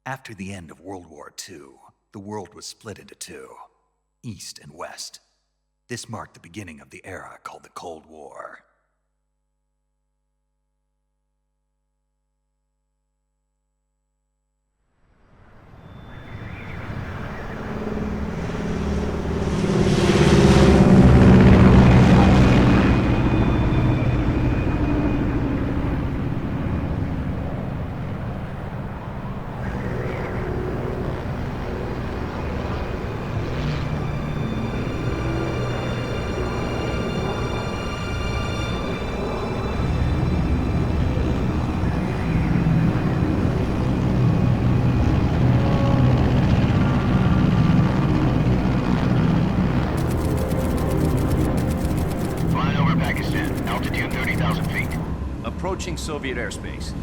After the end of World War II, the world was split into two, East and West. This marked the beginning of the era called the Cold War. Approaching Soviet airspace.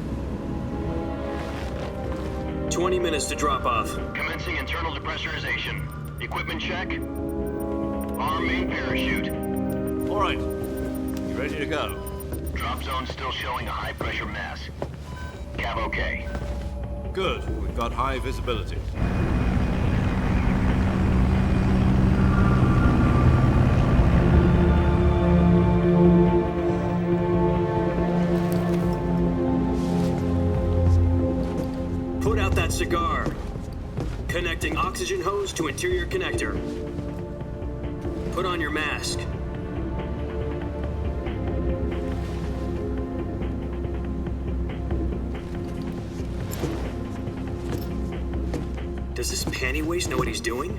20 minutes to drop off. Commencing internal depressurization. Equipment check. Arm main parachute. All right. You ready to go? Drop zone still showing a high pressure mass. Cav okay. Good. We've got high visibility. Cigar. Connecting oxygen hose to interior connector. Put on your mask. Does this pantywaist know what he's doing?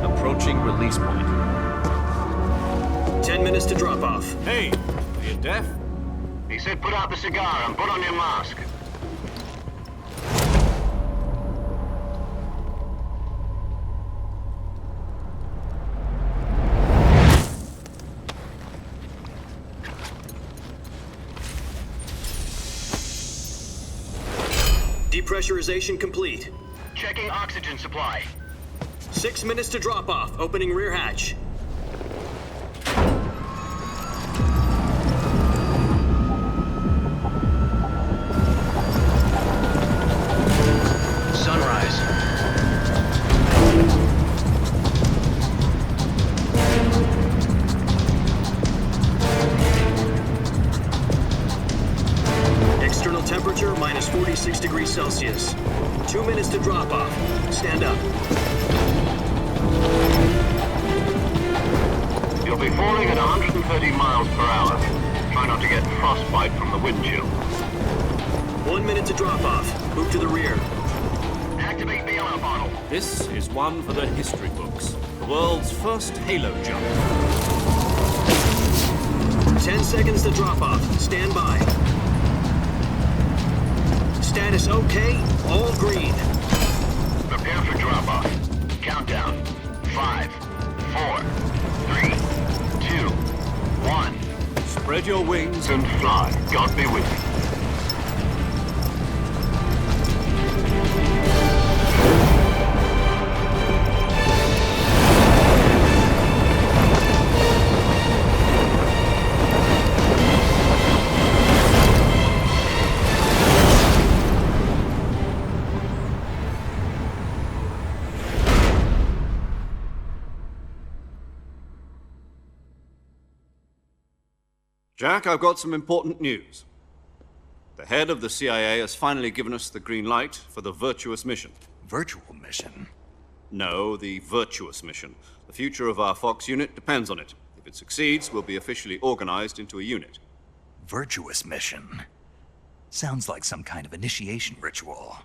Approaching release point. 10 minutes to drop off. Hey, are you deaf? He said put out the cigar and put on your mask. Depressurization complete. Checking oxygen supply. 6 minutes to drop off. Opening rear hatch. Temperature minus 46 degrees Celsius. 2 minutes to drop off. Stand up. You'll be falling at 130 miles per hour. Try not to get frostbite from the wind chill. 1 minute to drop off. Move to the rear. Activate the alarm bottle. This is one for the history books. The world's first halo jump. 10 seconds to drop off. Stand by. Status okay, all green. Prepare for drop-off. Countdown. 5, 4, 3, 2, 1. Spread your wings And fly. God be with you. Jack, I've got some important news. The head of the CIA has finally given us the green light for the virtuous mission. Virtual mission? No, the virtuous mission. The future of our Fox unit depends on it. If it succeeds, we'll be officially organized into a unit. Virtuous mission? Sounds like some kind of initiation ritual.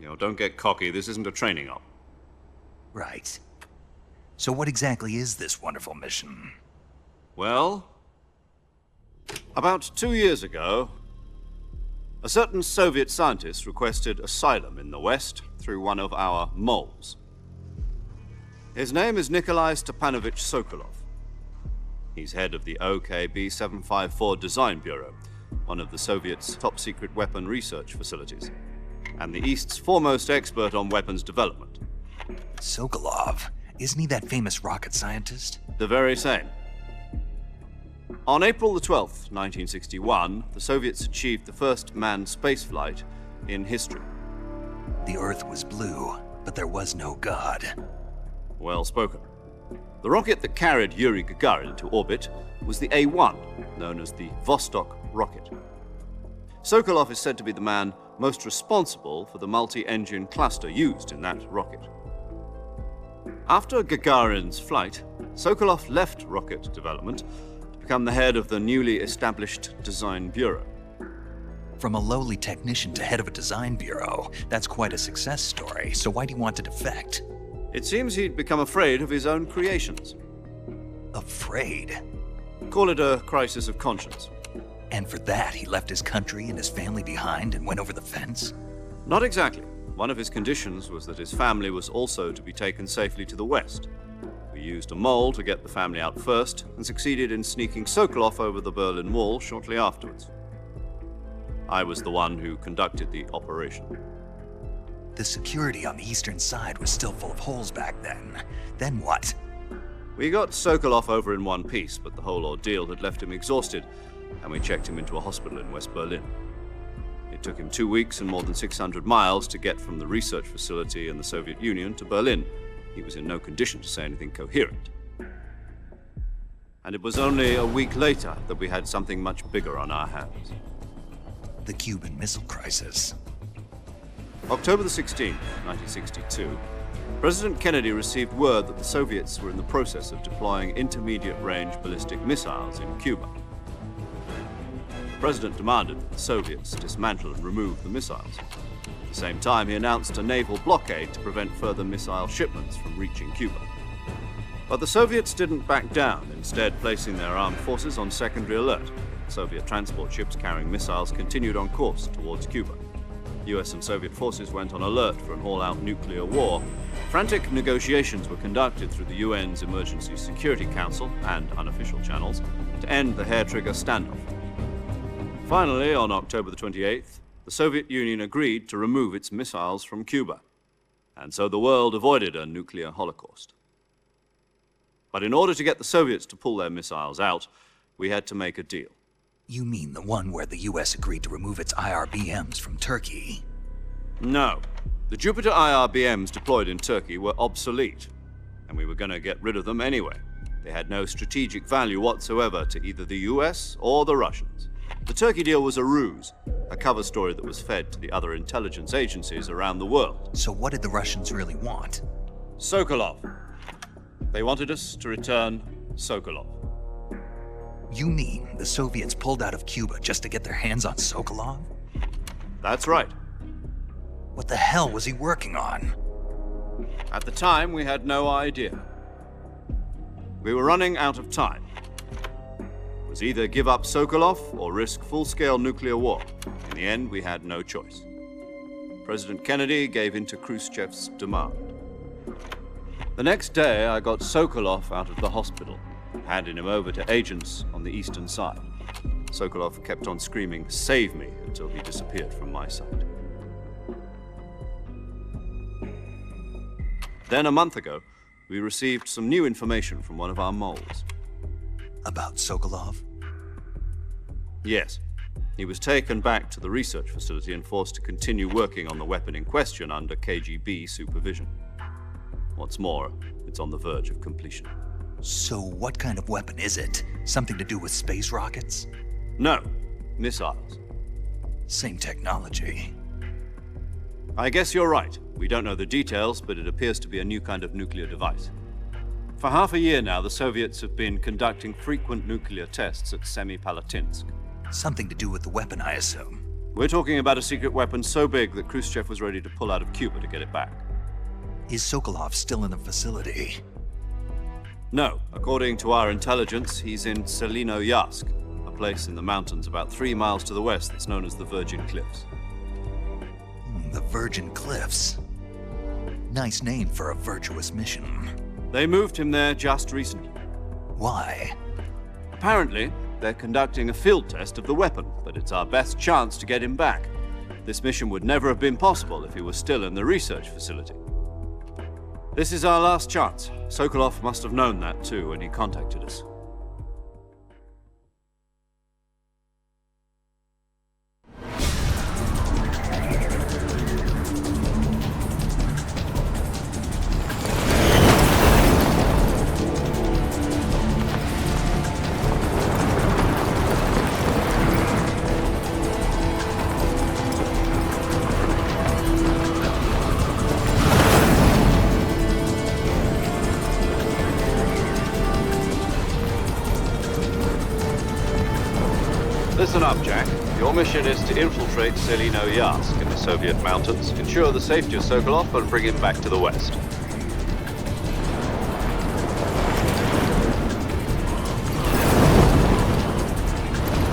You know, don't get cocky. This isn't a training op. Right. So what exactly is this wonderful mission? Well, about 2 years ago, a certain Soviet scientist requested asylum in the West through one of our moles. His name is Nikolai Stepanovich Sokolov. He's head of the OKB 754 Design Bureau, one of the Soviets' top-secret weapon research facilities, and the East's foremost expert on weapons development. Sokolov? Isn't he that famous rocket scientist? The very same. On April the 12th, 1961, the Soviets achieved the first manned spaceflight in history. The Earth was blue, but there was no God. Well spoken. The rocket that carried Yuri Gagarin to orbit was the A-1, known as the Vostok rocket. Sokolov is said to be the man most responsible for the multi-engine cluster used in that rocket. After Gagarin's flight, Sokolov left rocket development to become the head of the newly established design bureau. From a lowly technician to head of a design bureau, that's quite a success story, so why do you want to defect? It seems he'd become afraid of his own creations. Afraid? Call it a crisis of conscience. And for that, he left his country and his family behind and went over the fence? Not exactly. One of his conditions was that his family was also to be taken safely to the west. We used a mole to get the family out first and succeeded in sneaking Sokolov over the Berlin Wall shortly afterwards. I was the one who conducted the operation. The security on the eastern side was still full of holes back then. Then what? We got Sokolov over in one piece, but the whole ordeal had left him exhausted, and we checked him into a hospital in West Berlin. It took him 2 weeks and more than 600 miles to get from the research facility in the Soviet Union to Berlin. He was in no condition to say anything coherent. And it was only a week later that we had something much bigger on our hands. The Cuban Missile Crisis. October the 16th, 1962, President Kennedy received word that the Soviets were in the process of deploying intermediate-range ballistic missiles in Cuba. The President demanded that the Soviets dismantle and remove the missiles. At the same time, he announced a naval blockade to prevent further missile shipments from reaching Cuba. But the Soviets didn't back down, instead placing their armed forces on secondary alert. Soviet transport ships carrying missiles continued on course towards Cuba. US and Soviet forces went on alert for an all-out nuclear war. Frantic negotiations were conducted through the UN's Emergency Security Council and unofficial channels to end the hair-trigger standoff. Finally, on October the 28th, the Soviet Union agreed to remove its missiles from Cuba, and so the world avoided a nuclear holocaust. But in order to get the Soviets to pull their missiles out, we had to make a deal. You mean the one where the US agreed to remove its IRBMs from Turkey? No. The Jupiter IRBMs deployed in Turkey were obsolete, and we were going to get rid of them anyway. They had no strategic value whatsoever to either the US or the Russians. The Turkey deal was a ruse, a cover story that was fed to the other intelligence agencies around the world. So what did the Russians really want? Sokolov. They wanted us to return Sokolov. You mean the Soviets pulled out of Cuba just to get their hands on Sokolov? That's right. What the hell was he working on? At the time, we had no idea. We were running out of time. It was either give up Sokolov or risk full-scale nuclear war. In the end, we had no choice. President Kennedy gave in to Khrushchev's demand. The next day, I got Sokolov out of the hospital, handing him over to agents on the eastern side. Sokolov kept on screaming, "Save me," until he disappeared from my sight. Then a month ago, we received some new information from one of our moles. About Sokolov? Yes. He was taken back to the research facility and forced to continue working on the weapon in question under KGB supervision. What's more, it's on the verge of completion. So what kind of weapon is it? Something to do with space rockets? No, missiles. Same technology. I guess you're right. We don't know the details, but it appears to be a new kind of nuclear device. For half a year now, the Soviets have been conducting frequent nuclear tests at Semipalatinsk. Something to do with the weapon, I assume. We're talking about a secret weapon so big that Khrushchev was ready to pull out of Cuba to get it back. Is Sokolov still in the facility? No. According to our intelligence, he's in Selinoyarsk, a place in the mountains about 3 miles to the west that's known as the Virgin Cliffs. The Virgin Cliffs. Nice name for a virtuous mission. They moved him there just recently. Why? Apparently, they're conducting a field test of the weapon, but it's our best chance to get him back. This mission would never have been possible if he was still in the research facility. This is our last chance. Sokolov must have known that too when he contacted us. Listen up, Jack. Your mission is to infiltrate Selino-Yarsk in the Soviet mountains, ensure the safety of Sokolov, and bring him back to the West.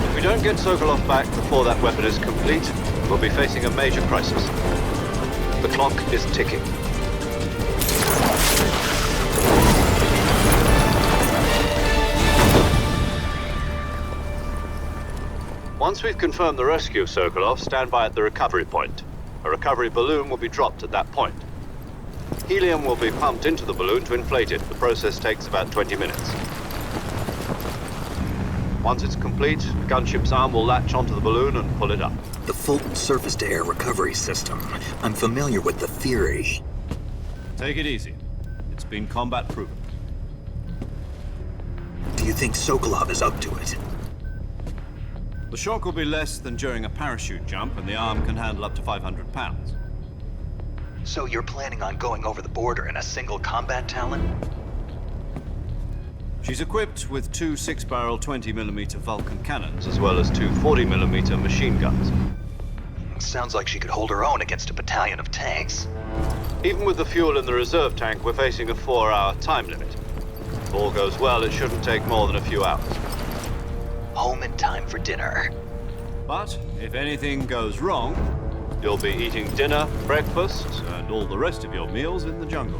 If we don't get Sokolov back before that weapon is complete, we'll be facing a major crisis. The clock is ticking. Once we've confirmed the rescue of Sokolov, stand by at the recovery point. A recovery balloon will be dropped at that point. Helium will be pumped into the balloon to inflate it. The process takes about 20 minutes. Once it's complete, the gunship's arm will latch onto the balloon and pull it up. The Fulton surface-to-air recovery system. I'm familiar with the theory. Take it easy. It's been combat-proven. Do you think Sokolov is up to it? The shock will be less than during a parachute jump, and the arm can handle up to 500 pounds. So you're planning on going over the border in a single combat Talon? She's equipped with two 6-barrel 20mm Vulcan cannons, as well as two 40mm machine guns. Sounds like she could hold her own against a battalion of tanks. Even with the fuel in the reserve tank, we're facing a 4-hour time limit. If all goes well, it shouldn't take more than a few hours. Home in time for dinner. But if anything goes wrong, you'll be eating dinner, breakfast, and all the rest of your meals in the jungle.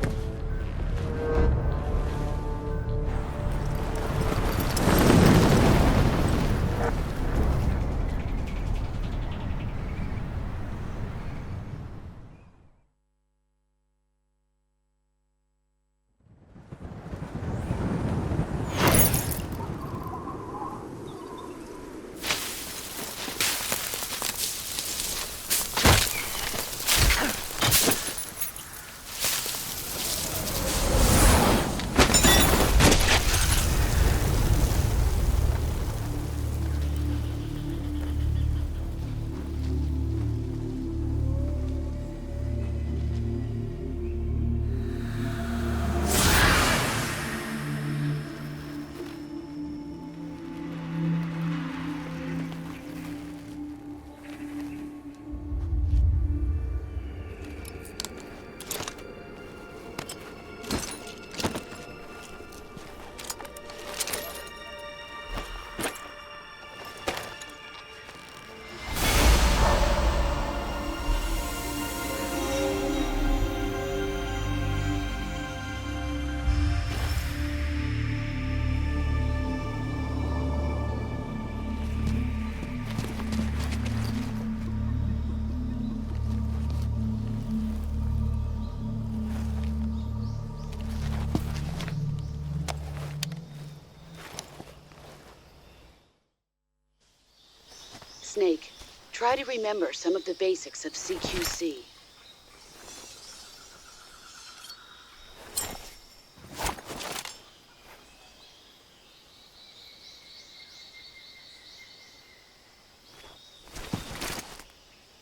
Snake, try to remember some of the basics of CQC.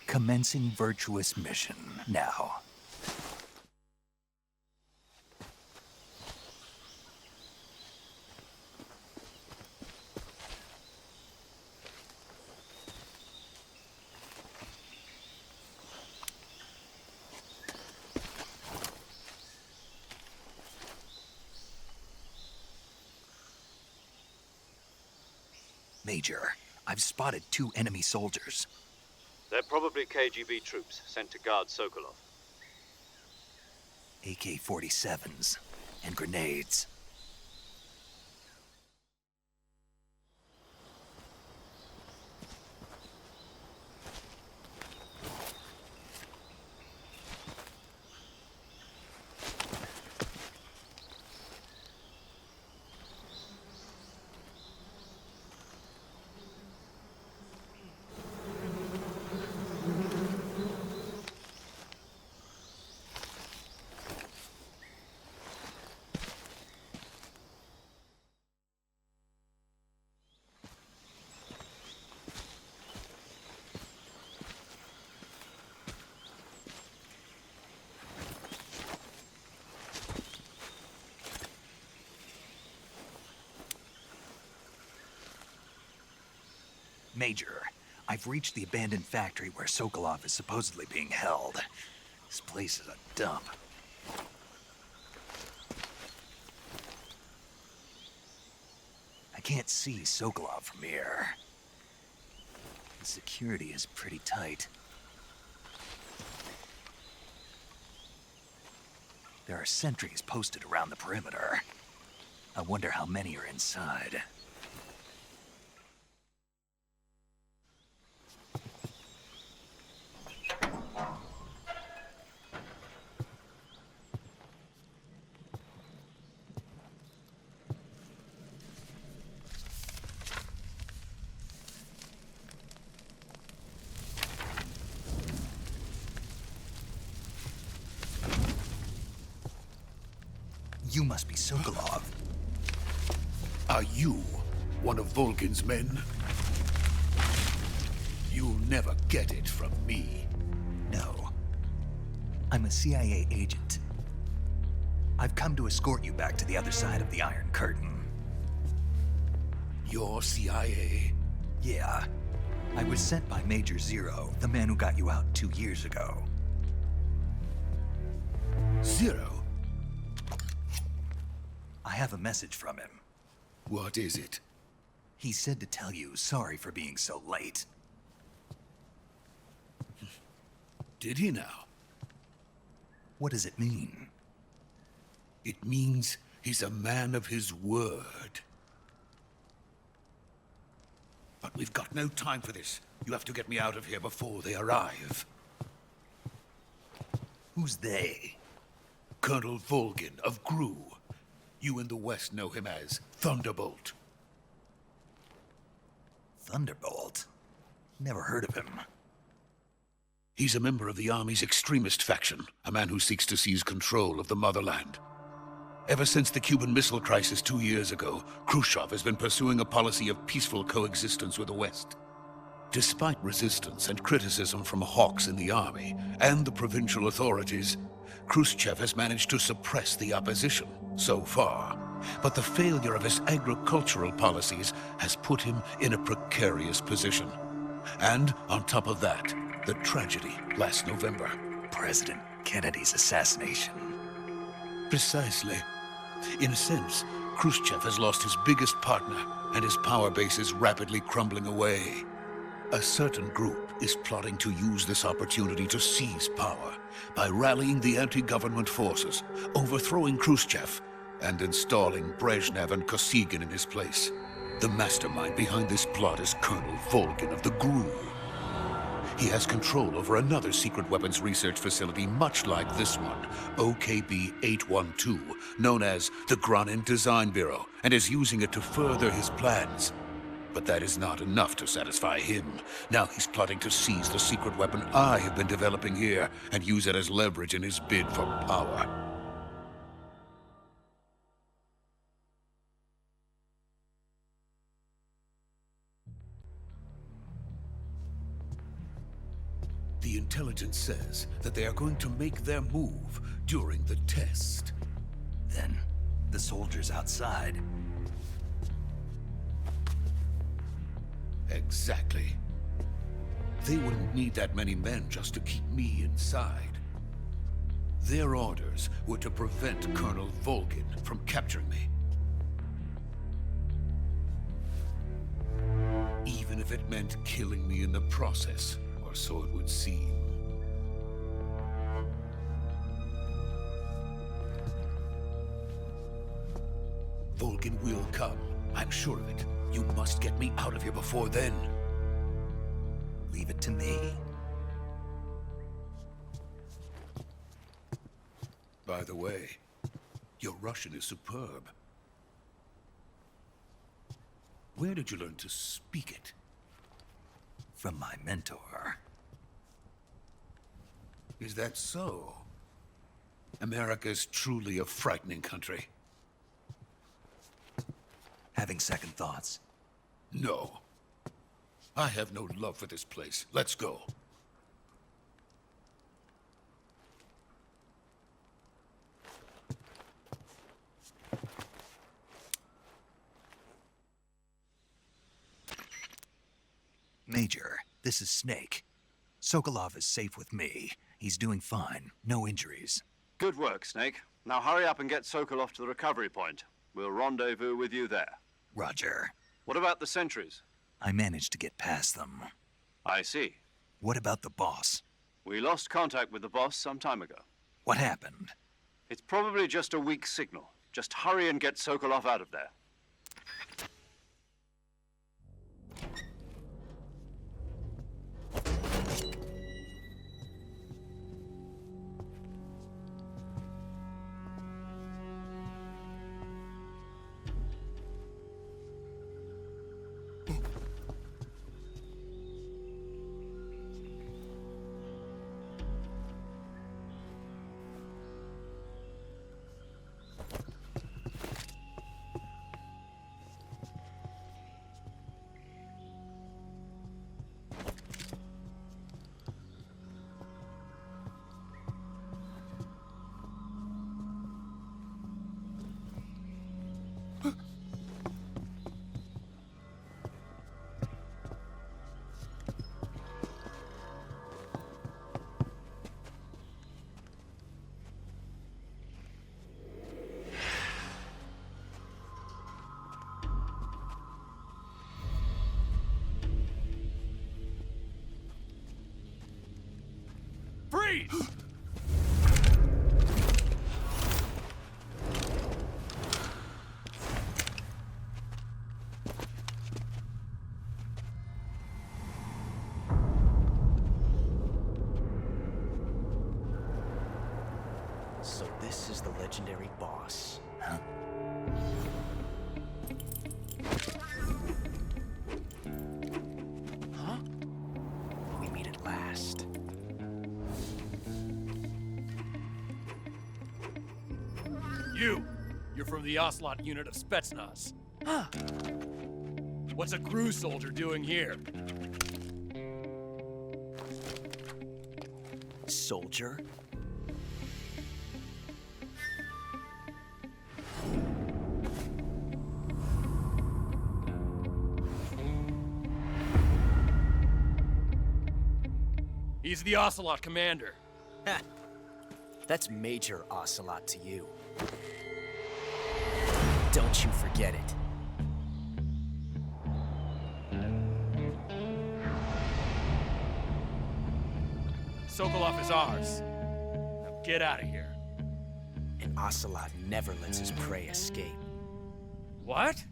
Commencing virtuous mission now. Major, I've spotted 2 enemy soldiers. They're probably KGB troops sent to guard Sokolov. AK-47s and grenades. Major, I've reached the abandoned factory where Sokolov is supposedly being held. This place is a dump. I can't see Sokolov from here. The security is pretty tight. There are sentries posted around the perimeter. I wonder how many are inside. You must be Sokolov. Are you one of Volgin's men? You'll never get it from me. No. I'm a CIA agent. I've come to escort you back to the other side of the Iron Curtain. You're CIA? Yeah. I was sent by Major Zero, the man who got you out 2 years ago. Zero? I have a message from him. What is it? He said to tell you sorry for being so late. Did he now? What does it mean? It means he's a man of his word. But we've got no time for this. You have to get me out of here before they arrive. Who's they? Colonel Volgin of GRU. You in the West know him as Thunderbolt. Thunderbolt? Never heard of him. He's a member of the Army's extremist faction, a man who seeks to seize control of the motherland. Ever since the Cuban Missile Crisis 2 years ago, Khrushchev has been pursuing a policy of peaceful coexistence with the West. Despite resistance and criticism from hawks in the Army and the provincial authorities, Khrushchev has managed to suppress the opposition so far. But the failure of his agricultural policies has put him in a precarious position. And on top of that, the tragedy last November. President Kennedy's assassination. Precisely. In a sense, Khrushchev has lost his biggest partner, and his power base is rapidly crumbling away. A certain group is plotting to use this opportunity to seize power by rallying the anti-government forces, overthrowing Khrushchev, and installing Brezhnev and Kosygin in his place. The mastermind behind this plot is Colonel Volgin of the GRU. He has control over another secret weapons research facility much like this one, OKB-812, known as the Granin Design Bureau, and is using it to further his plans. But that is not enough to satisfy him. Now he's plotting to seize the secret weapon I have been developing here and use it as leverage in his bid for power. The intelligence says that they are going to make their move during the test. Then, the soldiers outside. Exactly. They wouldn't need that many men just to keep me inside. Their orders were to prevent Colonel Volgin from capturing me. Even if it meant killing me in the process, or so it would seem. Volgin will come. I'm sure of it. You must get me out of here before then. Leave it to me. By the way, your Russian is superb. Where did you learn to speak it? From my mentor. Is that so? America's truly a frightening country. Having second thoughts. No. I have no love for this place. Let's go. Major, this is Snake. Sokolov is safe with me. He's doing fine. No injuries. Good work, Snake. Now hurry up and get Sokolov to the recovery point. We'll rendezvous with you there. Roger. What about the sentries? I managed to get past them. I see. What about the boss? We lost contact with the boss some time ago. What happened? It's probably just a weak signal. Just hurry and get Sokolov out of there. Freeze! So this is the legendary boss. Huh? Huh? We meet at last. You're from the Ocelot unit of Spetsnaz. Huh. What's a GRU soldier doing here? Soldier? He's the Ocelot commander. Ha! That's Major Ocelot to you. Don't you forget it. Sokolov is ours. Now get out of here. And Ocelot never lets his prey escape. What?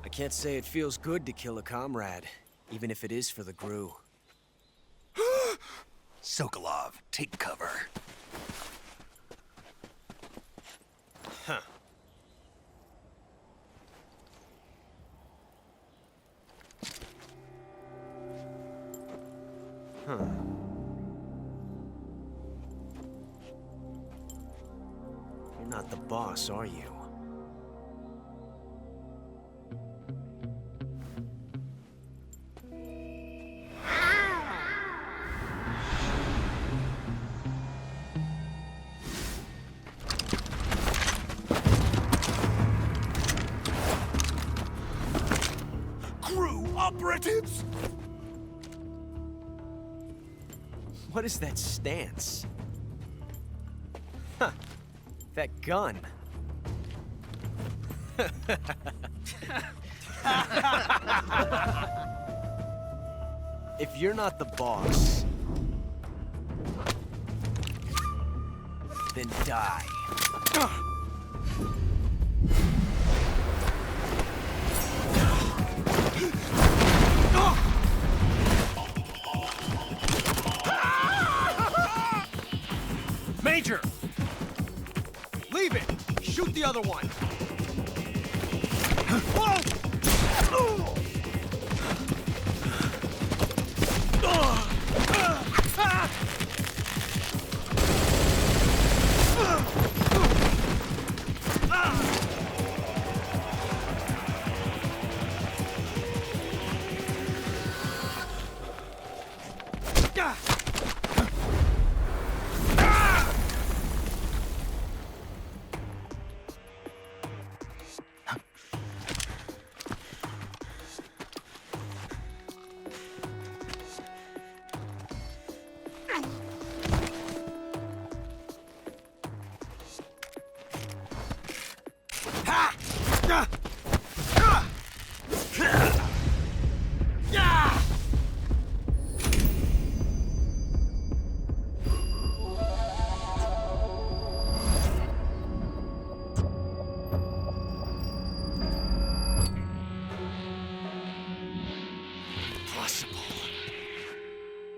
I can't say it feels good to kill a comrade, even if it is for the GRU. Sokolov, take cover. Huh. Huh. You're not the boss, are you? Operatives? What is that stance? Huh. That gun. If you're not the boss, then die. Major! Leave it! Shoot the other one!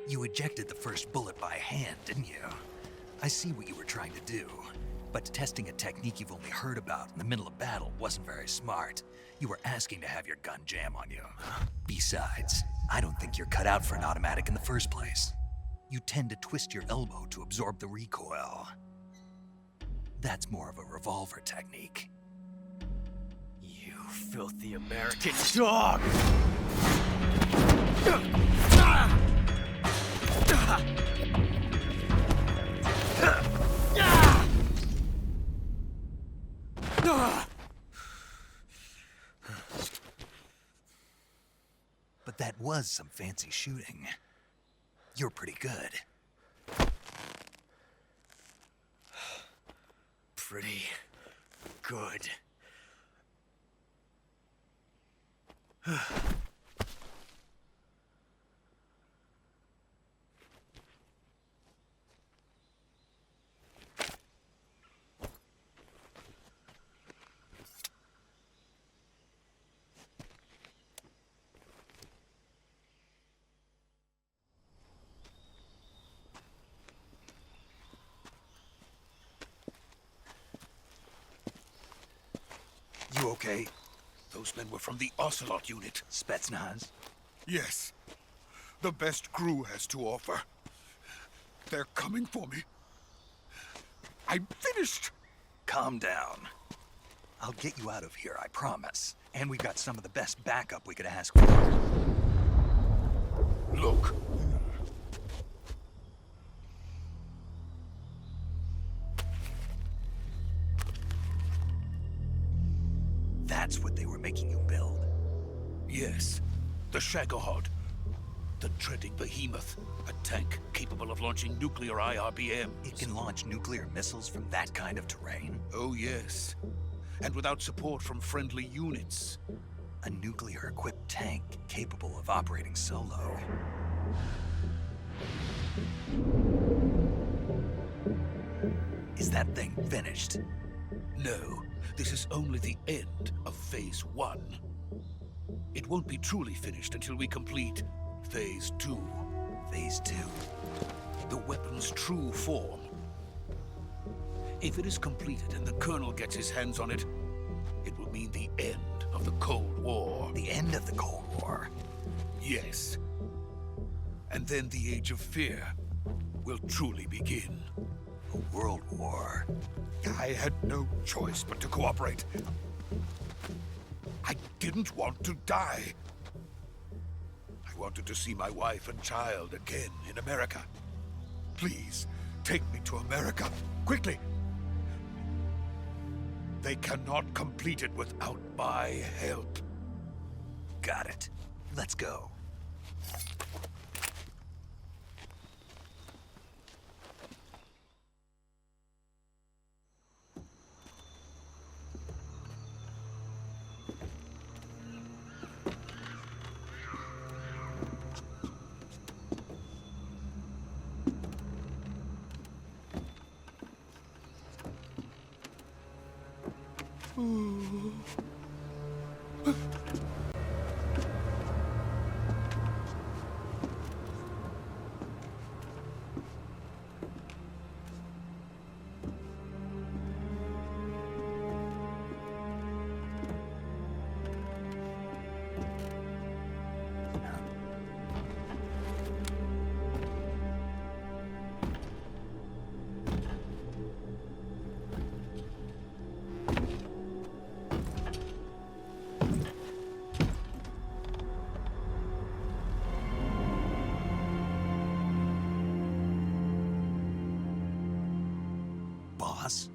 You ejected the first bullet by hand, didn't you? I see what you were trying to do. But testing a technique you've only heard about in the middle of battle wasn't very smart. You were asking to have your gun jam on you. Besides, I don't think you're cut out for an automatic in the first place. You tend to twist your elbow to absorb the recoil. That's more of a revolver technique. You filthy American dog! But that was some fancy shooting. You're pretty good. Pretty good. You okay? Those men were from the Ocelot unit. Spetsnaz? Yes. The best crew has to offer. They're coming for me. I'm finished. Calm down. I'll get you out of here, I promise. And we've got some of the best backup we could ask for. Look. That's what they were making you build? Yes. The Shagohod. The dreading behemoth. A tank capable of launching nuclear IRBMs. It can launch nuclear missiles from that kind of terrain? Oh, yes. And without support from friendly units. A nuclear-equipped tank capable of operating solo. Is that thing finished? No. This is only the end of Phase 1. It won't be truly finished until we complete Phase 2. Phase 2? The weapon's true form. If it is completed and the Colonel gets his hands on it, it will mean the end of the Cold War. The end of the Cold War? Yes. And then the Age of Fear will truly begin. A world war? I had no choice but to cooperate. I didn't want to die. I wanted to see my wife and child again in America. Please, take me to America, quickly. They cannot complete it without my help. Got it. Let's go. Boss?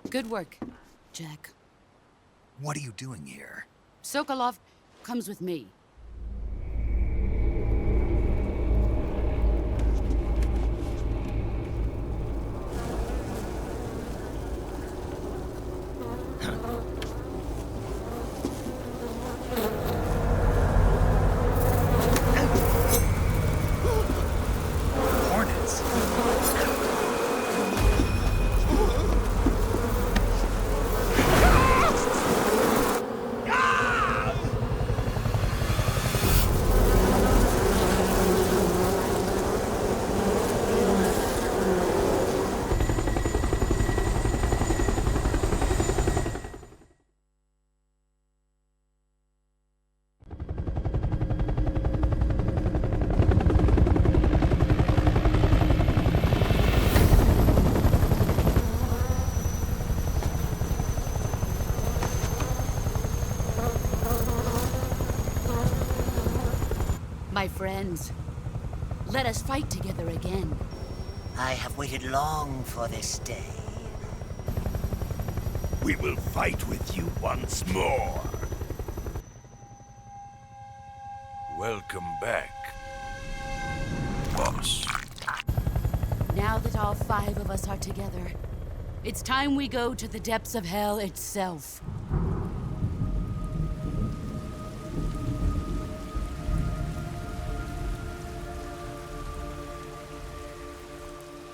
Good work, Jack. What are you doing here? Sokolov comes with me. Hornets? My friends, let us fight together again. I have waited long for this day. We will fight with you once more. Welcome back, boss. Now that all 5 of us are together, it's time we go to the depths of hell itself.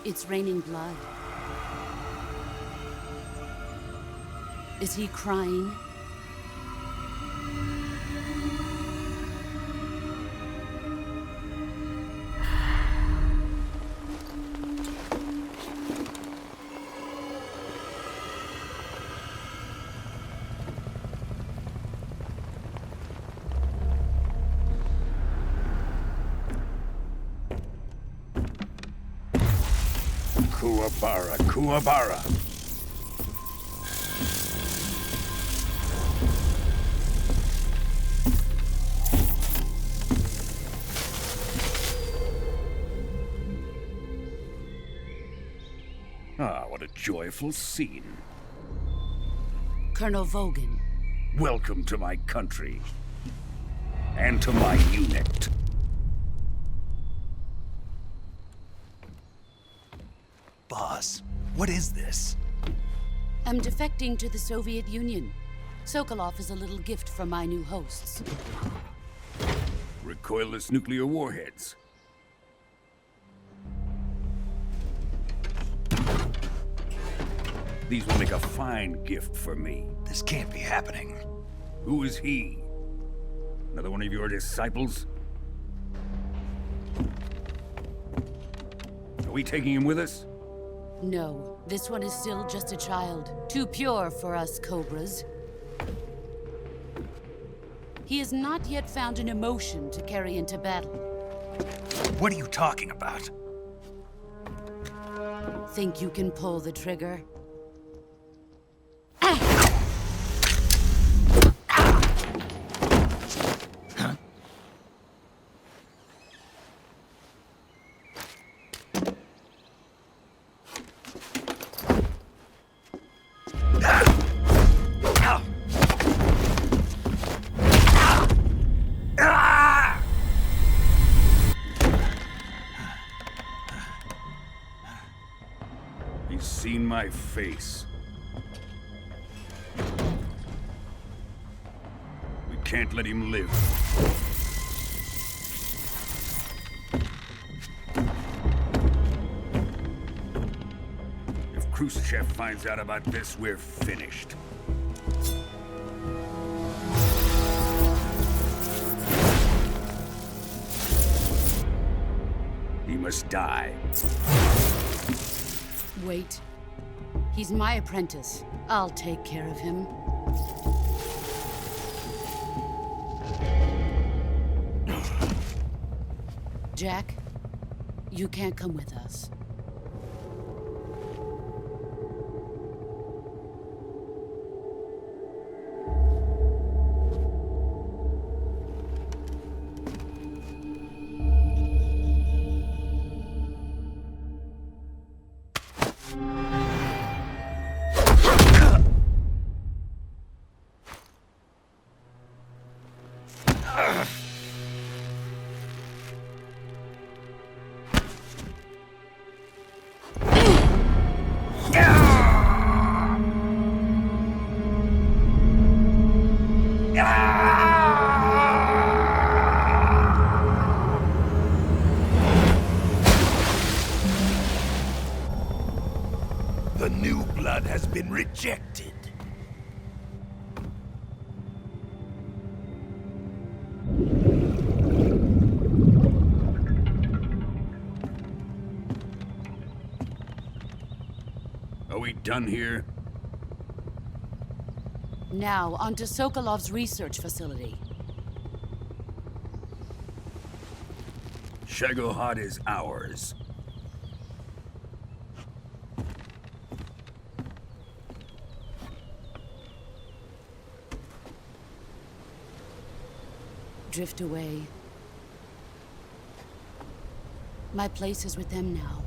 It's raining blood. Is he crying? Kuwabara, Kuwabara. Ah, what a joyful scene. Colonel Vogan. Welcome to my country. And to my unit. Boss, what is this? I'm defecting to the Soviet Union. Sokolov is a little gift from my new hosts. Recoilless nuclear warheads. These will make a fine gift for me. This can't be happening. Who is he? Another one of your disciples? Are we taking him with us? No, this one is still just a child. Too pure for us Cobras. He has not yet found an emotion to carry into battle. What are you talking about? Think you can pull the trigger? He's seen my face. We can't let him live. Khrushchev finds out about this, we're finished. He must die. Wait. He's my apprentice. I'll take care of him. Jack, you can't come with us. The new blood has been rejected. Are we done here? Now, onto Sokolov's research facility. Shagohod is ours. Drift away. My place is with them now.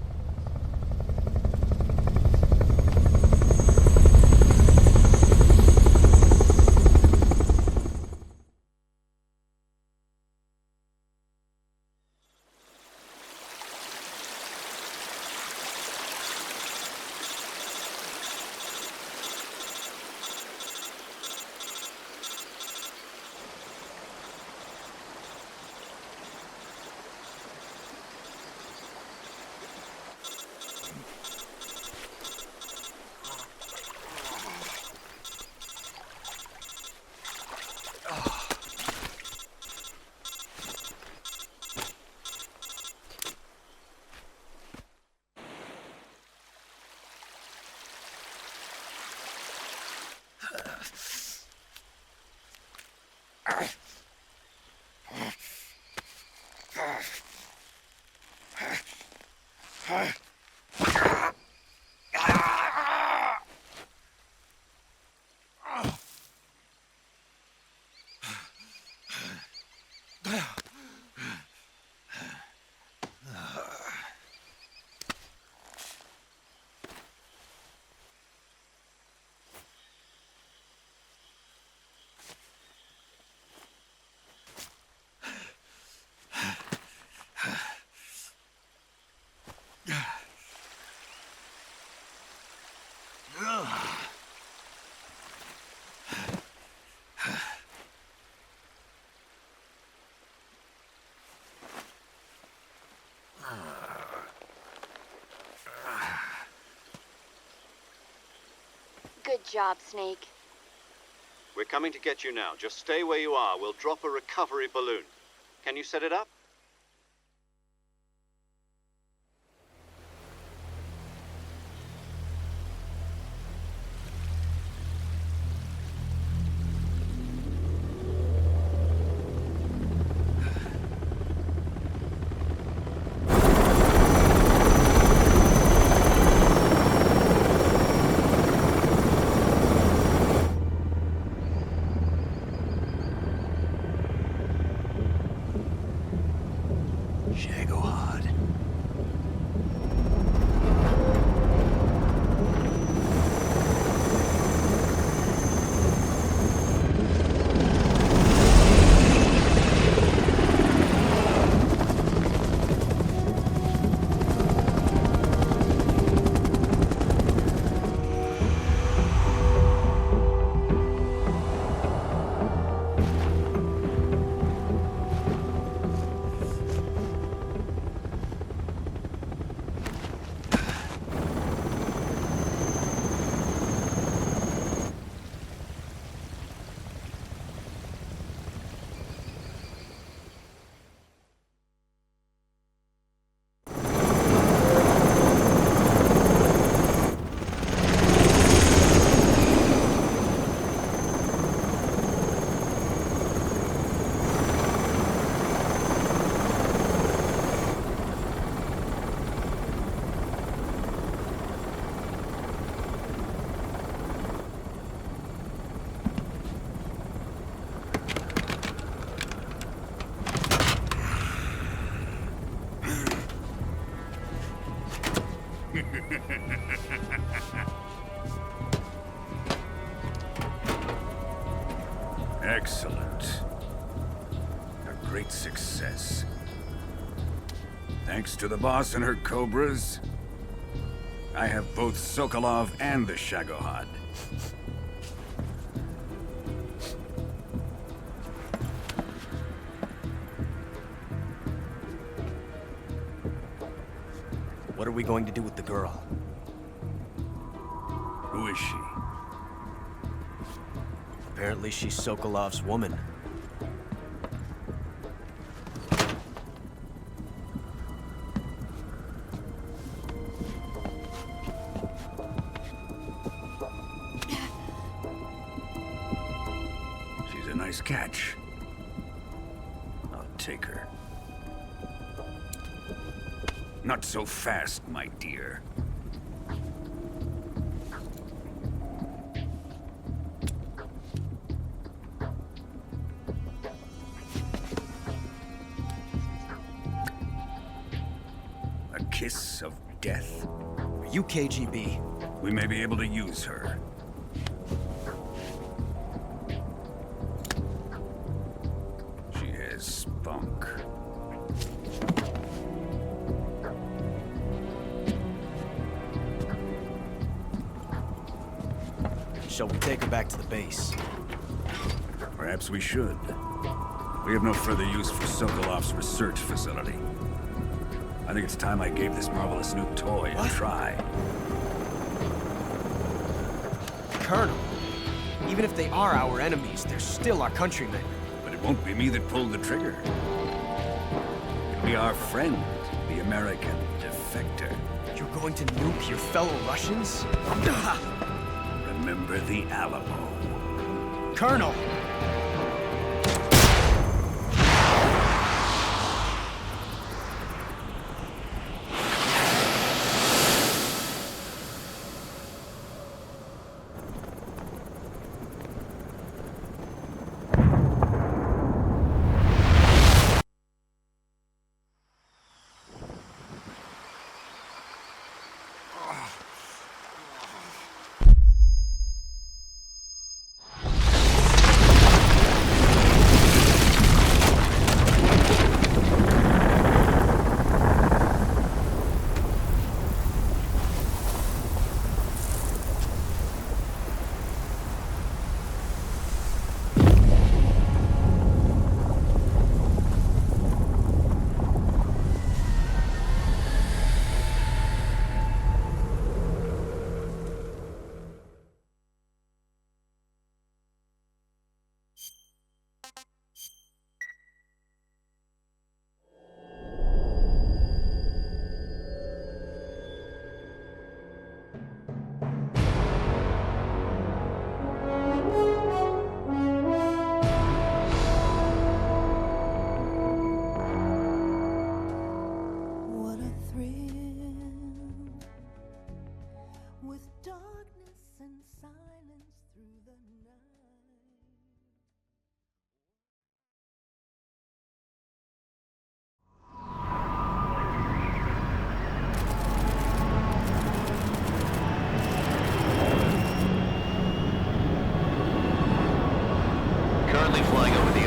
Good job, Snake. We're coming to get you now. Just stay where you are. We'll drop a recovery balloon. Can you set it up? Excellent. A great success. Thanks to the boss and her cobras, I have both Sokolov and the Shagohod. What are we going to do with the girl? Who is she? Apparently she's Sokolov's woman. She's a nice catch. I'll take her. Not so fast, my dear. A kiss of death? Are you KGB? We may be able to use her. She has spunk. Shall we take her back to the base? Perhaps we should. We have no further use for Sokolov's research facility. I think it's time I gave this marvelous new toy a try. Colonel, even if they are our enemies, they're still our countrymen. But it won't be me that pulled the trigger. It'll be our friend, the American defector. You're going to nuke your fellow Russians? Remember the Alamo. Colonel!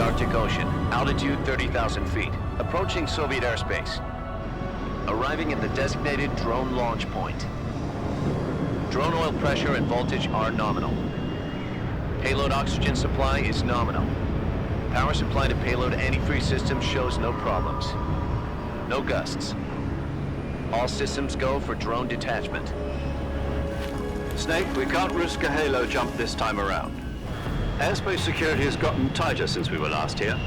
Arctic Ocean, altitude 30,000 feet, approaching Soviet airspace. Arriving at the designated drone launch point. Drone oil pressure and voltage are nominal. Payload oxygen supply is nominal. Power supply to payload antifreeze system shows no problems. No gusts. All systems go for drone detachment. Snake, we can't risk a halo jump this time around. Airspace security has gotten tighter since we were last here.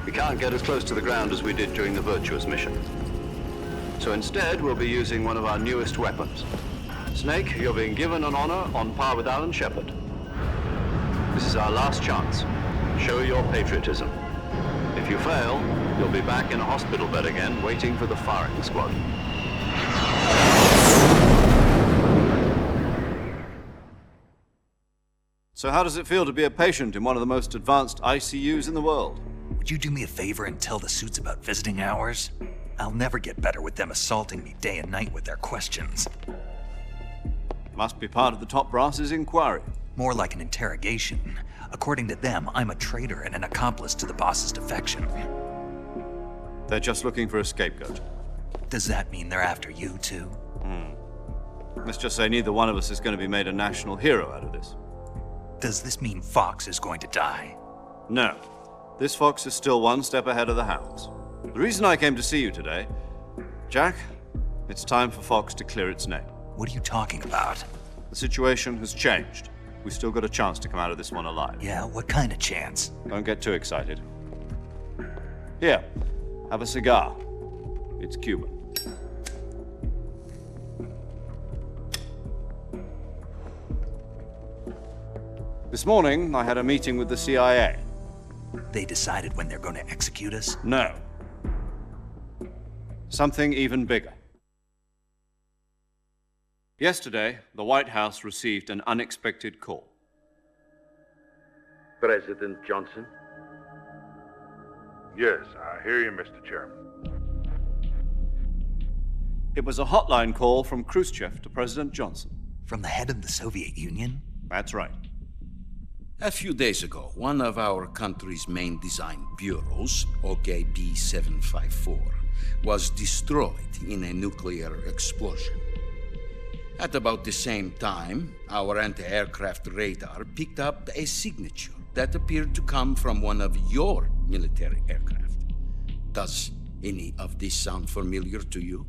We can't get as close to the ground as we did during the Virtuous mission. So instead, we'll be using one of our newest weapons. Snake, you're being given an honor on par with Alan Shepard. This is our last chance. Show your patriotism. If you fail, you'll be back in a hospital bed again, waiting for the firing squad. So how does it feel to be a patient in one of the most advanced ICUs in the world? Would you do me a favor and tell the suits about visiting hours? I'll never get better with them assaulting me day and night with their questions. Must be part of the top brass's inquiry. More like an interrogation. According to them, I'm a traitor and an accomplice to the boss's defection. They're just looking for a scapegoat. Does that mean they're after you, too? Let's just say neither one of us is going to be made a national hero out of this. Does this mean Fox is going to die? No. This fox is still one step ahead of the hounds. The reason I came to see you today, Jack, it's time for Fox to clear its name. What are you talking about? The situation has changed. We've still got a chance to come out of this one alive. Yeah, what kind of chance? Don't get too excited. Here, have a cigar. It's Cuban. This morning, I had a meeting with the CIA. They decided when they're going to execute us? No. Something even bigger. Yesterday, the White House received an unexpected call. President Johnson? Yes, I hear you, Mr. Chairman. It was a hotline call from Khrushchev to President Johnson. From the head of the Soviet Union? That's right. A few days ago, one of our country's main design bureaus, OKB 754, was destroyed in a nuclear explosion. At about the same time, our anti-aircraft radar picked up a signature that appeared to come from one of your military aircraft. Does any of this sound familiar to you?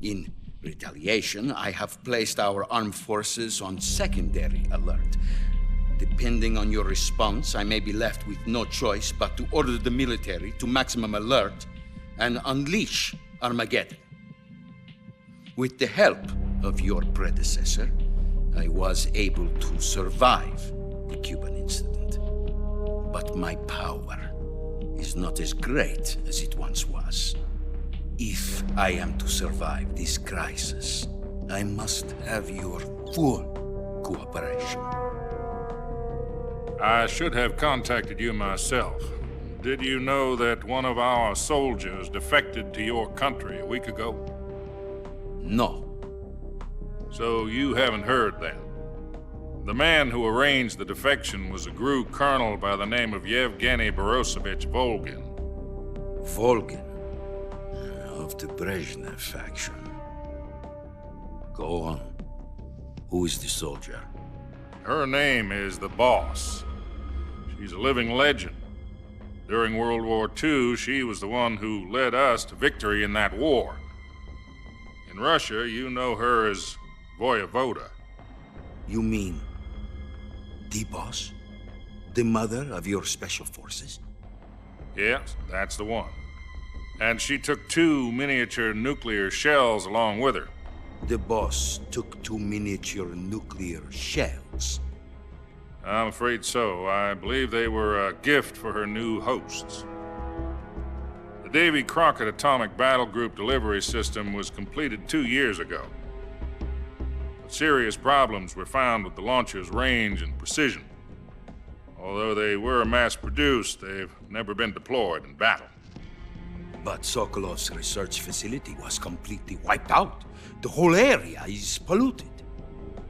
In retaliation, I have placed our armed forces on secondary alert. Depending on your response, I may be left with no choice but to order the military to maximum alert and unleash Armageddon. With the help of your predecessor, I was able to survive the Cuban incident. But my power is not as great as it once was. If I am to survive this crisis, I must have your full cooperation. I should have contacted you myself. Did you know that one of our soldiers defected to your country a week ago? No. So you haven't heard then? The man who arranged the defection was a GRU colonel by the name of Yevgeny Borosovich Volgin. Volgin? Of the Brezhnev faction. Go on. Who is the soldier? Her name is the Boss. She's a living legend. During World War II, she was the one who led us to victory in that war. In Russia, you know her as Voyevoda. You mean the Boss? The mother of your special forces? Yes, that's the one. And she took 2 miniature nuclear shells along with her. The Boss took 2 miniature nuclear shells? I'm afraid so. I believe they were a gift for her new hosts. The Davy Crockett Atomic Battle Group delivery system was completed 2 years ago. But serious problems were found with the launcher's range and precision. Although they were mass-produced, they've never been deployed in battle. But Sokolov's research facility was completely wiped out. The whole area is polluted.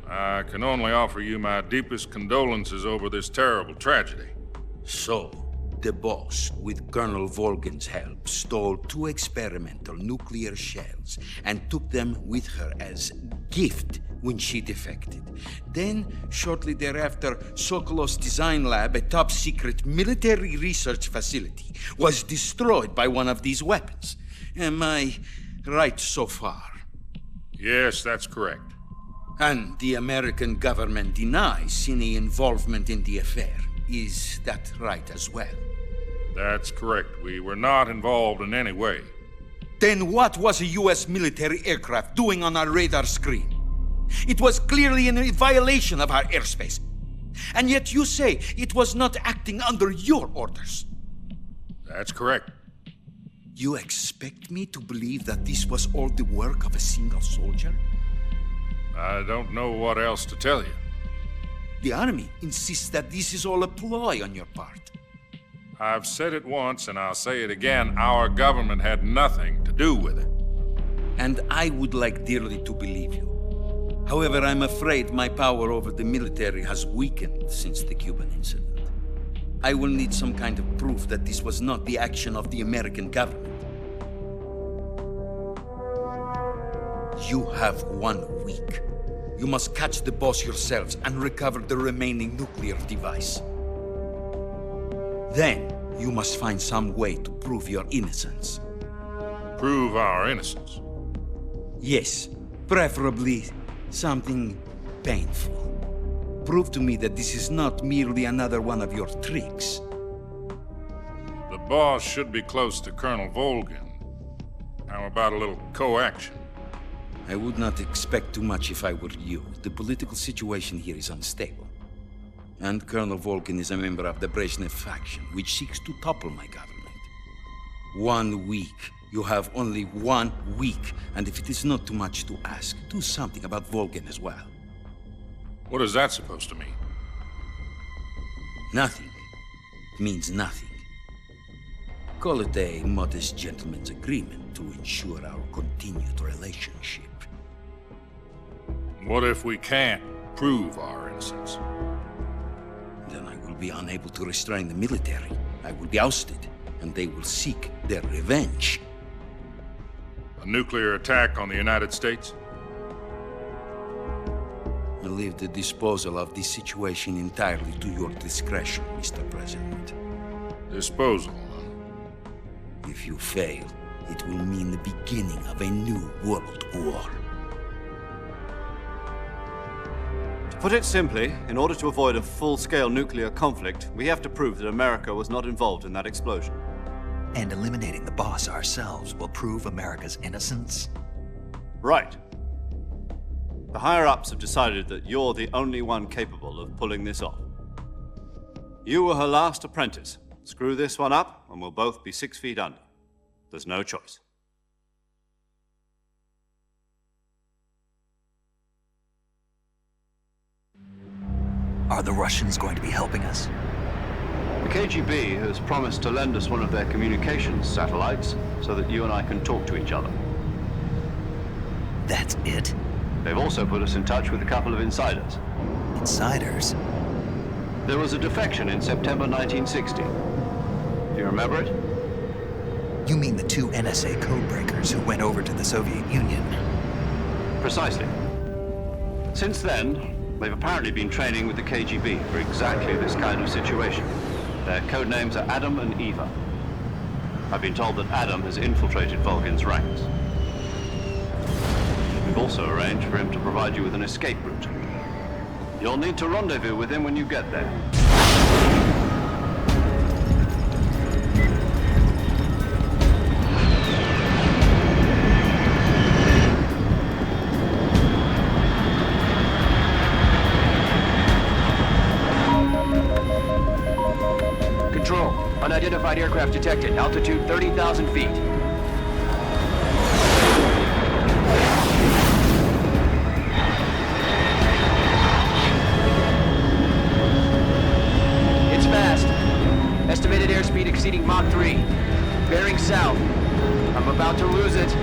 I can only offer you my deepest condolences over this terrible tragedy. So, the Boss, with Colonel Volgin's help, stole 2 experimental nuclear shells and took them with her as gift when she defected. Then, shortly thereafter, Sokolov's design lab, a top-secret military research facility, was destroyed by one of these weapons. Am I right so far? Yes, that's correct. And the American government denies any involvement in the affair. Is that right as well? That's correct. We were not involved in any way. Then what was a U.S. military aircraft doing on our radar screen? It was clearly in violation of our airspace. And yet you say it was not acting under your orders. That's correct. You expect me to believe that this was all the work of a single soldier? I don't know what else to tell you. The Army insists that this is all a ploy on your part. I've said it once and I'll say it again. Our government had nothing to do with it. And I would like dearly to believe you. However, I'm afraid my power over the military has weakened since the Cuban incident. I will need some kind of proof that this was not the action of the American government. You have 1 week. You must catch the boss yourselves and recover the remaining nuclear device. Then, you must find some way to prove your innocence. Prove our innocence? Yes, preferably something painful. Prove to me that this is not merely another one of your tricks. The boss should be close to Colonel Volgin. How about a little co-action? I would not expect too much if I were you. The political situation here is unstable. And Colonel Volgin is a member of the Brezhnev faction, which seeks to topple my government. 1 week. You have only 1 week. And if it is not too much to ask, do something about Volgin as well. What is that supposed to mean? Nothing. It means nothing. Call it a modest gentleman's agreement to ensure our continued relationship. What if we can't prove our innocence? Then I will be unable to restrain the military. I will be ousted, and they will seek their revenge. A nuclear attack on the United States? I leave the disposal of this situation entirely to your discretion, Mr. President. Disposal? If you fail, it will mean the beginning of a new world war. To put it simply, in order to avoid a full-scale nuclear conflict, we have to prove that America was not involved in that explosion. And eliminating the boss ourselves will prove America's innocence? Right. The higher-ups have decided that you're the only one capable of pulling this off. You were her last apprentice. Screw this one up, and we'll both be 6 feet under. There's no choice. Are the Russians going to be helping us? The KGB has promised to lend us one of their communications satellites so that you and I can talk to each other. That's it? They've also put us in touch with a couple of insiders. Insiders? There was a defection in September 1960. Do you remember it? You mean the 2 NSA codebreakers who went over to the Soviet Union? Precisely. Since then, they've apparently been training with the KGB for exactly this kind of situation. Their code names are Adam and Eva. I've been told that Adam has infiltrated Volgin's ranks. We've also arranged for him to provide you with an escape route. You'll need to rendezvous with him when you get there. Control. Unidentified aircraft detected. Altitude 30,000 feet. It's fast. Estimated airspeed exceeding Mach 3. Bearing south. I'm about to lose it.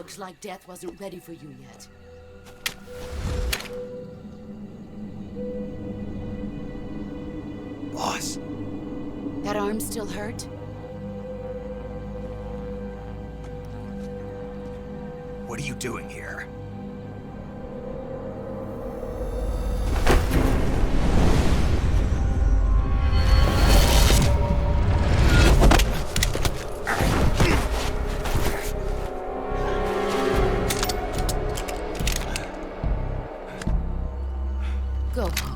Looks like death wasn't ready for you yet. Boss. That arm still hurt? What are you doing here? Go home.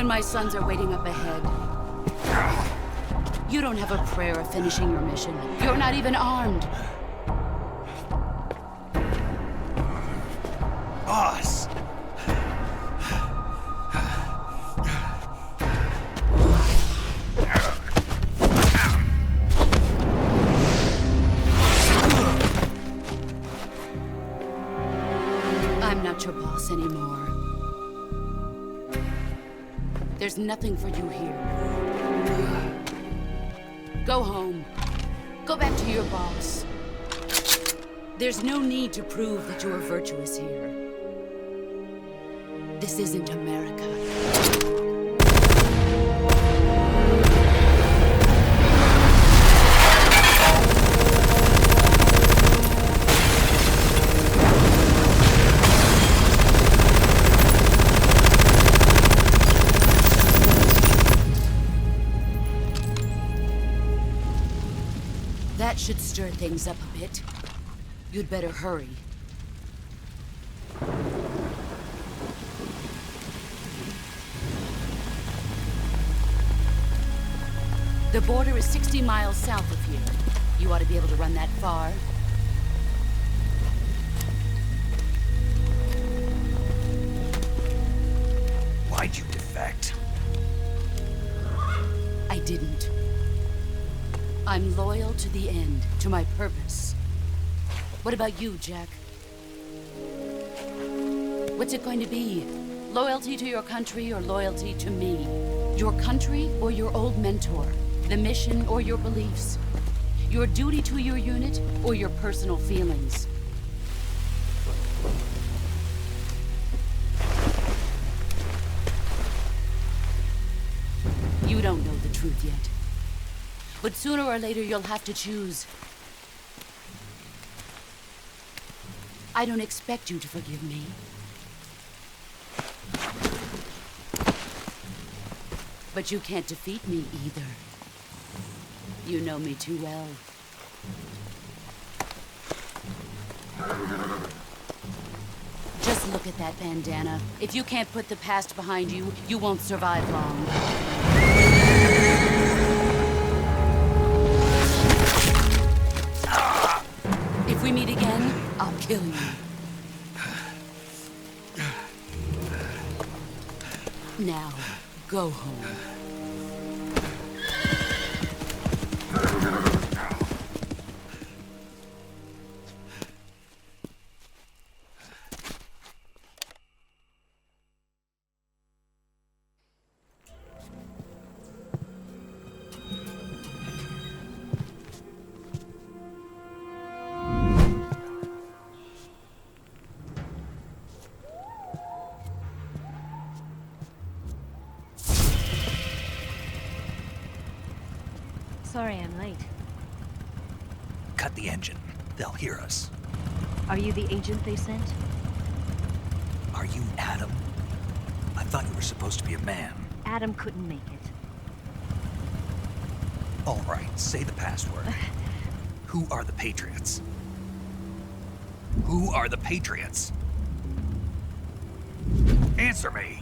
My sons are waiting up ahead. You don't have a prayer of finishing your mission. You're not even armed. Boss! I'm not your boss anymore. There's nothing for you here. Go home. Go back to your boss. There's no need to prove that you are virtuous here. This isn't America. That should stir things up a bit. You'd better hurry. The border is 60 miles south of here. You ought to be able to run that far. Why'd you defect? I didn't. I'm loyal to the end, to my purpose. What about you, Jack? What's it going to be? Loyalty to your country or loyalty to me? Your country or your old mentor? The mission or your beliefs? Your duty to your unit or your personal feelings? You don't know the truth yet. But sooner or later, you'll have to choose. I don't expect you to forgive me. But you can't defeat me either. You know me too well. Just look at that bandana. If you can't put the past behind you, you won't survive long. If we meet again, I'll kill you. Now, go home. Sorry I'm late. Cut the engine. They'll hear us. Are you the agent they sent? Are you Adam? I thought you were supposed to be a man. Adam couldn't make it. All right, say the password. Who are the Patriots? Who are the Patriots? Answer me!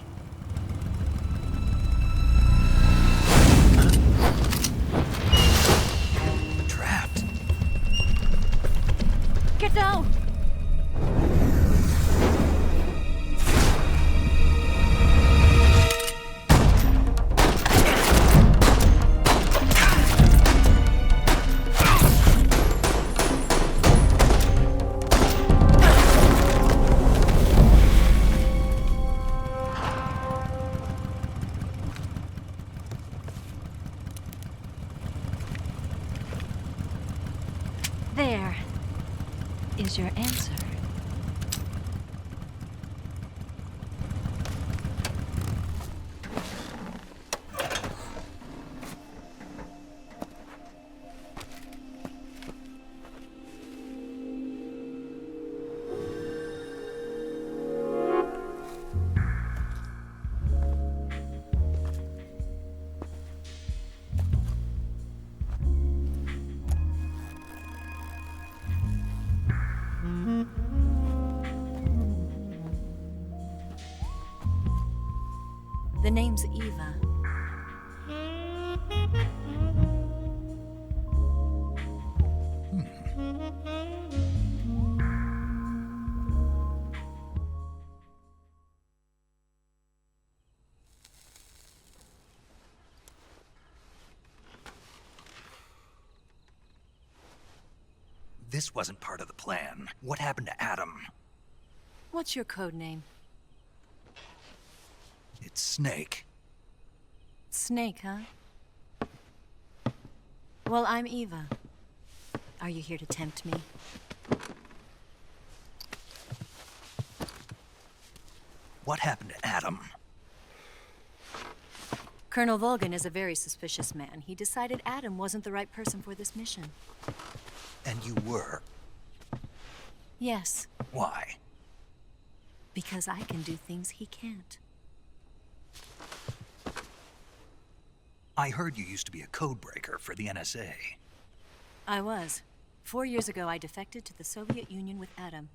Trapped. Get down! There is your answer. The name's Eva. This wasn't part of the plan. What happened to Adam? What's your code name? It's Snake. Snake, huh? Well, I'm Eva. Are you here to tempt me? What happened to Adam? Colonel Volgan is a very suspicious man. He decided Adam wasn't the right person for this mission. And you were? Yes. Why? Because I can do things he can't. I heard you used to be a codebreaker for the NSA. I was. 4 years ago, I defected to the Soviet Union with Adam.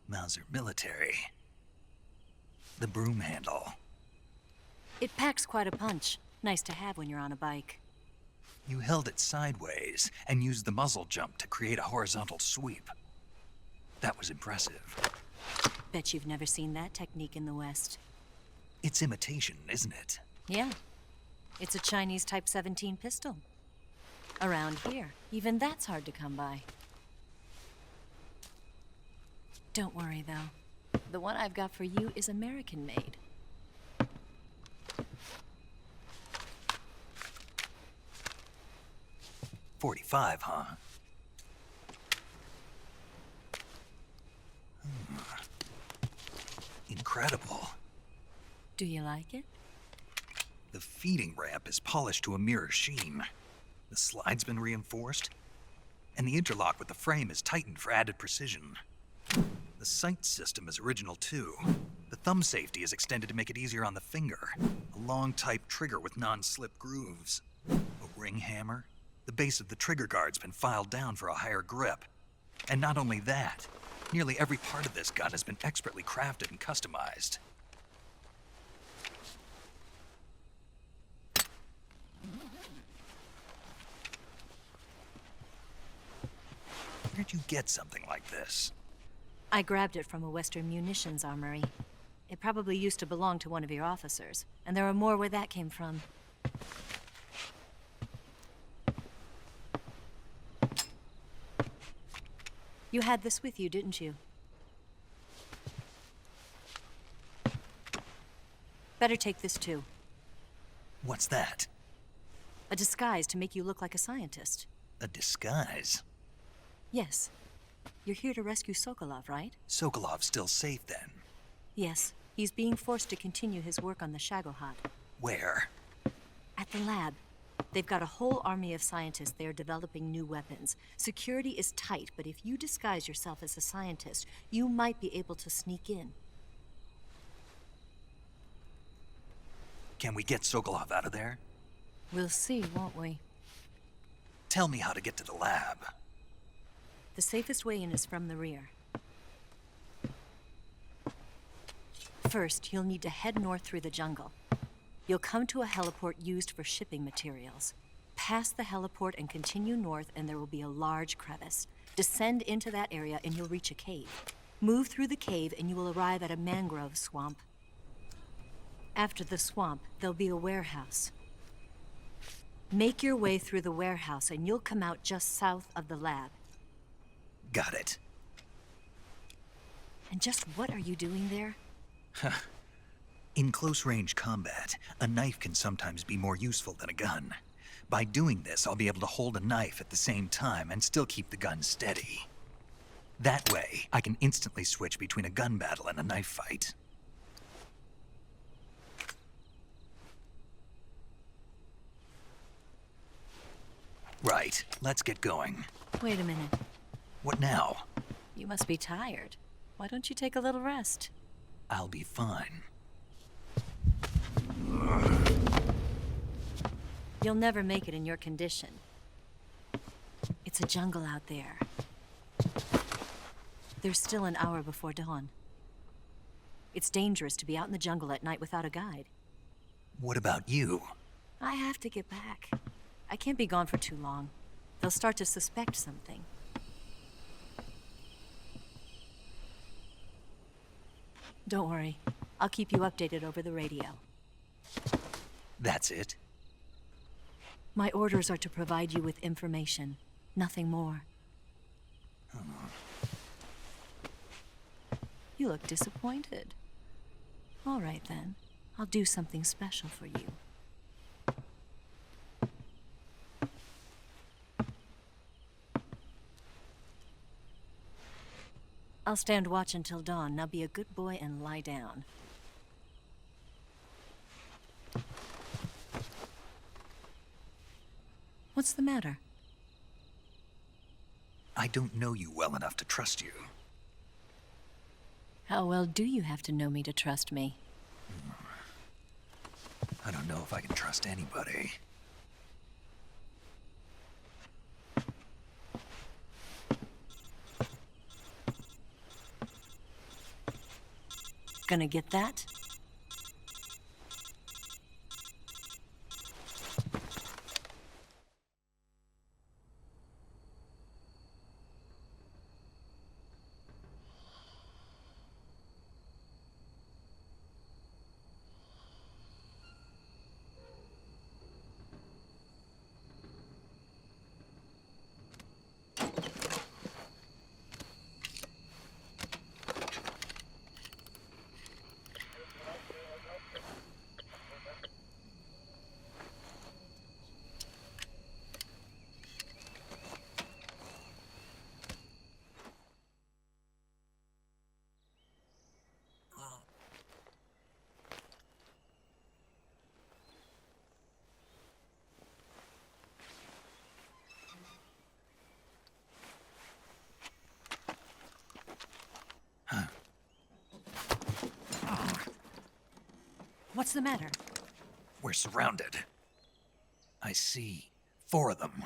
Mauser military. The broom handle. It packs quite a punch. Nice to have when you're on a bike. You held it sideways and used the muzzle jump to create a horizontal sweep. That was impressive. Bet you've never seen that technique in the West. It's imitation, isn't it? Yeah. It's a Chinese Type 17 pistol. Around here, even that's hard to come by. Don't worry, though. The one I've got for you is American-made. .45, huh? Incredible. Do you like it? The feeding ramp is polished to a mirror sheen. The slide's been reinforced, and the interlock with the frame is tightened for added precision. The sight system is original too. The thumb safety is extended to make it easier on the finger. A long type trigger with non-slip grooves. A ring hammer. The base of the trigger guard's been filed down for a higher grip. And not only that, nearly every part of this gun has been expertly crafted and customized. Where'd you get something like this? I grabbed it from a Western munitions armory. It probably used to belong to one of your officers, and there are more where that came from. You had this with you, didn't you? Better take this too. What's that? A disguise to make you look like a scientist. A disguise? Yes. You're here to rescue Sokolov, right? Sokolov's still safe then? Yes. He's being forced to continue his work on the Shagohod. Where? At the lab. They've got a whole army of scientists there developing new weapons. Security is tight, but if you disguise yourself as a scientist, you might be able to sneak in. Can we get Sokolov out of there? We'll see, won't we? Tell me how to get to the lab. The safest way in is from the rear. First, you'll need to head north through the jungle. You'll come to a heliport used for shipping materials. Pass the heliport and continue north, and there will be a large crevice. Descend into that area and you'll reach a cave. Move through the cave and you will arrive at a mangrove swamp. After the swamp, there'll be a warehouse. Make your way through the warehouse and you'll come out just south of the lab. Got it. And just what are you doing there? In close-range combat, a knife can sometimes be more useful than a gun. By doing this, I'll be able to hold a knife at the same time and still keep the gun steady. That way, I can instantly switch between a gun battle and a knife fight. Right, let's get going. Wait a minute. What now? You must be tired. Why don't you take a little rest? I'll be fine. You'll never make it in your condition. It's a jungle out there. There's still an hour before dawn. It's dangerous to be out in the jungle at night without a guide. What about you? I have to get back. I can't be gone for too long. They'll start to suspect something. Don't worry. I'll keep you updated over the radio. That's it? My orders are to provide you with information, nothing more. You look disappointed. All right then. I'll do something special for you. I'll stand watch until dawn. Now be a good boy and lie down. What's the matter? I don't know you well enough to trust you. How well do you have to know me to trust me? I don't know if I can trust anybody. Gonna get that? What's the matter? We're surrounded. I see 4 of them.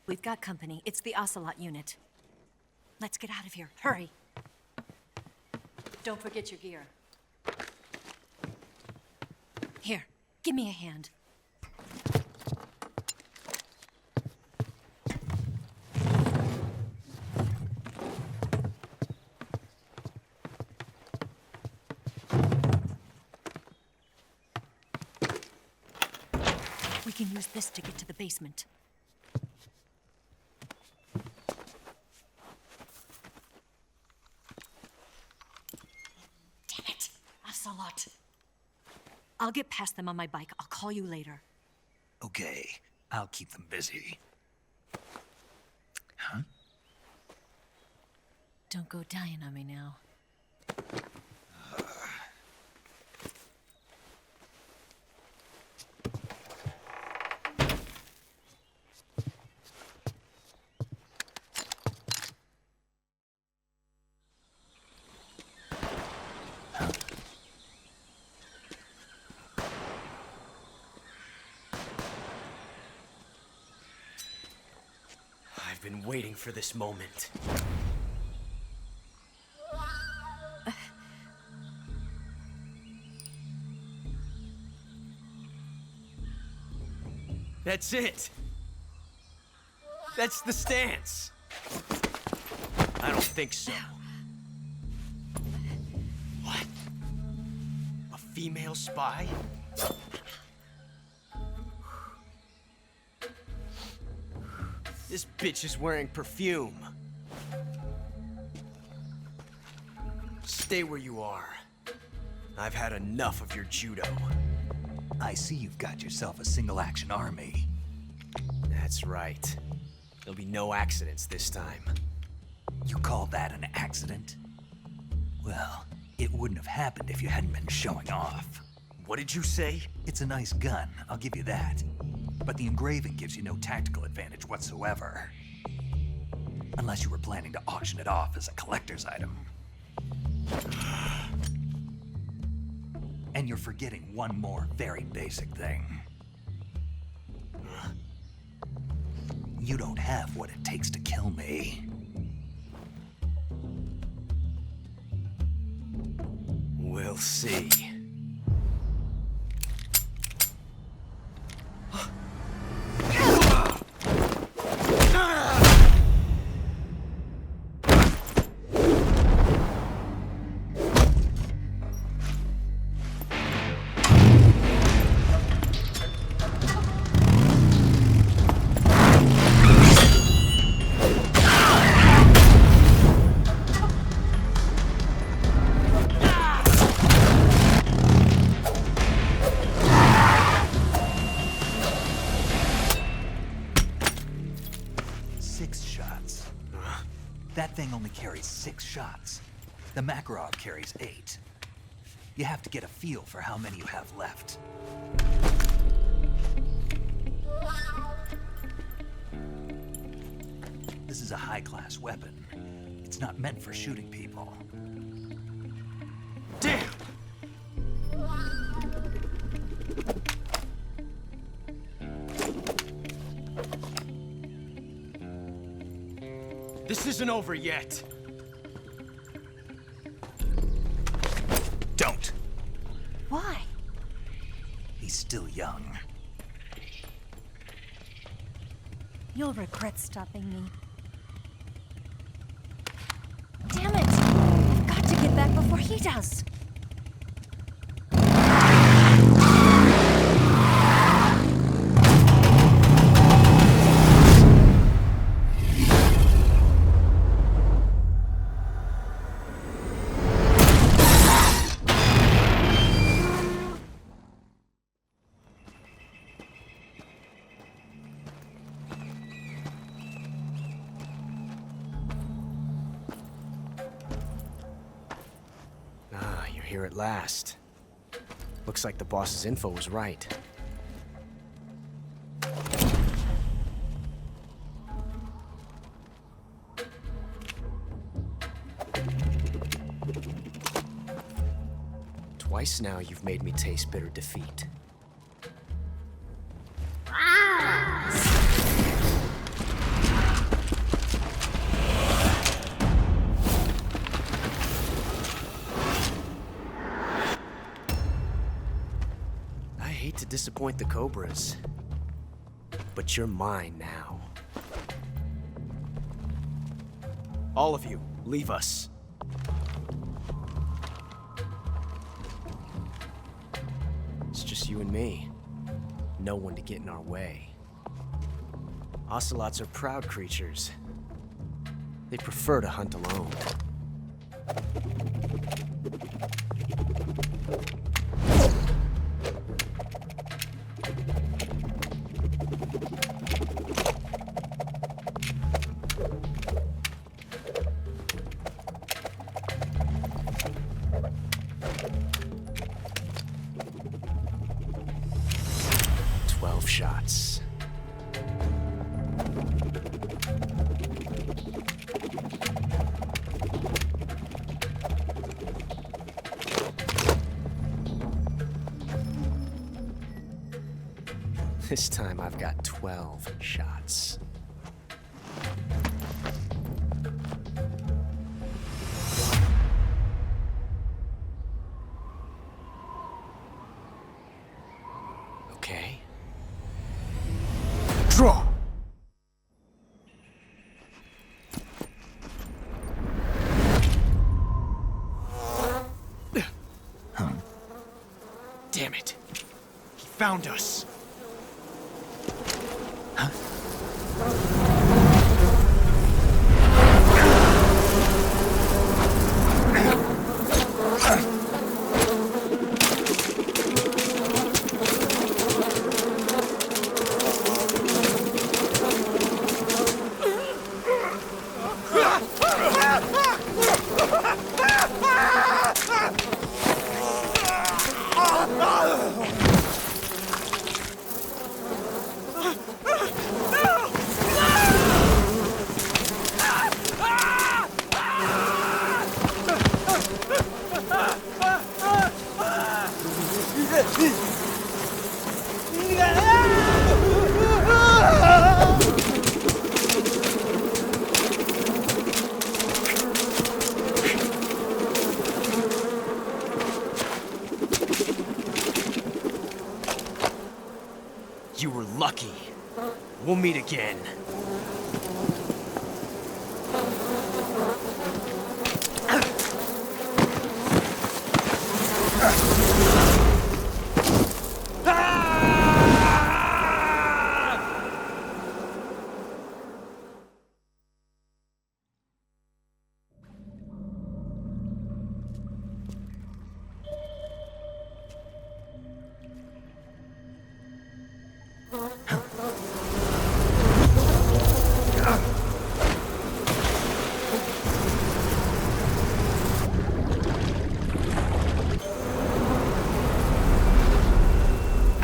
We've got company. It's the Ocelot unit. Let's get out of here. Hurry. Don't forget your gear. Here, give me a hand. We can use this to get to the basement. Damn it! Ocelot. I'll get past them on my bike. I'll call you later. Okay, I'll keep them busy. Huh? Don't go dying on me now. I've been waiting for this moment. That's it. That's the stance. I don't think so. What? A female spy? This bitch is wearing perfume. stay where you are. I've had enough of your judo. I see you've got yourself a single-action army. That's right. There'll be no accidents this time. You call that an accident? Well, it wouldn't have happened if you hadn't been showing off. What did you say? It's a nice gun, I'll give you that. But the engraving gives you no tactical advantage whatsoever. Unless you were planning to auction it off as a collector's item. And you're forgetting one more very basic thing. You don't have what it takes to kill me. We'll see. That thing only carries 6 shots. The Makarov carries 8. You have to get a feel for how many you have left. This is a high-class weapon. It's not meant for shooting people. Damn! This isn't over yet. Don't. Why? He's still young. You'll regret stopping me. Damn it! I've got to get back before he does. Here at last. Looks like the boss's info was right. Twice now you've made me taste bitter defeat. To disappoint the Cobras, but you're mine now. All of you, leave us. It's just you and me. No one to get in our way. Ocelots are proud creatures. They prefer to hunt alone. Shots. This time I've got 12 shots. Okay. Draw! Damn it. He found us. You were lucky. We'll meet again.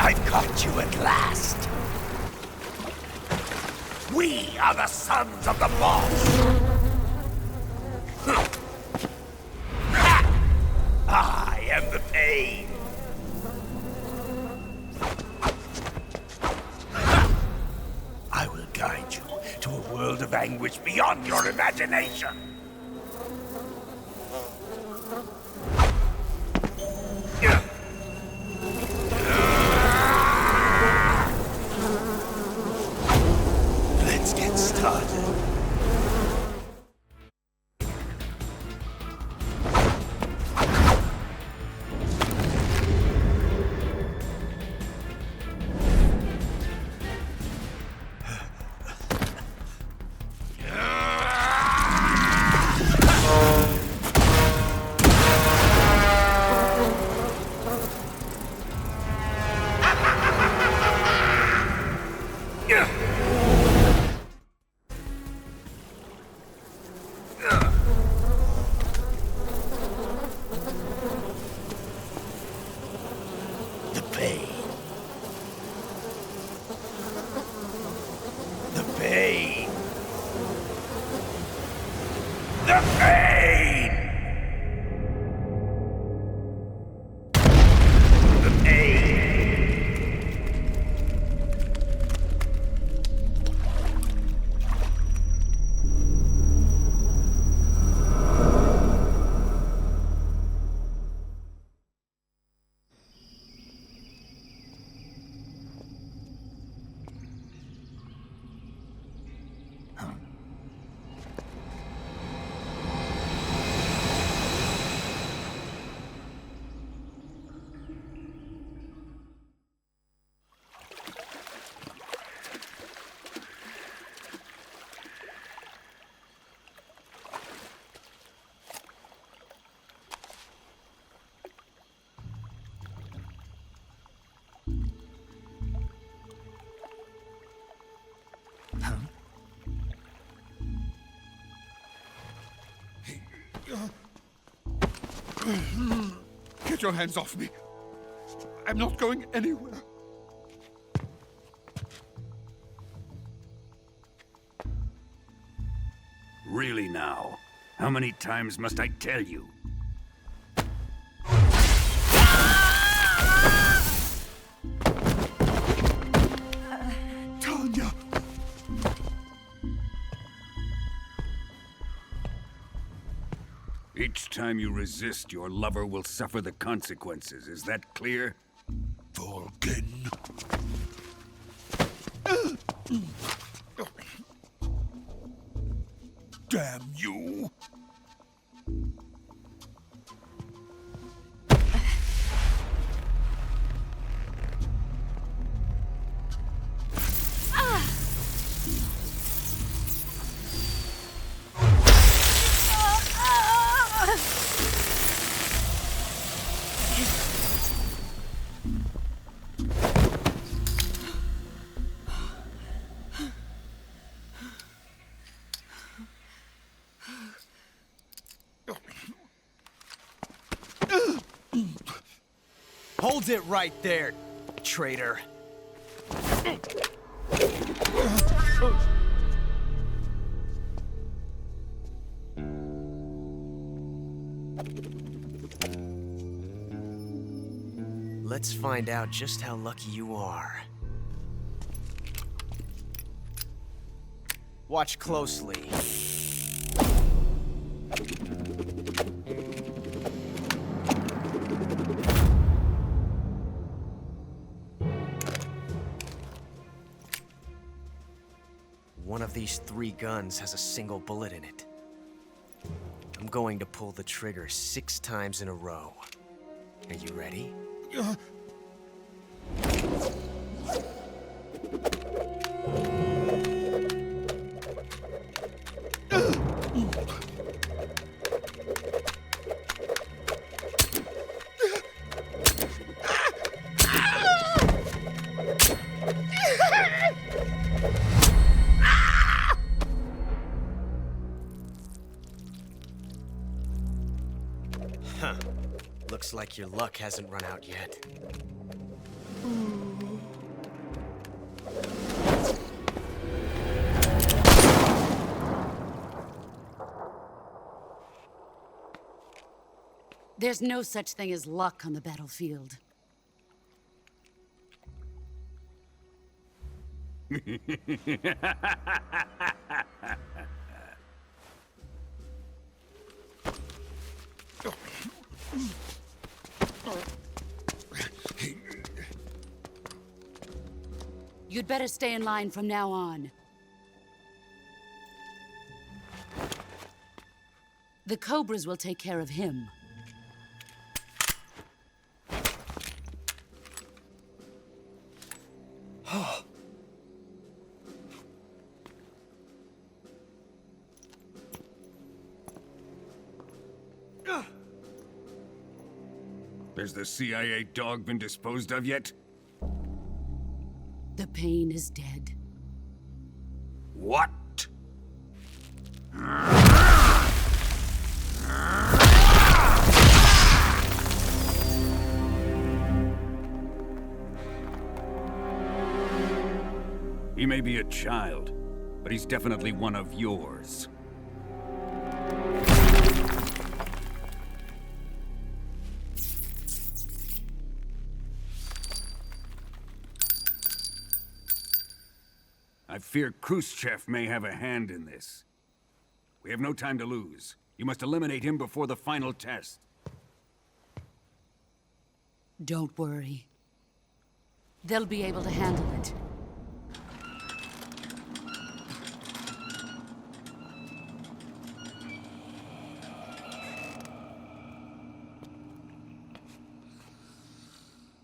I've caught you at last. We are the sons of the boss. I am the pain. I will guide you to a world of anguish beyond your imagination. Let's get started. The pain. The pain. The pain. The pain. Get your hands off me. I'm not going anywhere. Really now? How many times must I tell you? Tanya! Each time you resist, your lover will suffer the consequences. Is that clear? Volgin. Damn you! Hold it right there, traitor. Let's find out just how lucky you are. Watch closely. One of these 3 guns has a single bullet in it. I'm going to pull the trigger 6 times in a row. Are you ready? Huh. Looks like your luck hasn't run out yet. There's no such thing as luck on the battlefield. You'd better stay in line from now on. The Cobras will take care of him. Has the CIA dog been disposed of yet? The pain is dead. What? He may be a child, but he's definitely one of yours. I fear Khrushchev may have a hand in this. We have no time to lose. You must eliminate him before the final test. Don't worry. They'll be able to handle it.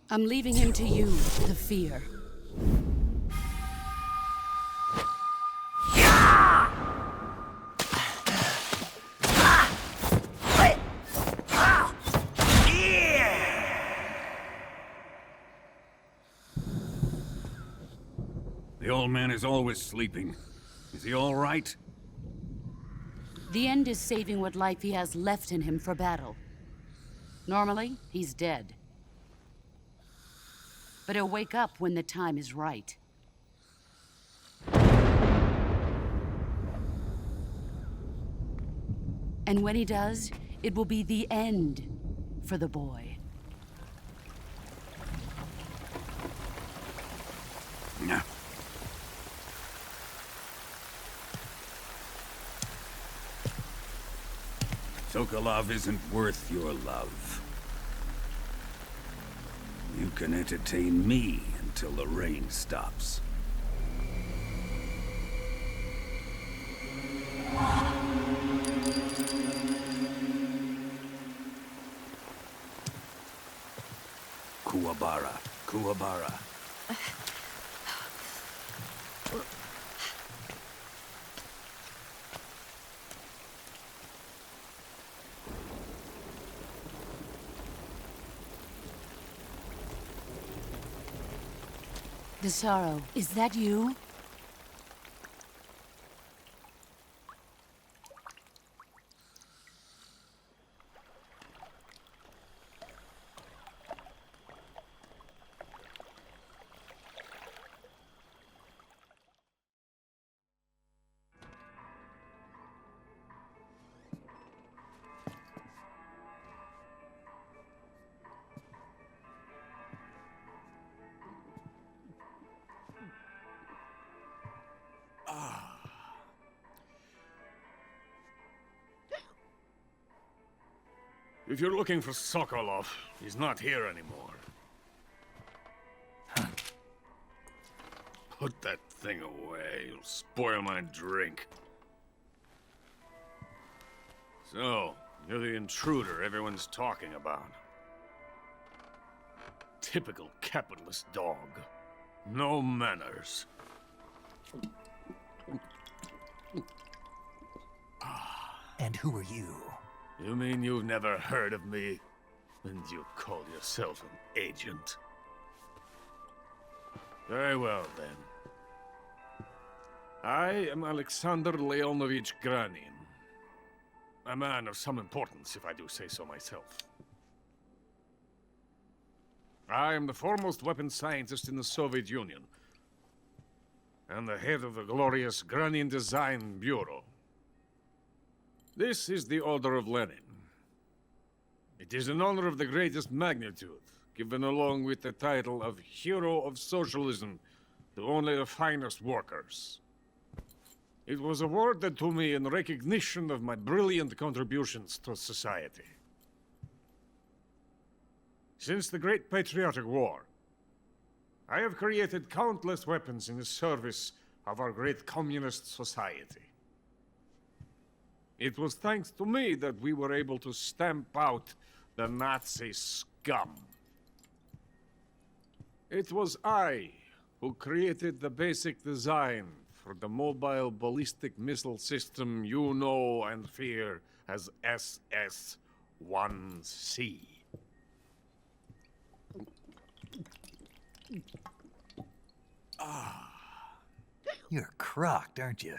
I'm leaving him to you, the fear. The old man is always sleeping. Is he all right? The end is saving what life he has left in him for battle. Normally, he's dead. But he'll wake up when the time is right. And when he does, it will be the end for the boy. No. Sokolov isn't worth your love. You can entertain me until the rain stops. Kuwabara, Kuwabara. The sorrow, is that you? If you're looking for Sokolov, he's not here anymore. Put that thing away. You'll spoil my drink. So, you're the intruder everyone's talking about. Typical capitalist dog. No manners. And who are you? You mean you've never heard of me? And you call yourself an agent? Very well, then. I am Alexander Leonovich Granin. A man of some importance, if I do say so myself. I am the foremost weapons scientist in the Soviet Union, and the head of the glorious Granin Design Bureau. This is the Order of Lenin. It is an honor of the greatest magnitude, given along with the title of Hero of Socialism to only the finest workers. It was awarded to me in recognition of my brilliant contributions to society. Since the Great Patriotic War, I have created countless weapons in the service of our great communist society. It was thanks to me that we were able to stamp out the Nazi scum. It was I who created the basic design for the mobile ballistic missile system you know and fear as SS-1C. You're crocked, aren't you?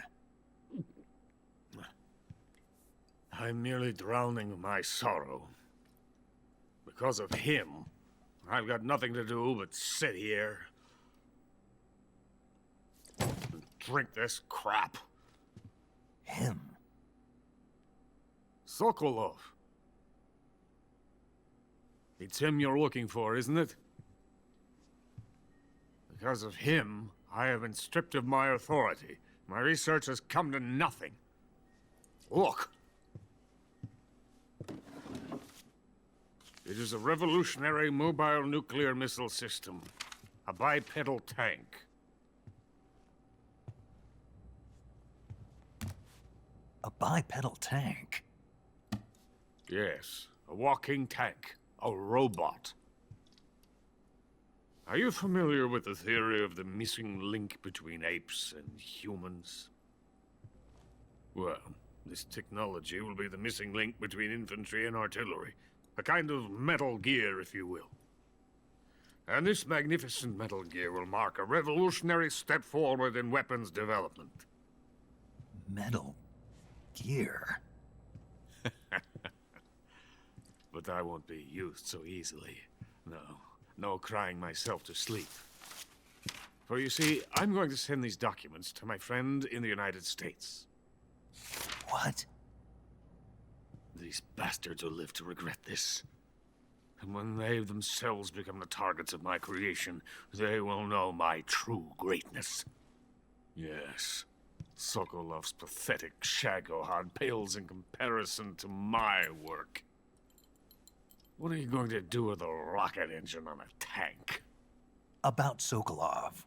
I'm merely drowning my sorrow. Because of him, I've got nothing to do but sit here and drink this crap. Him? Sokolov. It's him you're looking for, isn't it? Because of him, I have been stripped of my authority. My research has come to nothing. Look. It is a revolutionary mobile nuclear missile system. A bipedal tank. A bipedal tank? Yes, a walking tank. A robot. Are you familiar with the theory of the missing link between apes and humans? Well, this technology will be the missing link between infantry and artillery. A kind of Metal Gear, if you will. And this magnificent Metal Gear will mark a revolutionary step forward in weapons development. Metal Gear? But I won't be used so easily. No crying myself to sleep. For you see, I'm going to send these documents to my friend in the United States. What? These bastards will live to regret this. And when they themselves become the targets of my creation, they will know my true greatness. Yes, Sokolov's pathetic shagohod pales in comparison to my work. What are you going to do with a rocket engine on a tank? About Sokolov.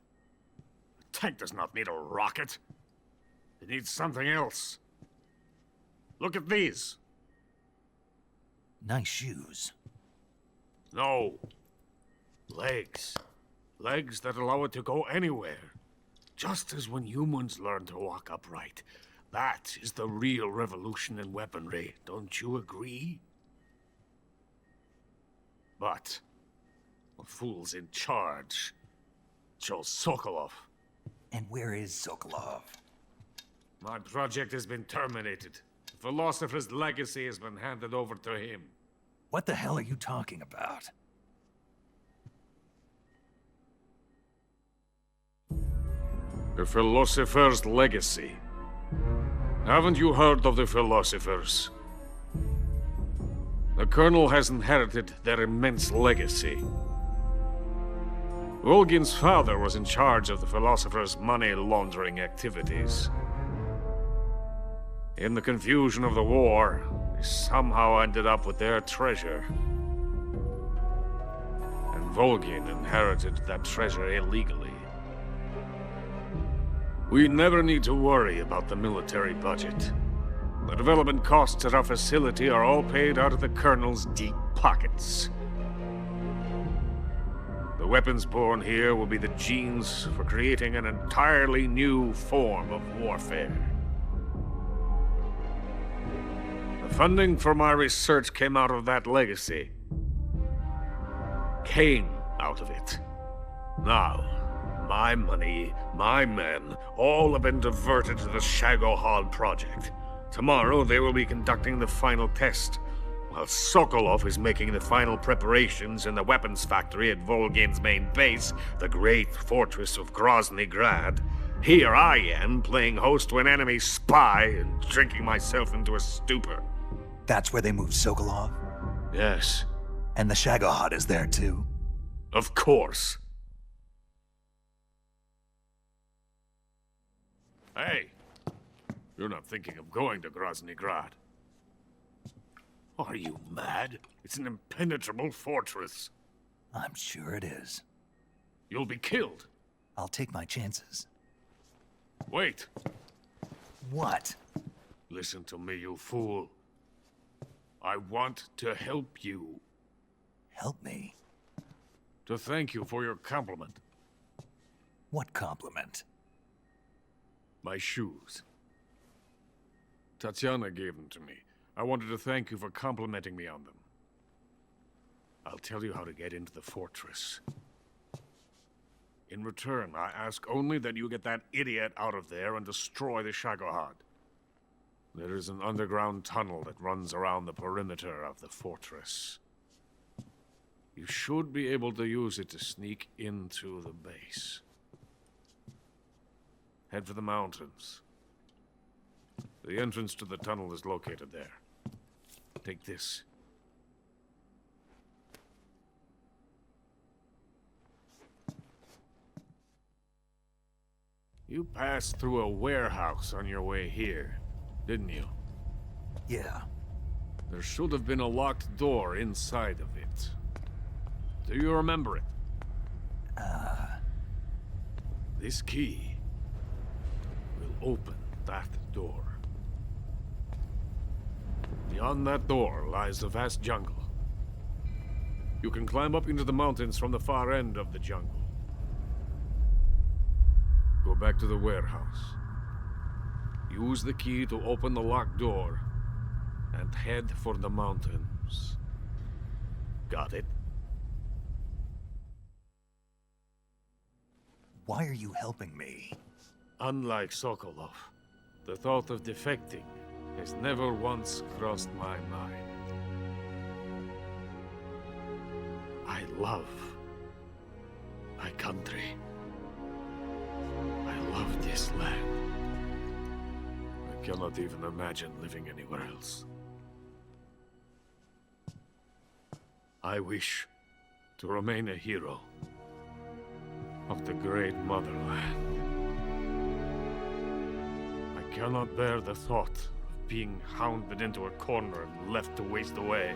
A tank does not need a rocket. It needs something else. Look at these. Nice shoes. No. Legs. Legs that allow it to go anywhere. Just as when humans learn to walk upright. That is the real revolution in weaponry. Don't you agree? But the fool's in charge. Joe Sokolov. And where is Sokolov? My project has been terminated. The philosopher's legacy has been handed over to him. What the hell are you talking about? The philosopher's legacy. Haven't you heard of the philosophers? The Colonel has inherited their immense legacy. Volgin's father was in charge of the philosopher's money laundering activities. In the confusion of the war, we somehow ended up with their treasure. And Volgin inherited that treasure illegally. We never need to worry about the military budget. The development costs at our facility are all paid out of the Colonel's deep pockets. The weapons born here will be the genes for creating an entirely new form of warfare. The funding for my research came out of that legacy. Came out of it. Now, my money, my men, all have been diverted to the Shagohod project. Tomorrow they will be conducting the final test, while Sokolov is making the final preparations in the weapons factory at Volgin's main base, the great fortress of Grozny Grad. Here I am, playing host to an enemy spy and drinking myself into a stupor. That's where they moved Sokolov? Yes. And the Shagohod is there too? Of course. Hey, you're not thinking of going to Grozny Grad. Are you mad? It's an impenetrable fortress. I'm sure it is. You'll be killed. I'll take my chances. Wait. What? Listen to me, you fool. I want to help you. Help me? To thank you for your compliment. What compliment? My shoes. Tatiana gave them to me. I wanted to thank you for complimenting me on them. I'll tell you how to get into the fortress. In return, I ask only that you get that idiot out of there and destroy the Shagohod. There is an underground tunnel that runs around the perimeter of the fortress. You should be able to use it to sneak into the base. Head for the mountains. The entrance to the tunnel is located there. Take this. You passed through a warehouse on your way here, didn't you? Yeah. There should have been a locked door inside of it. Do you remember it? This key will open that door. Beyond that door lies the vast jungle. You can climb up into the mountains from the far end of the jungle. Go back to the warehouse. Use the key to open the locked door and head for the mountains. Got it? Why are you helping me? Unlike Sokolov, the thought of defecting has never once crossed my mind. I love my country. I love this land. I cannot even imagine living anywhere else. I wish to remain a hero of the great motherland. I cannot bear the thought of being hounded into a corner and left to waste away.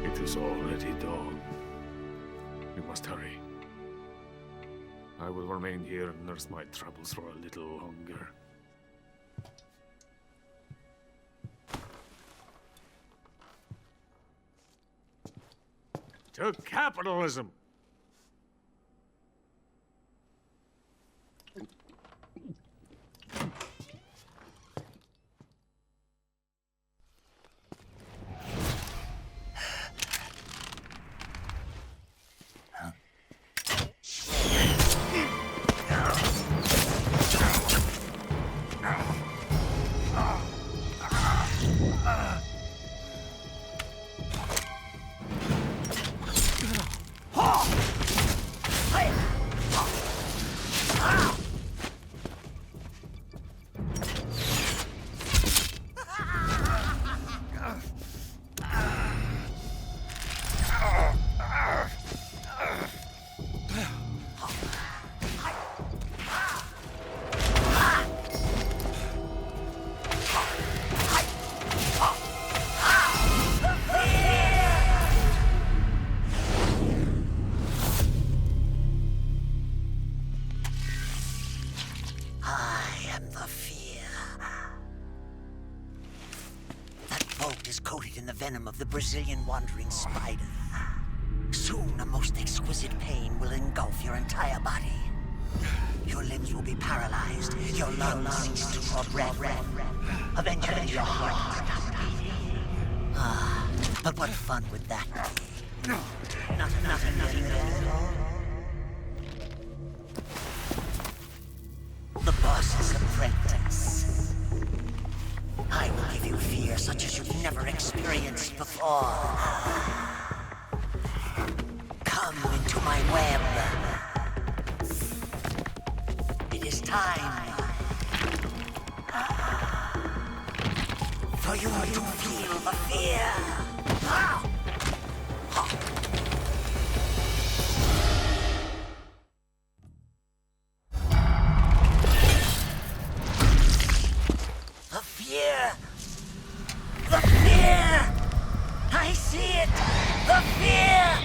It is already dawn. We must hurry. I will remain here and nurse my troubles for a little longer. To capitalism! in the venom of the Brazilian wandering spider. Soon, a most exquisite pain will engulf your entire body. Your limbs will be paralyzed, your lungs cease to draw breath. Eventually, your heart will stop beating. Ah, but what fun would that be? Nothing at all. The boss's apprentice. I will give you fear such as you've never experienced before. Come into my web. It is time for you to feel the fear. The fear! The fear! I see it! The fear!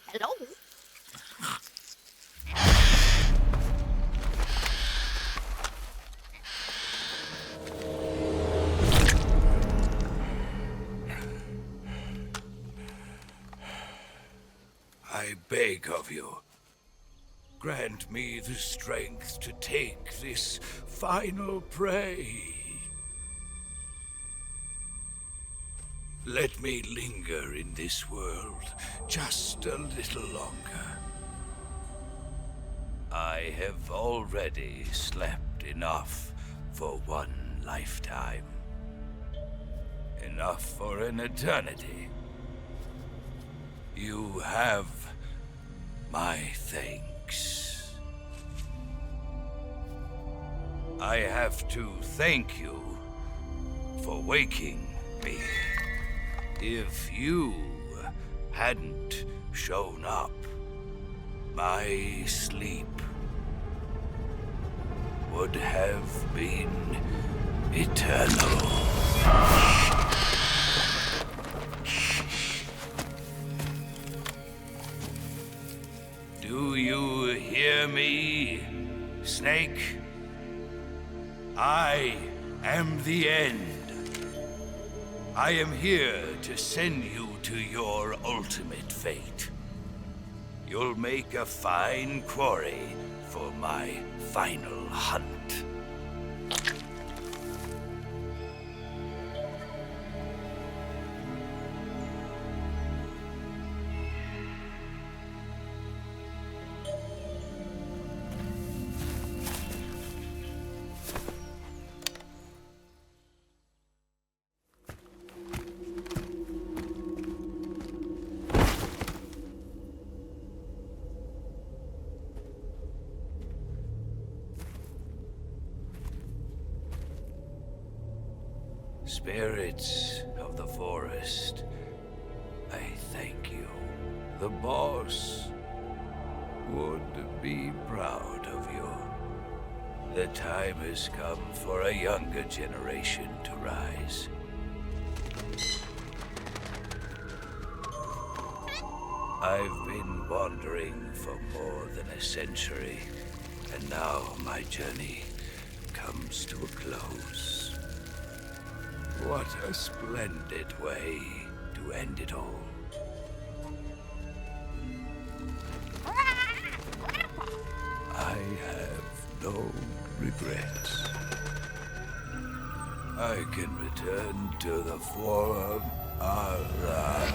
Hello? I beg of you, grant me the strength to take this final prey. Let me linger in this world just a little longer. I have already slept enough for one lifetime. Enough for an eternity. You have my thanks. I have to thank you for waking me. If you hadn't shown up, my sleep would have been eternal. Do you hear me, Snake? I am the end. I am here to send you to your ultimate fate. You'll make a fine quarry for my final hunt. Spirits of the forest, I thank you. The boss would be proud of you. The time has come for a younger generation to rise. I've been wandering for more than a century, and now my journey comes to a close. What a splendid way to end it all. I have no regrets. I can return to the forum. Alla.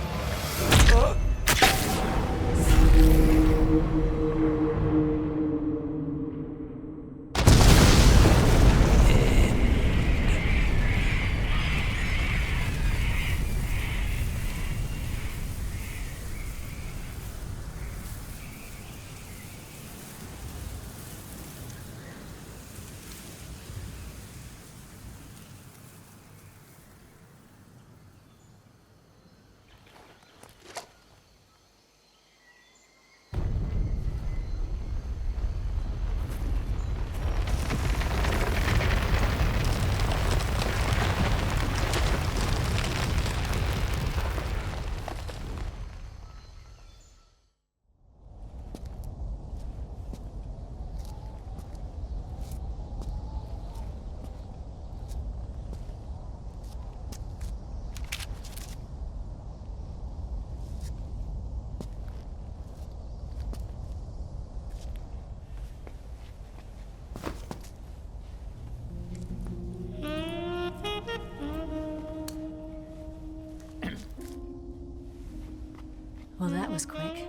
Well, that was quick.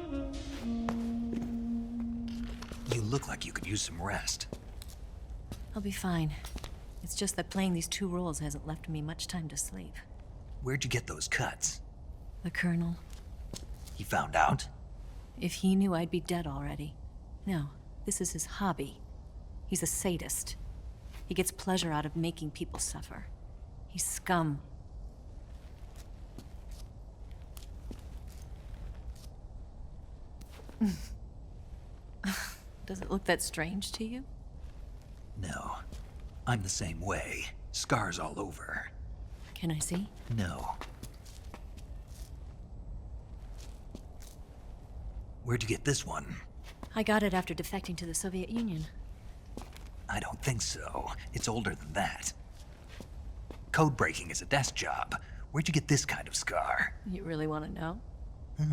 You look like you could use some rest. I'll be fine. It's just that playing these two roles hasn't left me much time to sleep. Where'd you get those cuts? The Colonel. He found out? If he knew, I'd be dead already. No, this is his hobby. He's a sadist. He gets pleasure out of making people suffer. He's scum. Does it look that strange to you? No. I'm the same way. Scars all over. Can I see? No. Where'd you get this one? I got it after defecting to the Soviet Union. I don't think so. It's older than that. Code breaking is a desk job. Where'd you get this kind of scar? You really want to know? Hmm.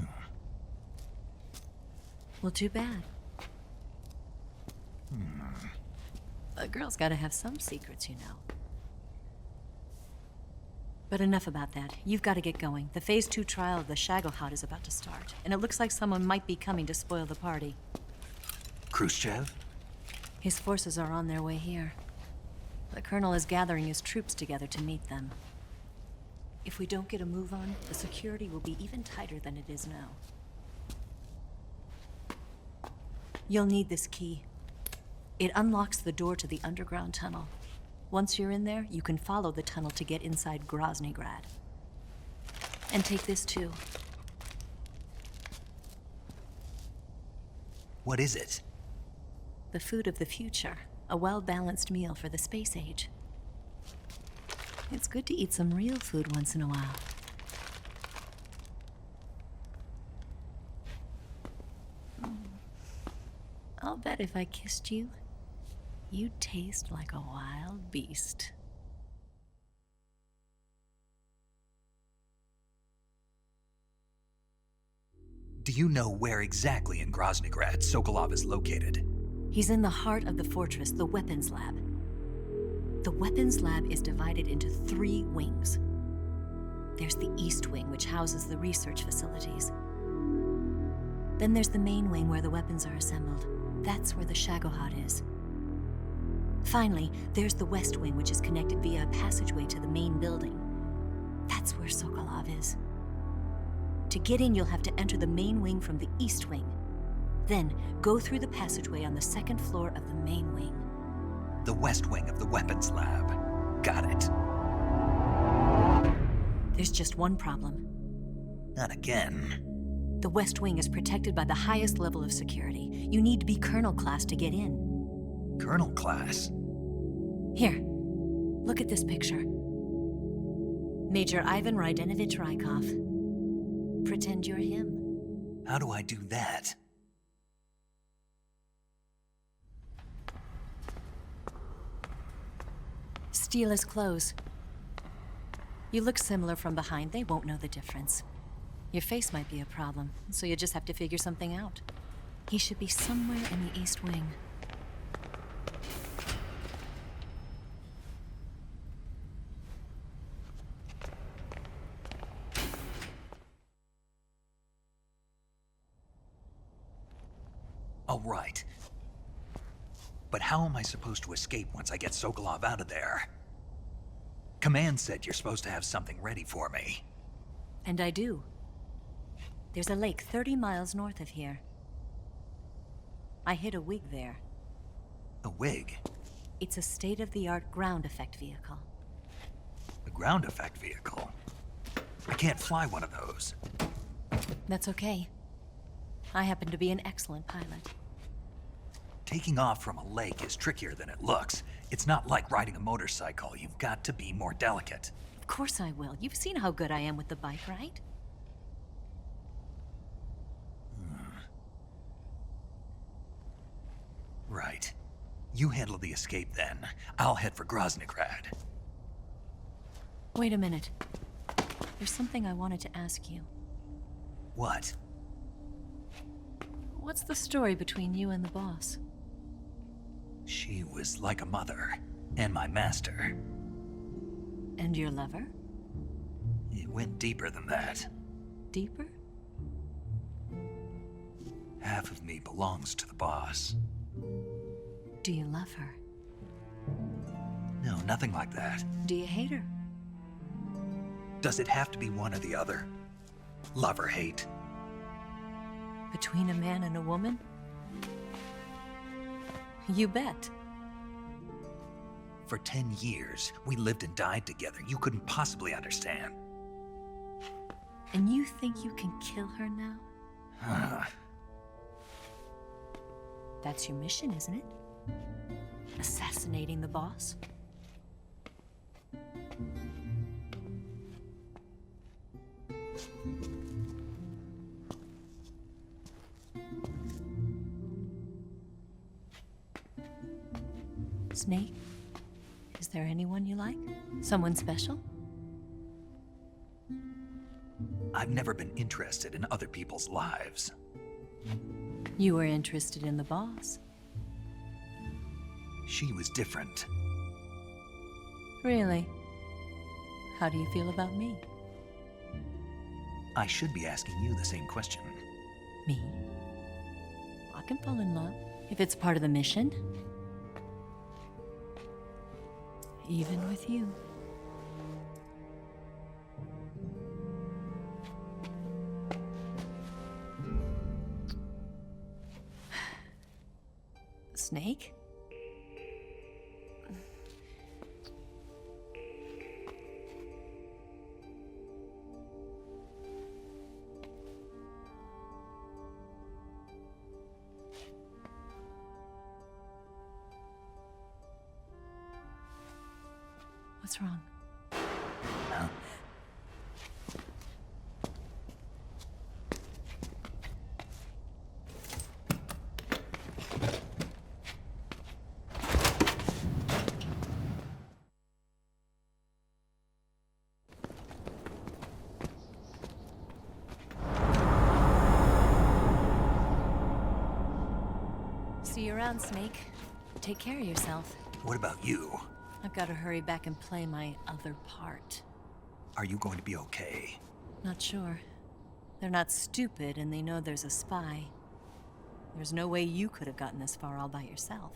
Well, too bad. A girl's gotta have some secrets, you know. But enough about that. You've got to get going. The Phase 2 trial of the Shagohod is about to start, and it looks like someone might be coming to spoil the party. Khrushchev? His forces are on their way here. The Colonel is gathering his troops together to meet them. If we don't get a move on, the security will be even tighter than it is now. You'll need this key. It unlocks the door to the underground tunnel. Once you're in there, you can follow the tunnel to get inside Groznygrad. And take this too. What is it? The food of the future. A well-balanced meal for the space age. It's good to eat some real food once in a while. I'll bet if I kissed you, you'd taste like a wild beast. Do you know where exactly in Groznygrad Sokolov is located? He's in the heart of the fortress, the weapons lab. The weapons lab is divided into 3 wings. There's the East Wing, which houses the research facilities. Then there's the main wing where the weapons are assembled. That's where the Shagohod is. Finally, there's the West Wing, which is connected via a passageway to the main building. That's where Sokolov is. To get in, you'll have to enter the main wing from the East Wing. Then, go through the passageway on the 2nd floor of the main wing. The West Wing of the weapons lab. Got it. There's just one problem. Not again. The West Wing is protected by the highest level of security. You need to be Colonel class to get in. Colonel class? Here, look at this picture. Major Ivan Rydenovich Rykov. Pretend you're him. How do I do that? Steal his clothes. You look similar from behind. They won't know the difference. Your face might be a problem, so you just have to figure something out. He should be somewhere in the East Wing. Do Oh, right. But how am I supposed to escape once I get Sokolov out of there? Command said you're supposed to have something ready for me. And I do. There's a lake 30 miles north of here. I hid a wig there. A wig? It's a state-of-the-art ground effect vehicle. A ground effect vehicle? I can't fly one of those. That's okay. I happen to be an excellent pilot. Taking off from a lake is trickier than it looks. It's not like riding a motorcycle. You've got to be more delicate. Of course I will. You've seen how good I am with the bike, right? Right. You handle the escape then. I'll head for Groznygrad. Wait a minute. There's something I wanted to ask you. What? What's the story between you and the boss? She was like a mother, and my master. And your lover? It went deeper than that. Deeper? Half of me belongs to the boss. Do you love her? No, nothing like that. Do you hate her? Does it have to be one or the other? Love or hate? Between a man and a woman? You bet. For 10 years, we lived and died together. You couldn't possibly understand. And you think you can kill her now? That's your mission, isn't it? Assassinating the boss? Snake, is there anyone you like? Someone special? I've never been interested in other people's lives. You were interested in the boss. She was different. Really? How do you feel about me? I should be asking you the same question. Me? I can fall in love if it's part of the mission. Even with you. Snake? What's wrong? Huh? See you around, Snake. Take care of yourself. What about you? I've got to hurry back and play my other part. Are you going to be okay? Not sure. They're not stupid, and they know there's a spy. There's no way you could have gotten this far all by yourself.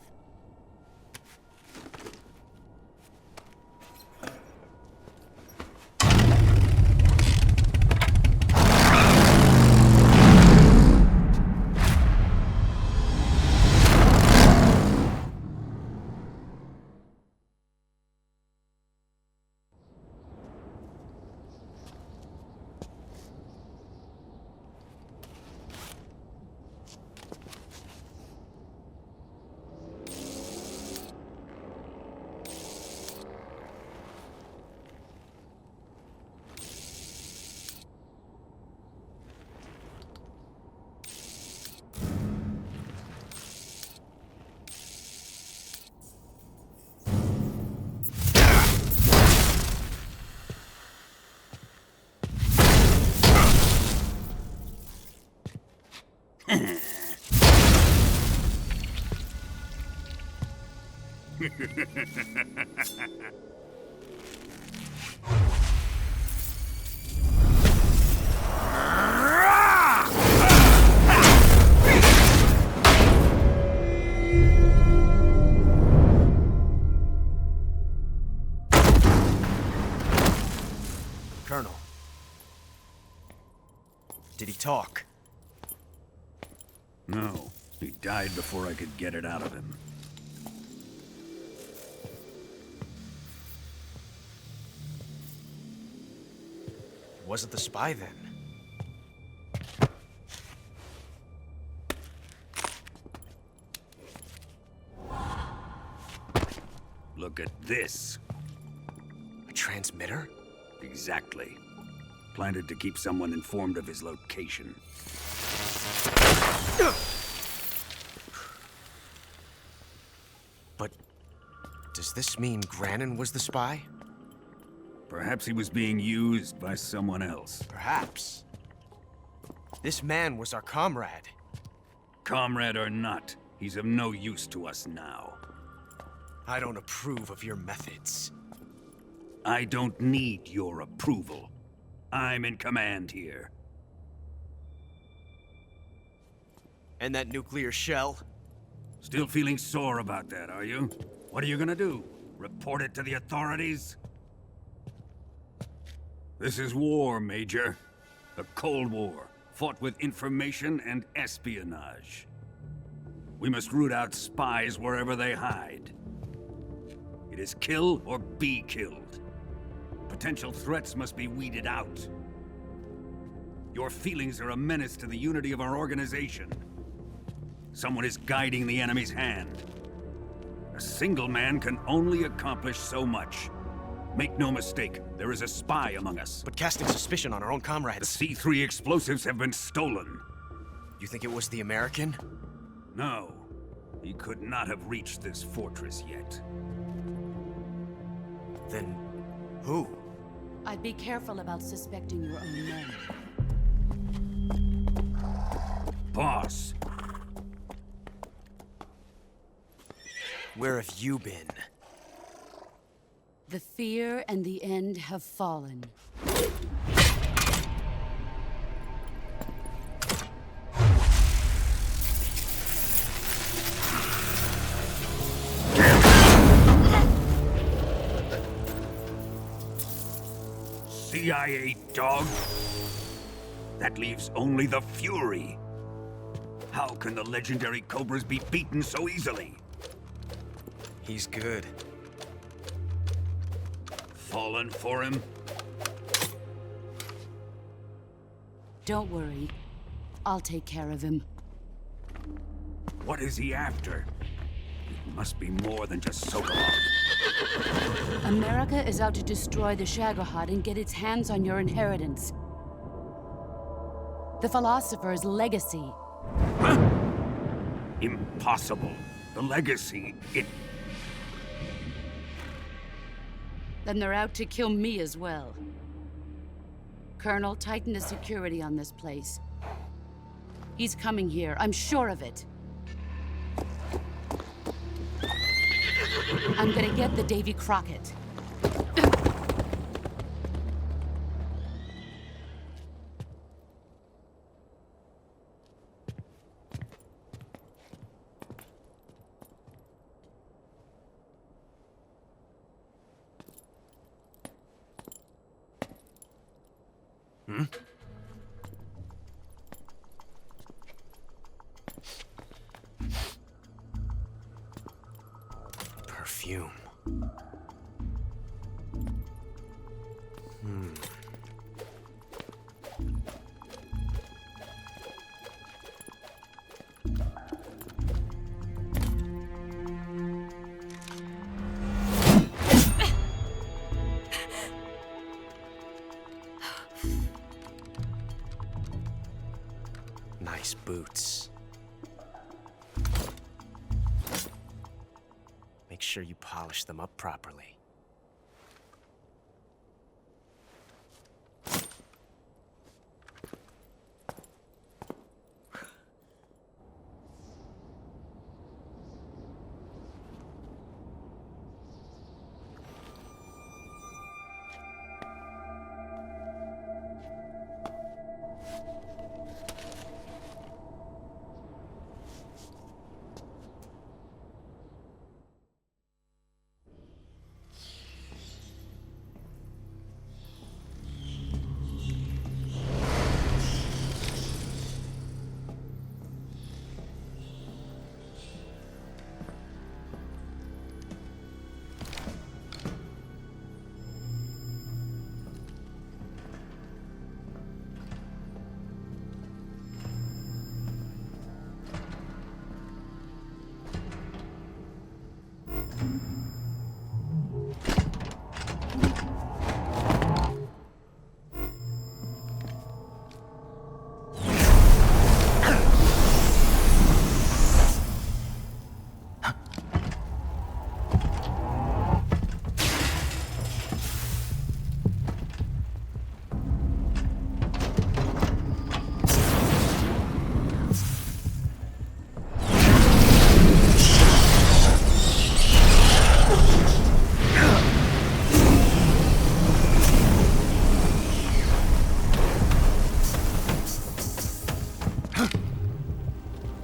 talk. No, he died before I could get it out of him. Wasn't the spy then? Look at this. A transmitter? Exactly. Planted to keep someone informed of his location. But does this mean Granin was the spy? Perhaps he was being used by someone else. Perhaps. This man was our comrade. Comrade or not, he's of no use to us now. I don't approve of your methods. I don't need your approval. I'm in command here. And that nuclear shell? Still feeling sore about that, are you? What are you gonna do? Report it to the authorities? This is war, Major. A Cold War, fought with information and espionage. We must root out spies wherever they hide. It is kill or be killed. Potential threats must be weeded out. Your feelings are a menace to the unity of our organization. Someone is guiding the enemy's hand. A single man can only accomplish so much. Make no mistake, there is a spy among us. But casting suspicion on our own comrades... The C3 explosives have been stolen. You think it was the American? No. He could not have reached this fortress yet. Then... who? I'd be careful about suspecting your own men. Boss! Where have you been? The fear and the end have fallen. CIA dog? That leaves only the Fury. How can the legendary Cobras be beaten so easily? He's good. Fallen for him? Don't worry. I'll take care of him. What is he after? It must be more than just Sokolov. America is out to destroy the Shagohod and get its hands on your inheritance. The philosopher's legacy. Huh? Impossible. The legacy, Then they're out to kill me as well. Colonel, tighten the security on this place. He's coming here, I'm sure of it. I'm gonna get the Davy Crockett. Hmm? Perfume. Nice boots. Make sure you polish them up properly.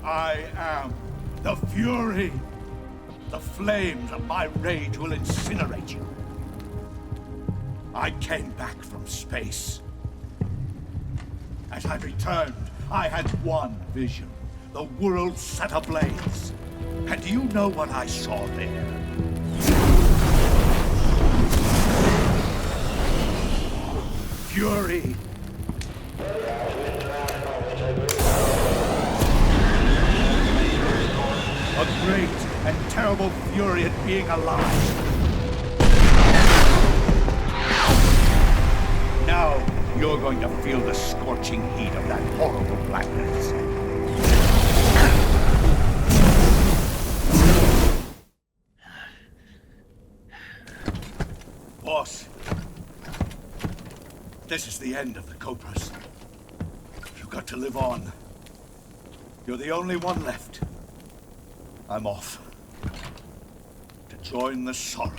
I am the Fury. The flames of my rage will incinerate you. I came back from space. As I returned, I had one vision. The world set ablaze. And do you know what I saw there? Fury. A great and terrible fury at being alive. Now, you're going to feel the scorching heat of that horrible blackness. Boss, this is the end of the Cobras. You've got to live on. You're the only one left. I'm off to join the sorrow.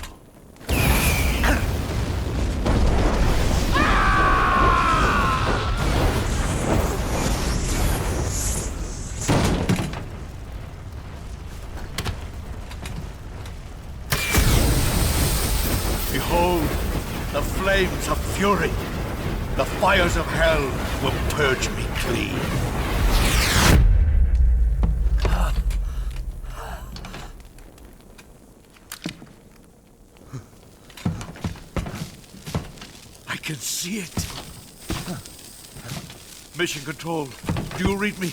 Behold, the flames of fury. The fires of hell will purge me clean. I can see it. Mission Control, do you read me?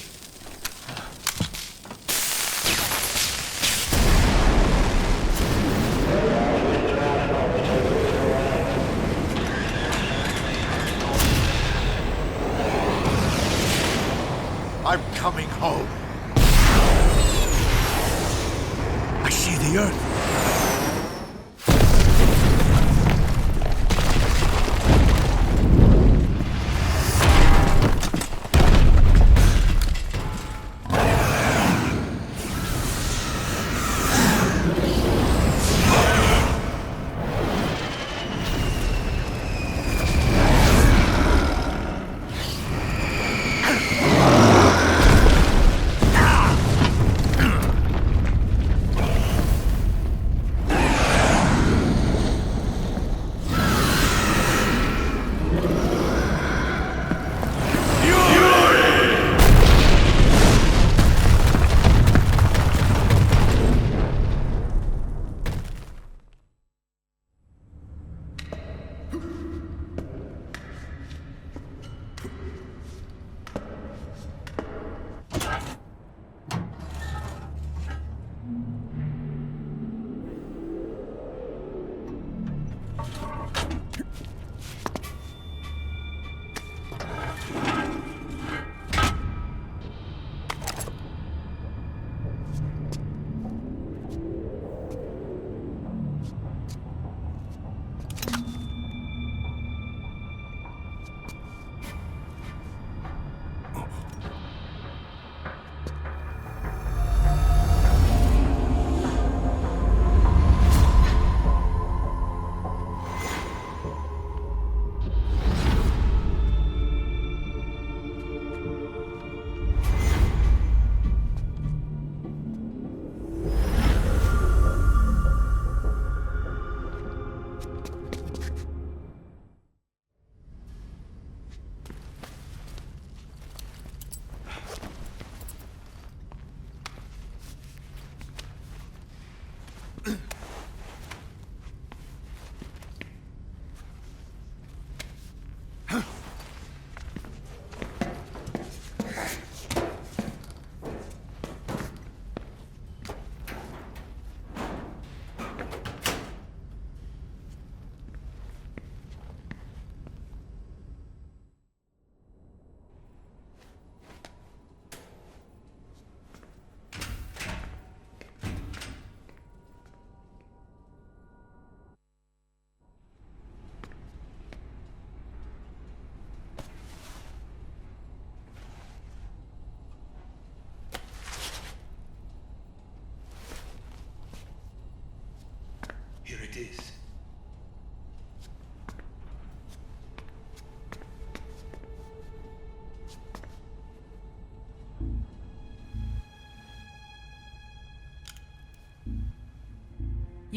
I'm coming home. I see the Earth.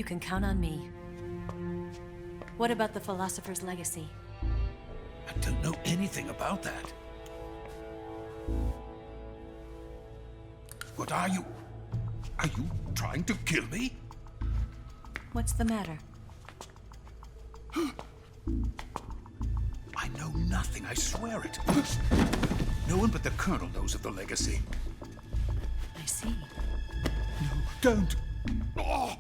You can count on me. What about the philosopher's legacy? I don't know anything about that. What are you? Are you trying to kill me? What's the matter? I know nothing, I swear it. No one but the Colonel knows of the legacy. I see. No, don't. Oh.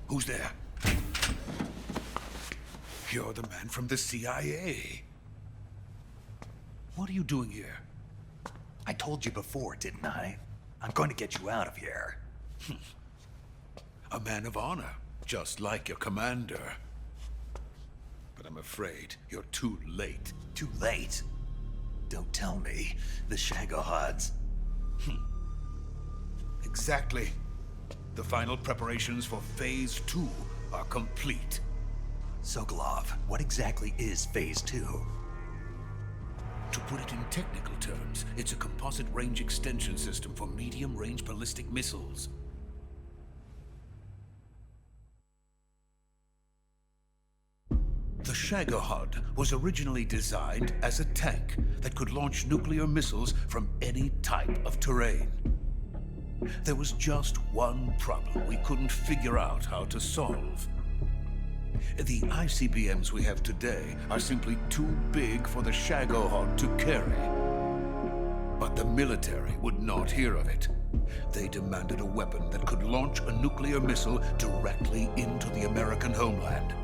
Who's there? You're the man from the CIA. What are you doing here? I told you before, didn't I? I'm going to get you out of here. A man of honor, just like your commander. But I'm afraid you're too late. Too late? Don't tell me. The Shagohods. Exactly. The final preparations for Phase 2 are complete. Sokolov, what exactly is Phase 2? To put it in technical terms, it's a composite range extension system for medium-range ballistic missiles. The Shagohod was originally designed as a tank that could launch nuclear missiles from any type of terrain. There was just one problem we couldn't figure out how to solve. The ICBMs we have today are simply too big for the Shagohod to carry. But the military would not hear of it. They demanded a weapon that could launch a nuclear missile directly into the American homeland.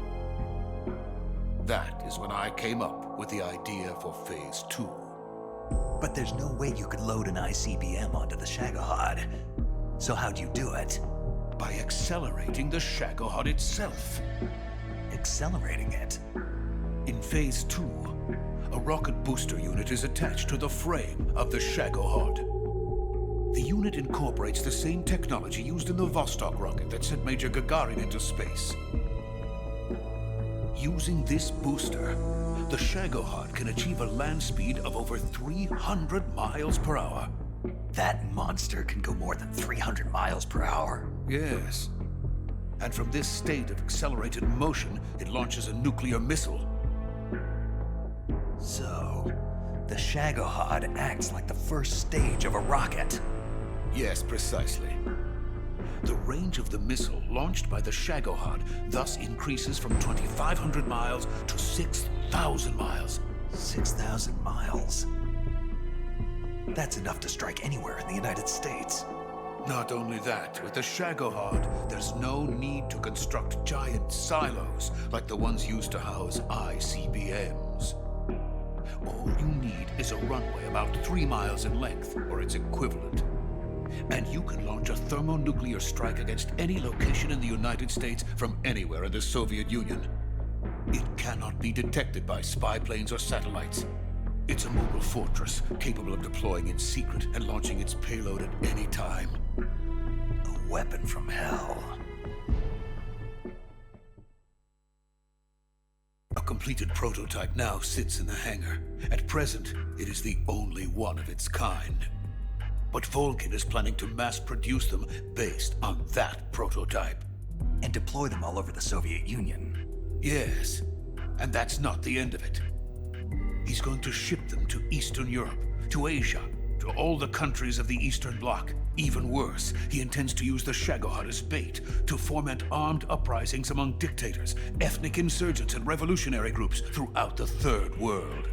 That is when I came up with the idea for Phase 2. But there's no way you could load an ICBM onto the Shagohod. So how'd you do it? By accelerating the Shagohod itself. Accelerating it? In Phase 2, a rocket booster unit is attached to the frame of the Shagohod. The unit incorporates the same technology used in the Vostok rocket that sent Major Gagarin into space. Using this booster, the Shagohod can achieve a land speed of over 300 miles per hour. That monster can go more than 300 miles per hour? Yes. And from this state of accelerated motion, it launches a nuclear missile. So, the Shagohod acts like the first stage of a rocket? Yes, precisely. The range of the missile launched by the Shagohod thus increases from 2,500 miles to 6,000 miles. 6,000 miles? That's enough to strike anywhere in the United States. Not only that, with the Shagohod, there's no need to construct giant silos like the ones used to house ICBMs. All you need is a runway about 3 miles in length, or its equivalent. And you can launch a thermonuclear strike against any location in the United States from anywhere in the Soviet Union. It cannot be detected by spy planes or satellites. It's a mobile fortress, capable of deploying in secret and launching its payload at any time. A weapon from hell. A completed prototype now sits in the hangar. At present, it is the only one of its kind. But Volgin is planning to mass-produce them based on that prototype. And deploy them all over the Soviet Union. Yes, and that's not the end of it. He's going to ship them to Eastern Europe, to Asia, to all the countries of the Eastern Bloc. Even worse, he intends to use the Shagohod as bait to foment armed uprisings among dictators, ethnic insurgents, and revolutionary groups throughout the Third World.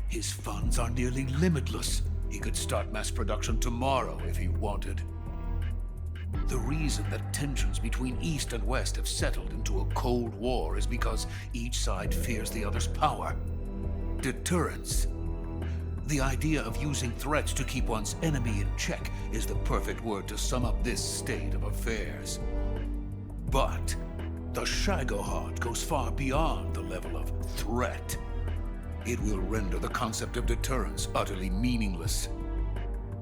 His funds are nearly limitless. He could start mass production tomorrow if he wanted. The reason that tensions between East and West have settled into a Cold War is because each side fears the other's power. Deterrence. The idea of using threats to keep one's enemy in check is the perfect word to sum up this state of affairs. But the Shagohod goes far beyond the level of threat. It will render the concept of deterrence utterly meaningless.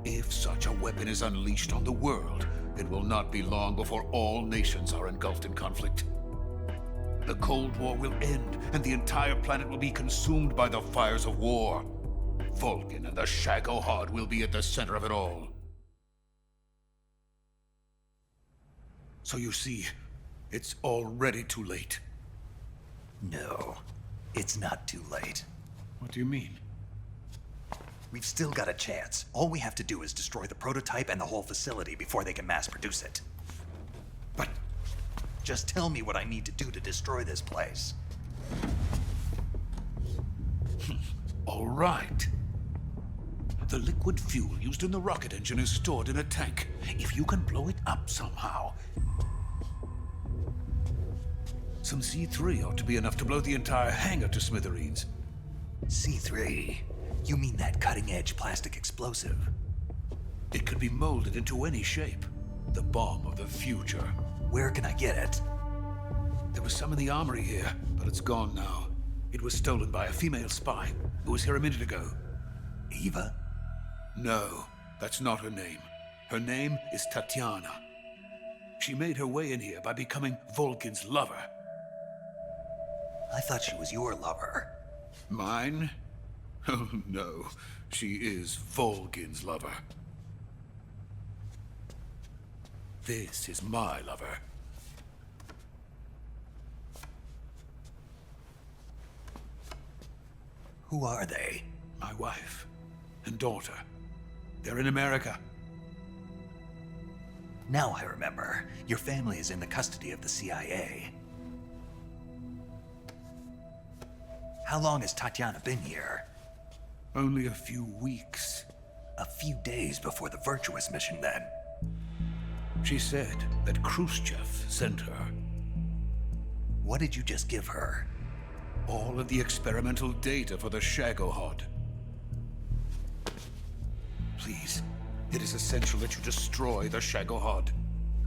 If such a weapon is unleashed on the world, it will not be long before all nations are engulfed in conflict. The Cold War will end, and the entire planet will be consumed by the fires of war. Vulcan and the Shagohod will be at the center of it all. So you see, it's already too late. No, it's not too late. What do you mean? We've still got a chance. All we have to do is destroy the prototype and the whole facility before they can mass produce it. But just tell me what I need to do to destroy this place. All right. The liquid fuel used in the rocket engine is stored in a tank. If you can blow it up somehow. Some C3 ought to be enough to blow the entire hangar to smithereens. C3? You mean that cutting-edge plastic explosive? It could be molded into any shape. The bomb of the future. Where can I get it? There was some in the armory here, but it's gone now. It was stolen by a female spy who was here a minute ago. Eva? No, that's not her name. Her name is Tatiana. She made her way in here by becoming Vulcan's lover. I thought she was your lover. Mine? Oh no, she is Vulcan's lover. This is my lover. Who are they? My wife and daughter. They're in America. Now I remember. Your family is in the custody of the CIA. How long has Tatiana been here? Only a few weeks. A few days before the Virtuous mission, then. She said that Khrushchev sent her. What did you just give her? All of the experimental data for the Shagohod. Please, it is essential that you destroy the Shagohod.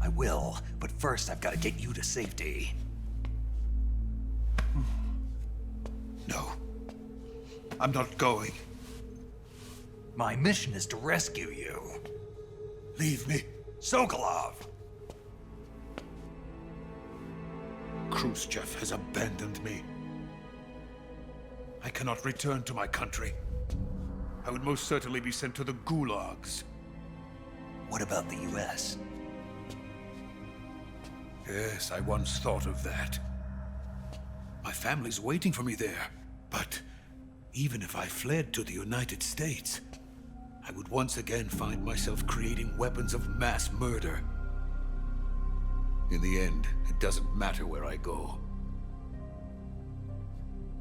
I will, but first I've got to get you to safety. No. I'm not going. My mission is to rescue you. Leave me. Sokolov! Khrushchev has abandoned me. I cannot return to my country. I would most certainly be sent to the gulags. What about the US? Yes, I once thought of that. My family's waiting for me there. But even if I fled to the United States, I would once again find myself creating weapons of mass murder. In the end, it doesn't matter where I go.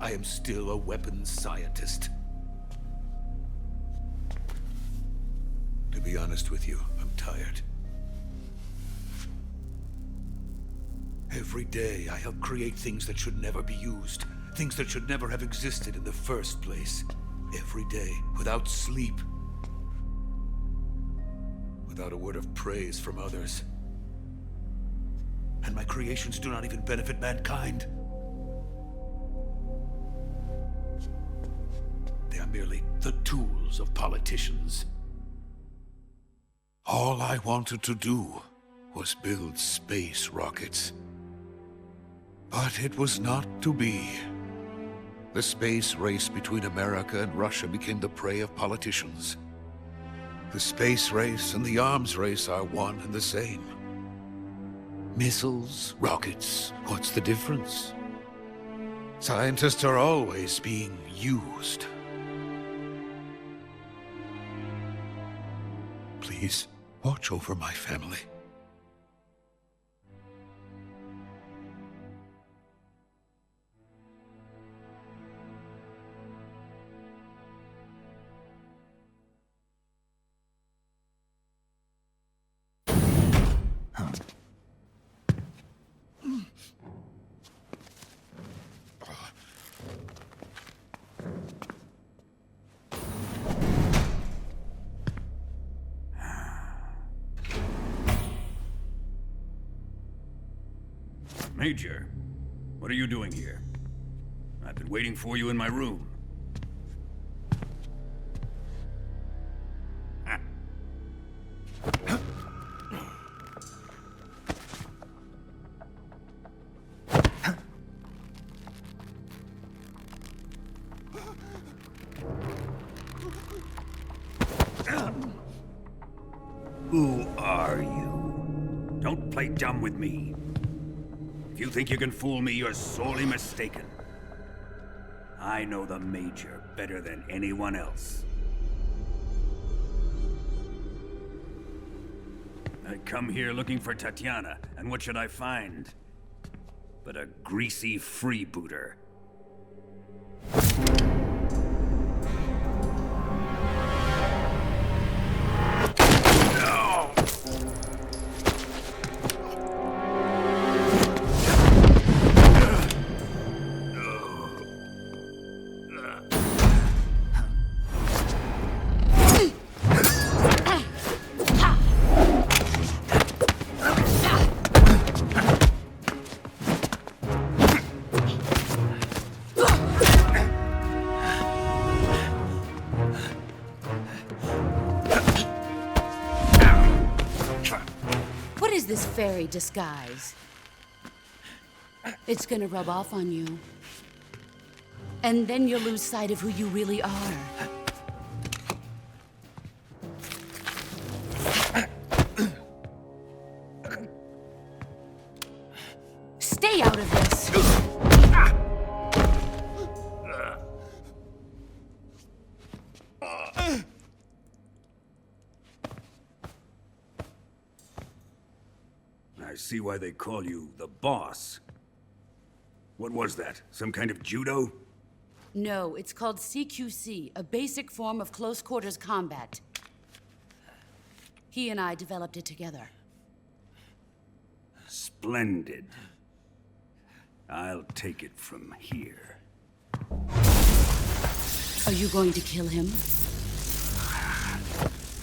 I am still a weapons scientist. To be honest with you, I'm tired. Every day, I help create things that should never be used. Things that should never have existed in the first place. Every day, without sleep. Without a word of praise from others. And my creations do not even benefit mankind. They are merely the tools of politicians. All I wanted to do was build space rockets. But it was not to be. The space race between America and Russia became the prey of politicians. The space race and the arms race are one and the same. Missiles, rockets, what's the difference? Scientists are always being used. Please, watch over my family. Major, what are you doing here? I've been waiting for you in my room. Who are you? Don't play dumb with me. If you think you can fool me, you're sorely mistaken. I know the Major better than anyone else. I come here looking for Tatiana, and what should I find? But a greasy freebooter. This fairy disguise. It's gonna rub off on you. And then you'll lose sight of who you really are. Stay out of this! I see why they call you the boss. What was that? Some kind of judo? No, it's called CQC, a basic form of close quarters combat. He and I developed it together. Splendid. I'll take it from here. Are you going to kill him?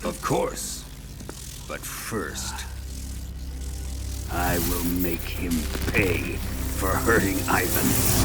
Of course. But first, I will make him pay for hurting Ivan.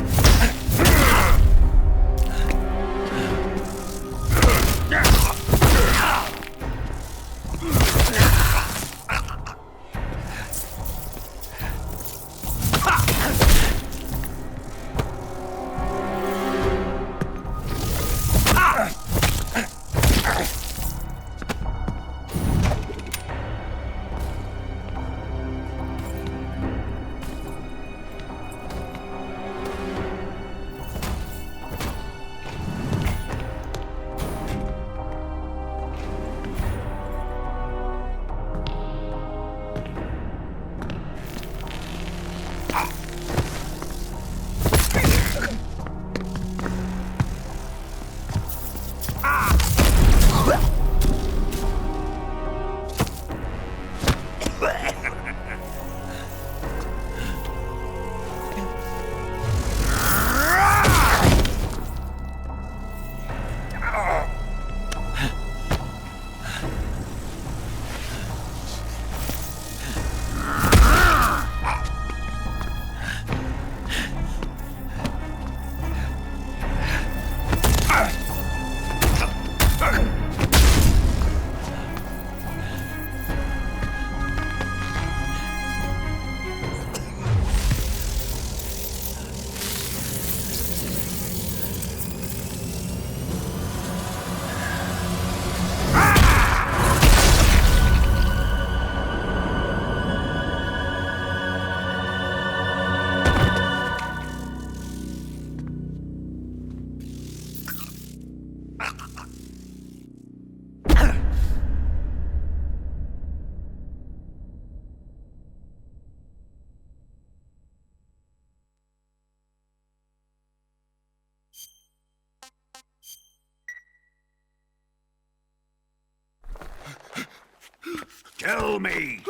Tell me!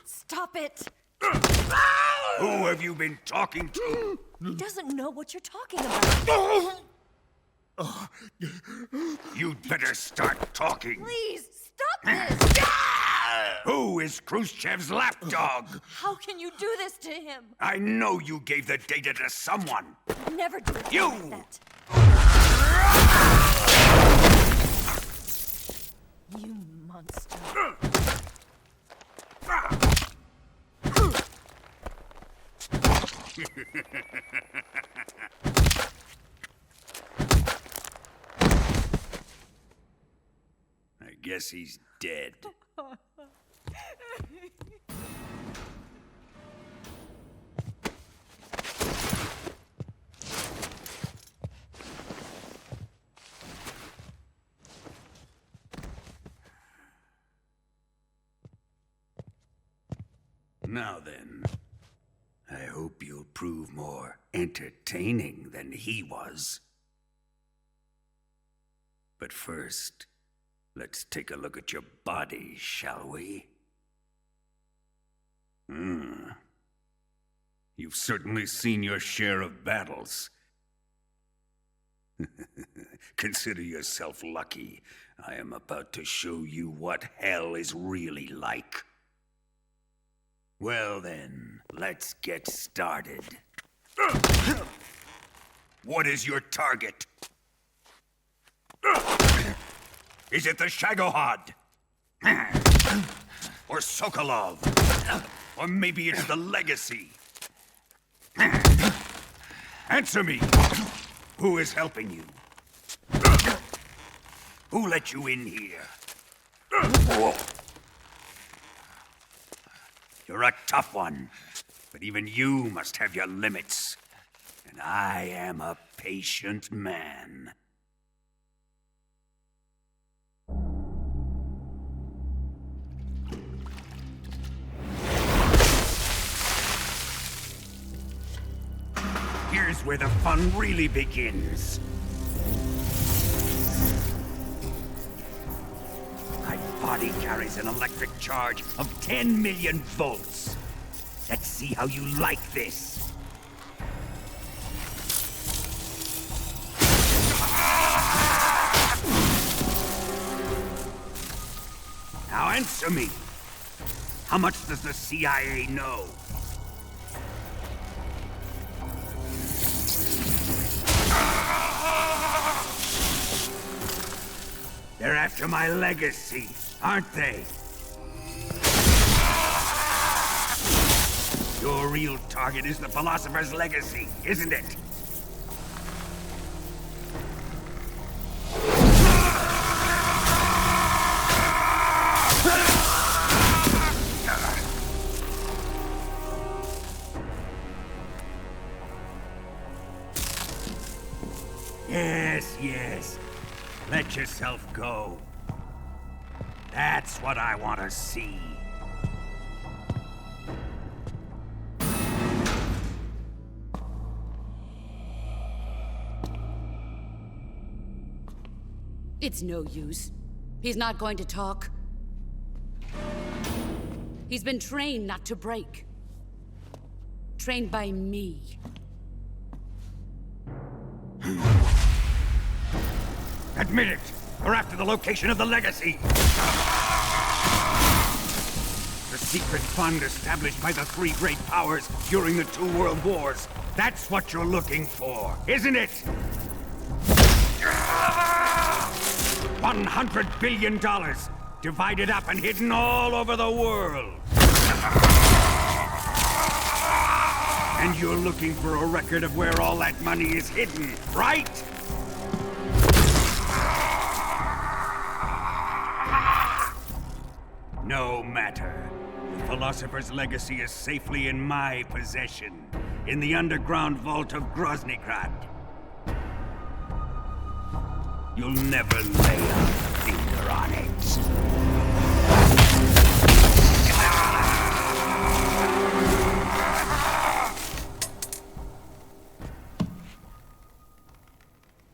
Stop it! Who have you been talking to? He doesn't know what you're talking about. You'd better start talking. Please, stop this! Who is Khrushchev's lapdog? How can you do this to him? I know you gave the data to someone. Never do it You! like that. You monster. I guess he's dead. Now then, I hope you'll prove more entertaining than he was. But first, let's take a look at your body, shall we? You've certainly seen your share of battles. Consider yourself lucky. I am about to show you what hell is really like. Well then, let's get started. What is your target? Is it the Shagohod? Or Sokolov? Or maybe it's the Legacy? Answer me! Who is helping you? Who let you in here? You're a tough one, but even you must have your limits. And I am a patient man. Here's where the fun really begins. My body carries an electric charge of 10 million volts. Let's see how you like this. Now answer me. How much does the CIA know? They're after my legacy, aren't they? Your real target is the philosopher's legacy, isn't it? Yes. Let yourself go. That's what I want to see. It's no use. He's not going to talk. He's been trained not to break. Trained by me. Admit it! We're after the location of the legacy! The secret fund established by the three great powers during the 2 world wars. That's what you're looking for, isn't it? $100 billion, divided up and hidden all over the world. And you're looking for a record of where all that money is hidden, right? No matter. The philosopher's legacy is safely in my possession, in the underground vault of Groznygrad. You'll never lay a finger on it.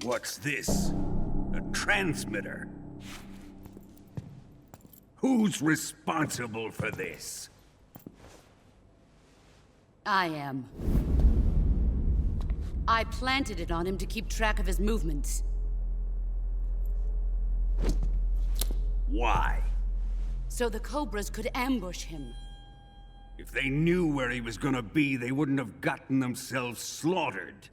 What's this? A transmitter? Who's responsible for this? I am. I planted it on him to keep track of his movements. Why? So the Cobras could ambush him. If they knew where he was gonna be, they wouldn't have gotten themselves slaughtered.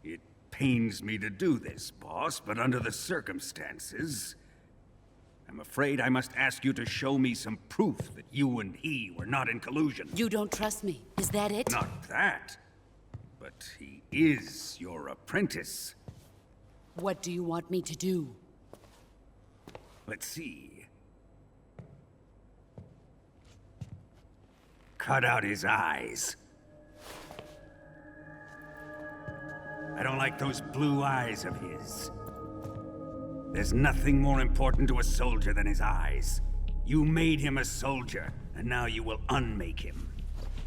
It pains me to do this, boss, but under the circumstances, I'm afraid I must ask you to show me some proof that you and he were not in collusion. You don't trust me, is that it? Not that, but he is your apprentice. What do you want me to do? Let's see. Cut out his eyes. I don't like those blue eyes of his. There's nothing more important to a soldier than his eyes. You made him a soldier, and now you will unmake him.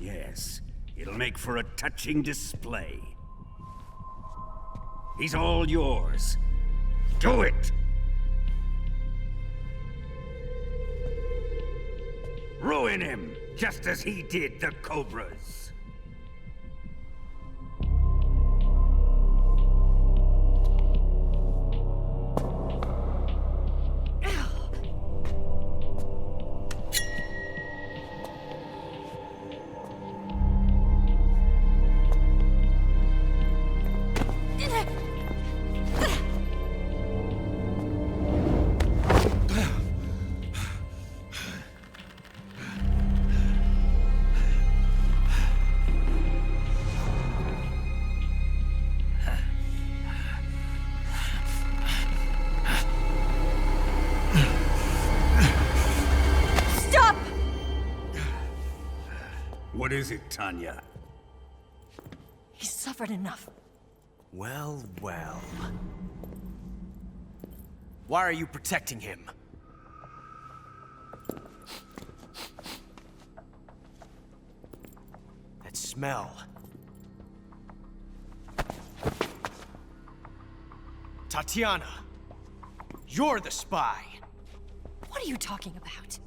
Yes, it'll make for a touching display. He's all yours. Do it! Ruin him, just as he did the Cobras. What is it, Tanya? He's suffered enough. Well, well. Why are you protecting him? That smell. Tatiana, you're the spy. What are you talking about?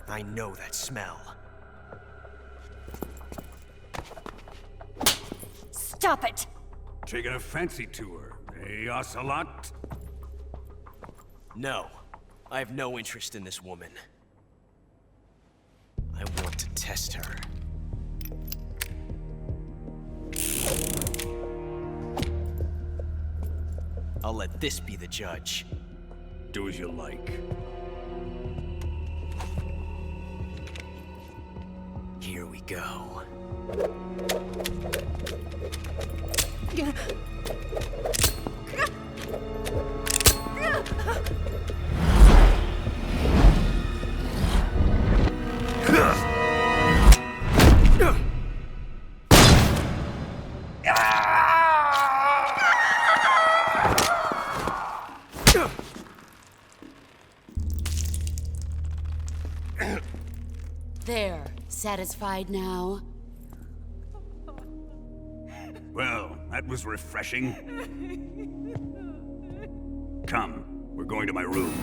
I know that smell. Stop it! Taking a fancy to her, eh, Ocelot? No. I have no interest in this woman. I want to test her. I'll let this be the judge. Do as you like. Here we go. There. Satisfied now? Well, that was refreshing. Come, we're going to my room.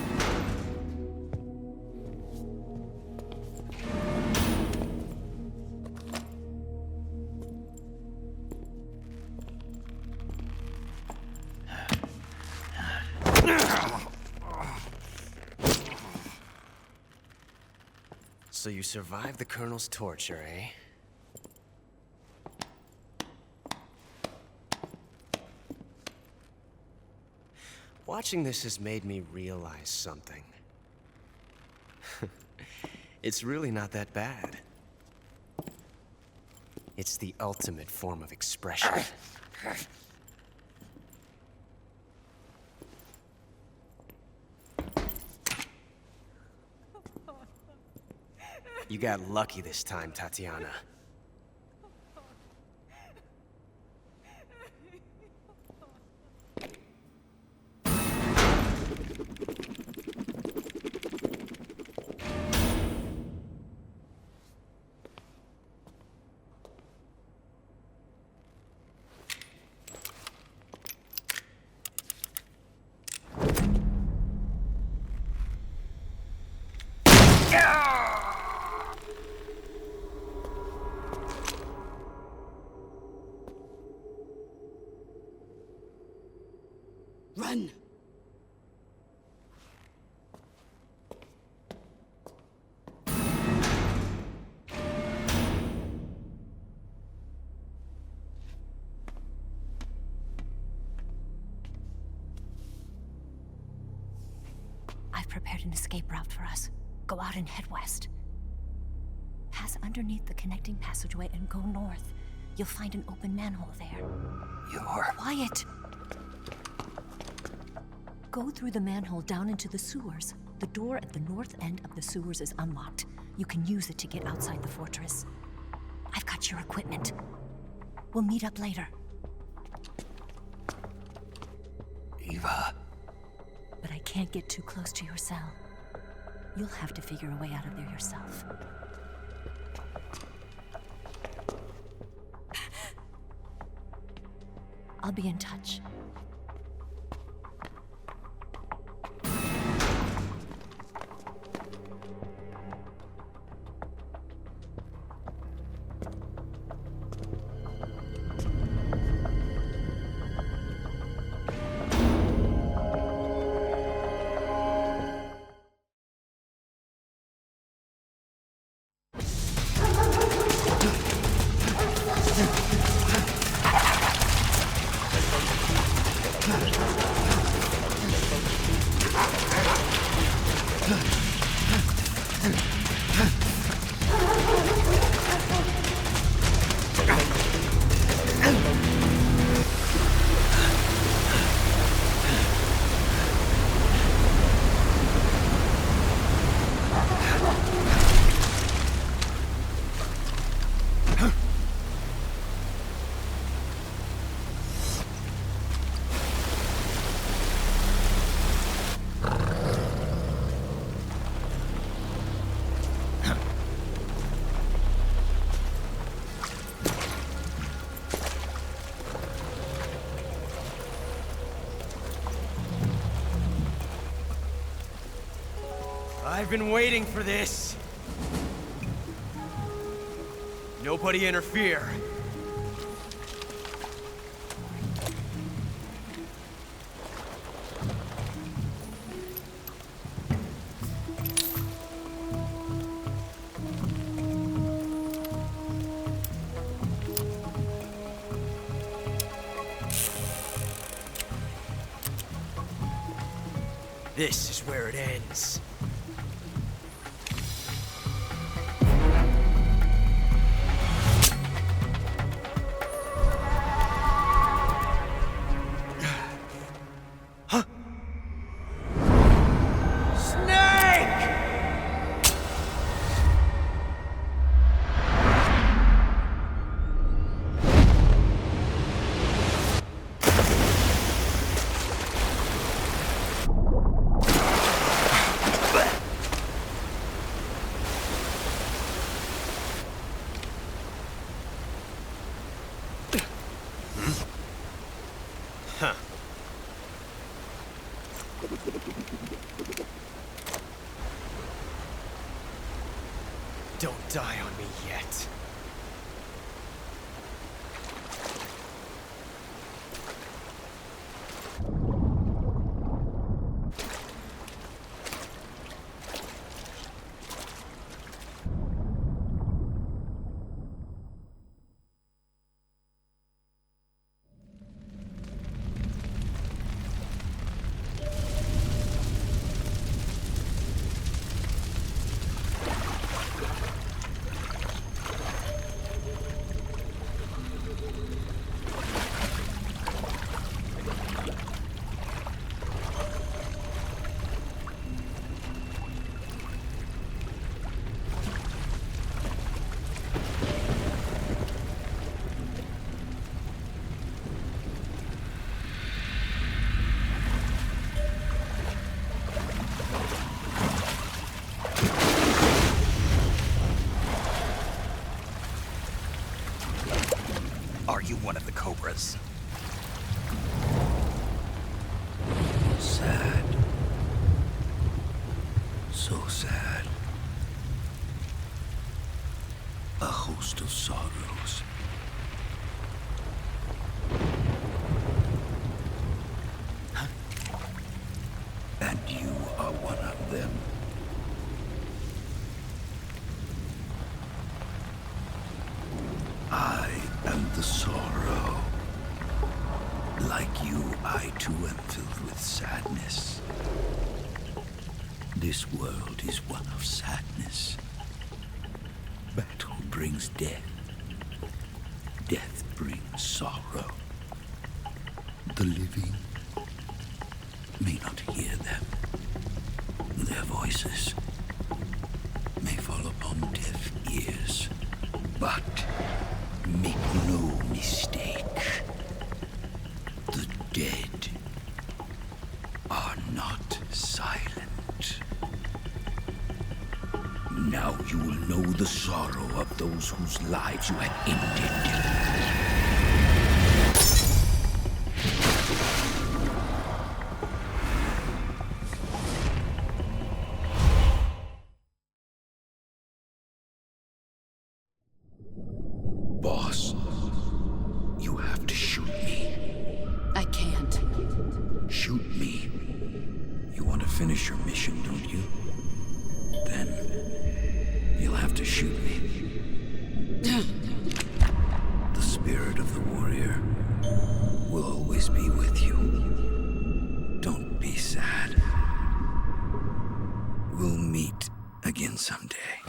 So you survived the Colonel's torture, eh? Watching this has made me realize something. It's really not that bad. It's the ultimate form of expression. You got lucky this time, Tatiana. Run! I've prepared an escape route for us. Go out and head west. Pass underneath the connecting passageway and go north. You'll find an open manhole there. You're... Quiet! Go through the manhole down into the sewers. The door at the north end of the sewers is unlocked. You can use it to get outside the fortress. I've got your equipment. We'll meet up later. Eva... But I can't get too close to your cell. You'll have to figure a way out of there yourself. I'll be in touch. I've been waiting for this. Nobody interfere. This is where it ends. Don't die on me yet. Are you one of the Cobras? Sad. So sad. A host of sorrows. I am the sorrow. Like you, I too am filled with sadness. This world is one of sadness. Battle brings death. Death brings sorrow. The living may not hear them. Their voices may fall upon deaf ears. But make no mistake, the dead are not silent. Now you will know the sorrow of those whose lives you have ended. Boss, you have to shoot me. I can't. Shoot me. You want to finish your mission, don't you? Then you'll have to shoot me. The spirit of the warrior will always be with you. Don't be sad. We'll meet again someday.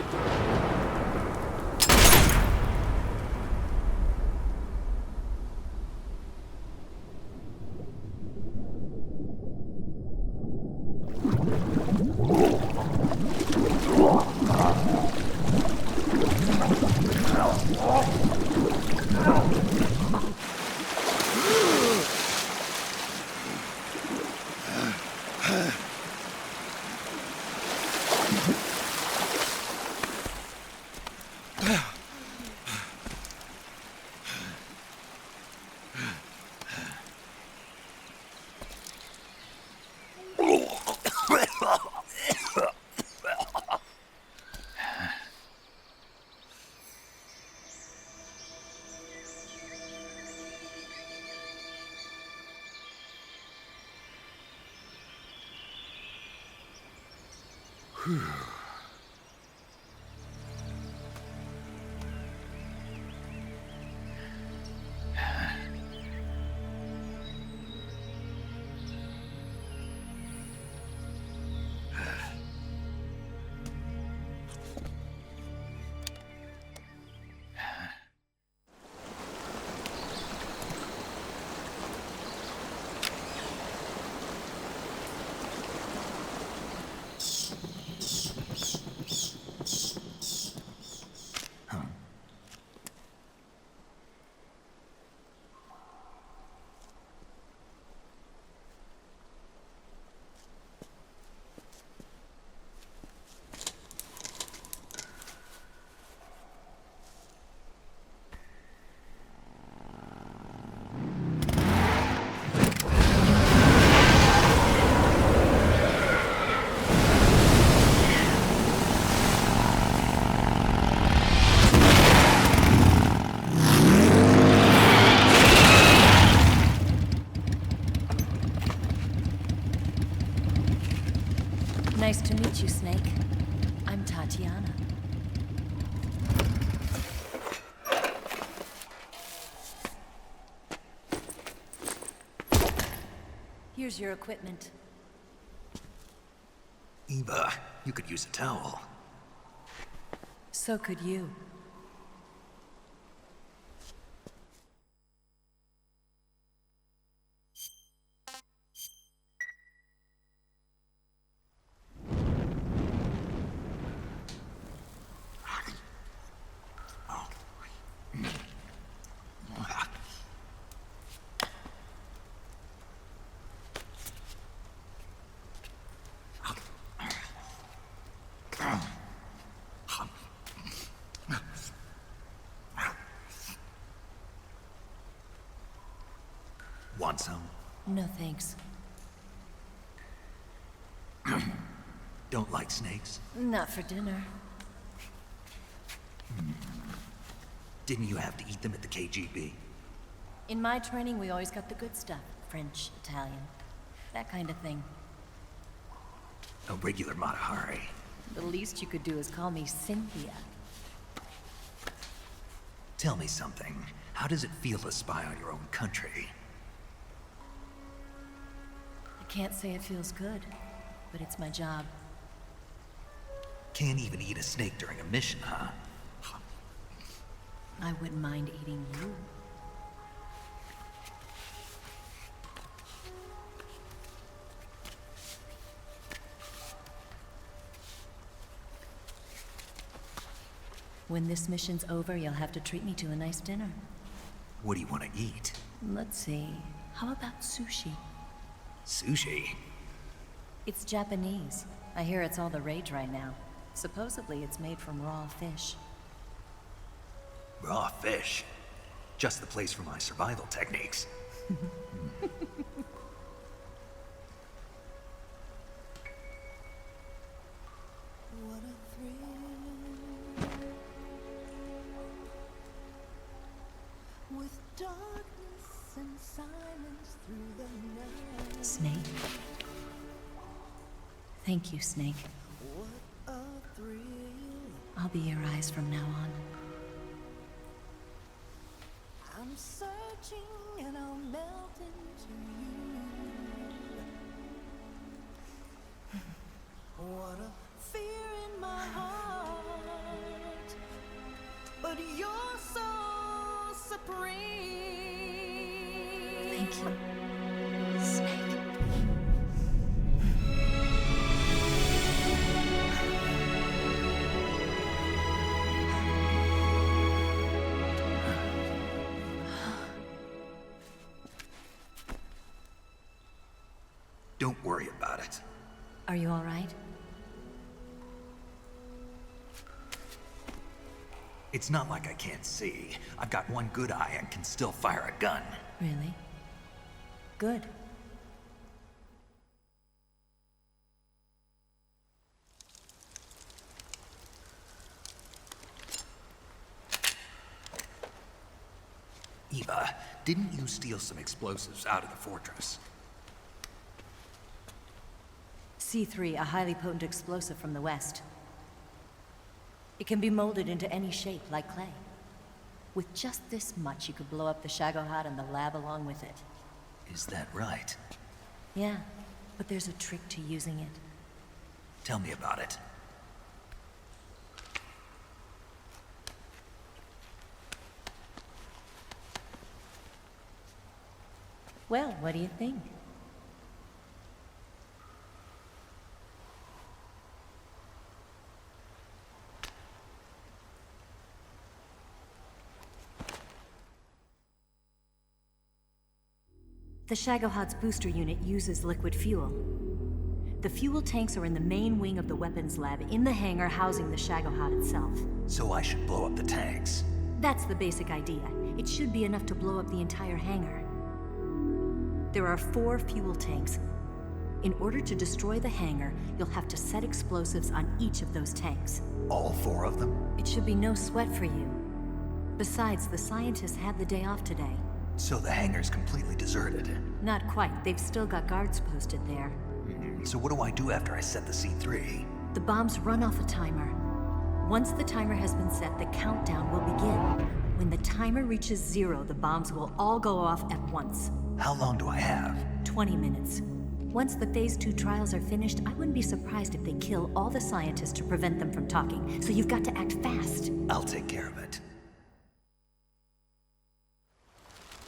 Nice to meet you, Snake. I'm Tatiana. Here's your equipment. Eva, you could use a towel. So could you. Want some? No thanks. Don't like snakes? Not for dinner. Didn't you have to eat them at the KGB? In my training, we always got the good stuff. French, Italian, that kind of thing. A regular Mata-Hari. The least you could do is call me Cynthia. Tell me something. How does it feel to spy on your own country? I can't say it feels good, but it's my job. Can't even eat a snake during a mission, huh? I wouldn't mind eating you. When this mission's over, you'll have to treat me to a nice dinner. What do you want to eat? Let's see. How about sushi? Sushi? It's Japanese. I hear it's all the rage right now. Supposedly it's made from raw fish. Raw fish? Just the place for my survival techniques. Snake. Thank you, Snake. I'll be your eyes from now on. I'm searching and I'll melt into you. What a fear in my heart, but you're so supreme. Thank you, Snake. Don't worry about it. Are you all right? It's not like I can't see. I've got one good eye and can still fire a gun. Really? Good. Eva, didn't you steal some explosives out of the fortress? C3, a highly potent explosive from the west. It can be molded into any shape, like clay. With just this much, you could blow up the Shagohod and the lab along with it. Is that right? Yeah, but there's a trick to using it. Tell me about it. Well, what do you think? The Shagohod's booster unit uses liquid fuel. The fuel tanks are in the main wing of the weapons lab in the hangar housing the Shagohod itself. So I should blow up the tanks. That's the basic idea. It should be enough to blow up the entire hangar. There are 4 fuel tanks. In order to destroy the hangar, you'll have to set explosives on each of those tanks. All 4 of them? It should be no sweat for you. Besides, the scientists had the day off today. So the hangar's completely deserted. Not quite. They've still got guards posted there. So what do I do after I set the C3? The bombs run off a timer. Once the timer has been set, the countdown will begin. When the timer reaches 0, the bombs will all go off at once. How long do I have? 20 minutes. Once the Phase 2 trials are finished, I wouldn't be surprised if they kill all the scientists to prevent them from talking. So you've got to act fast. I'll take care of it.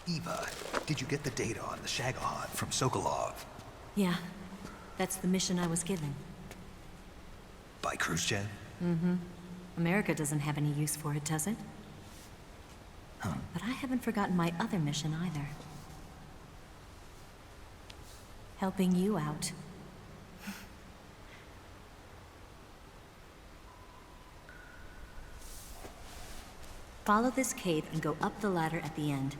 Eva, did you get the data on the Shagohod from Sokolov? Yeah, that's the mission I was given. By Khrushchev? Mm-hmm. America doesn't have any use for it, does it? Huh. But I haven't forgotten my other mission either. Helping you out. Follow this cave and go up the ladder at the end.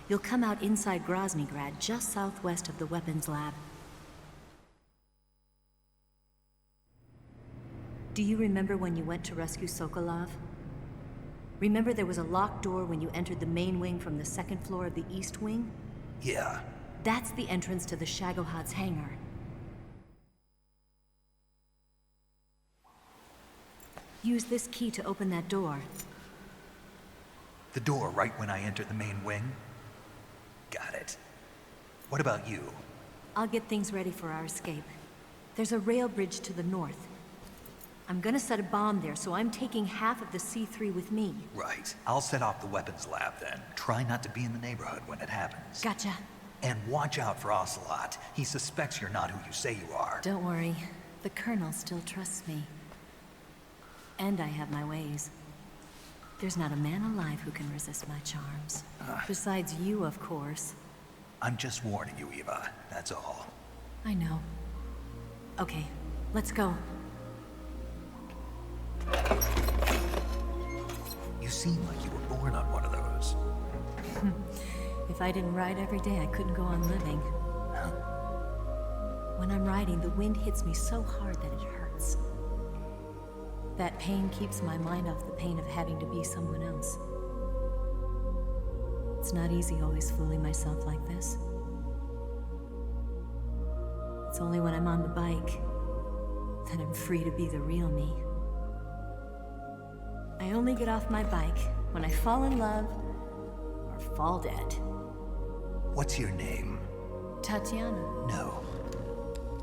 You'll come out inside Groznygrad, just southwest of the weapons lab. Do you remember when you went to rescue Sokolov? Remember there was a locked door when you entered the main wing from the 2nd floor of the east wing? Yeah. That's the entrance to the Shagohod's hangar. Use this key to open that door. The door right when I enter the main wing? Got it. What about you? I'll get things ready for our escape. There's a rail bridge to the north. I'm gonna set a bomb there, so I'm taking half of the C3 with me. Right. I'll set off the weapons lab then. Try not to be in the neighborhood when it happens. Gotcha. And watch out for Ocelot. He suspects you're not who you say you are. Don't worry. The Colonel still trusts me. And I have my ways. There's not a man alive who can resist my charms. Besides you, of course. I'm just warning you, Eva. That's all. I know. Okay, let's go. You seem like you were born on one of those. If I didn't ride every day, I couldn't go on living. When I'm riding, the wind hits me so hard that it hurts. That pain keeps my mind off the pain of having to be someone else. It's not easy always fooling myself like this. It's only when I'm on the bike that I'm free to be the real me. I only get off my bike when I fall in love or fall dead. What's your name? Tatiana. No.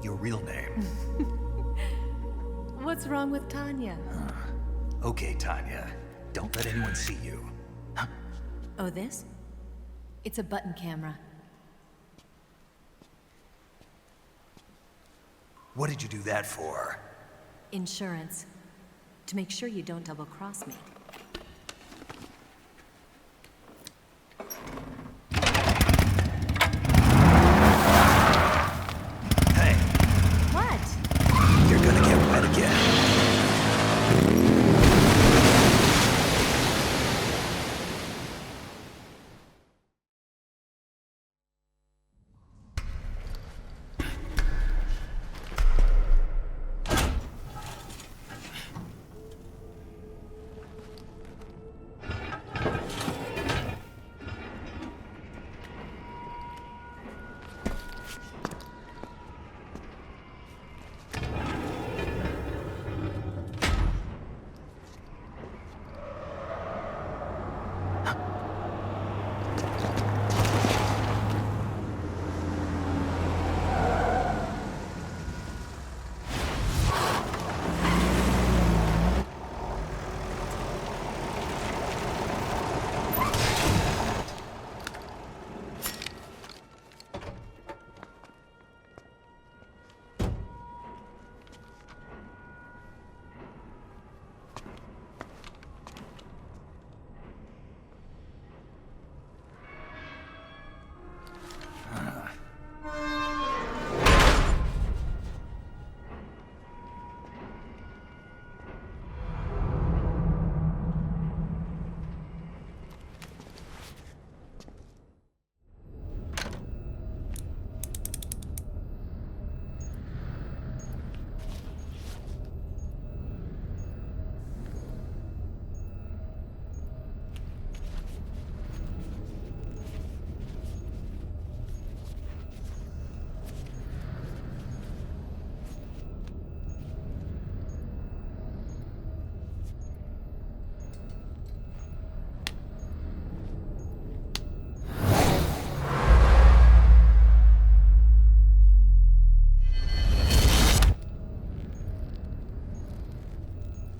Your real name. What's wrong with Tanya? Okay, Tanya. Don't let anyone see you. Oh, this? It's a button camera. What did you do that for? Insurance. To make sure you don't double-cross me. Hey. What? You're gonna get wet again.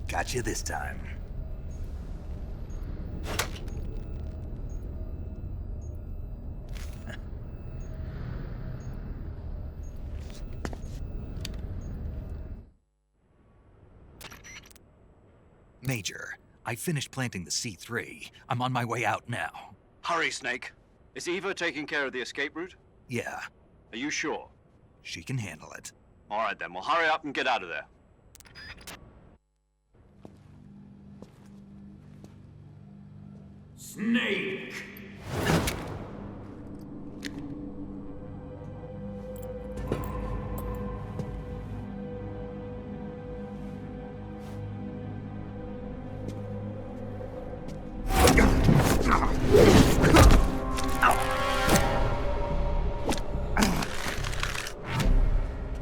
Got you this time. Major, I finished planting the C3. I'm on my way out now. Hurry, Snake. Is Eva taking care of the escape route? Yeah. Are you sure? She can handle it. All right, then. Well, hurry up and get out of there. Snake!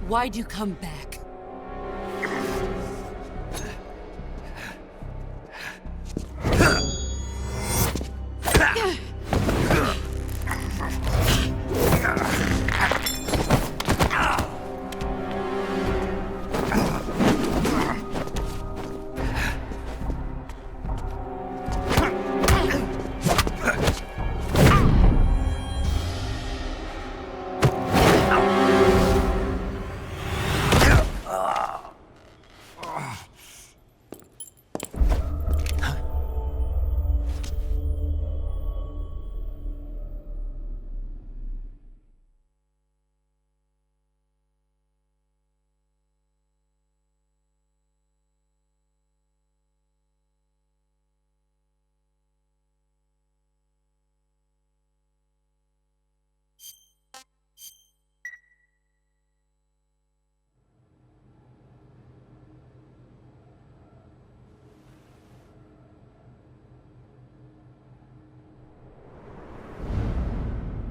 Why'd you come back?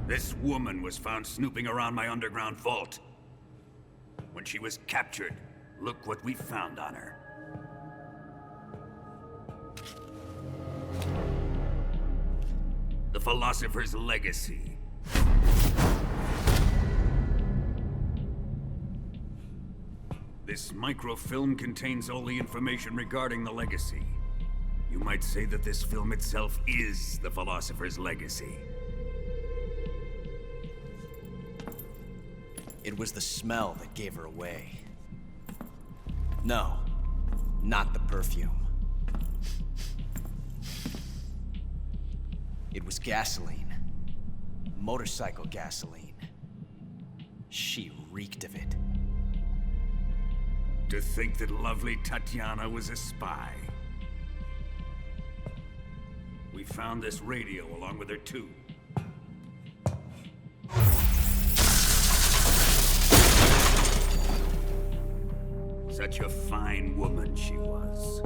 This woman was found snooping around my underground vault. When she was captured, look what we found on her. The Philosopher's Legacy. This microfilm contains all the information regarding the legacy. You might say that this film itself is the Philosopher's Legacy. It was the smell that gave her away. No, not the perfume. It was gasoline. Motorcycle gasoline. She reeked of it. To think that lovely Tatiana was a spy. We found this radio along with her too. Such a fine woman she was.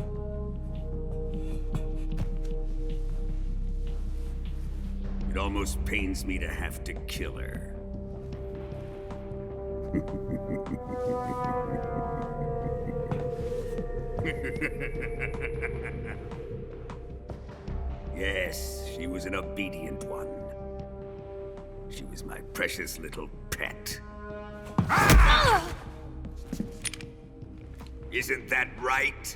It almost pains me to have to kill her. Yes, she was an obedient one. She was my precious little pet. Ah! Isn't that right?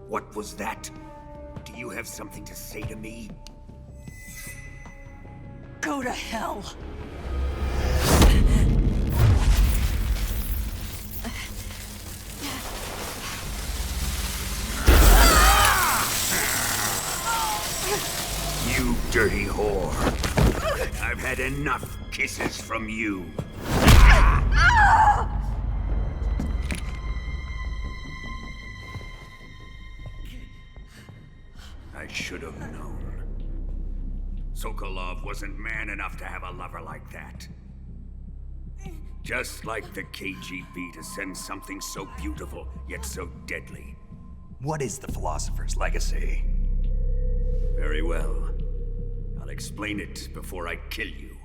What was that? Do you have something to say to me? Go to hell. You dirty whore. I've had enough kisses from you. I should have known. Sokolov wasn't man enough to have a lover like that. Just like the KGB to send something so beautiful, yet so deadly. What is the Philosopher's Legacy? Very well. I'll explain it before I kill you.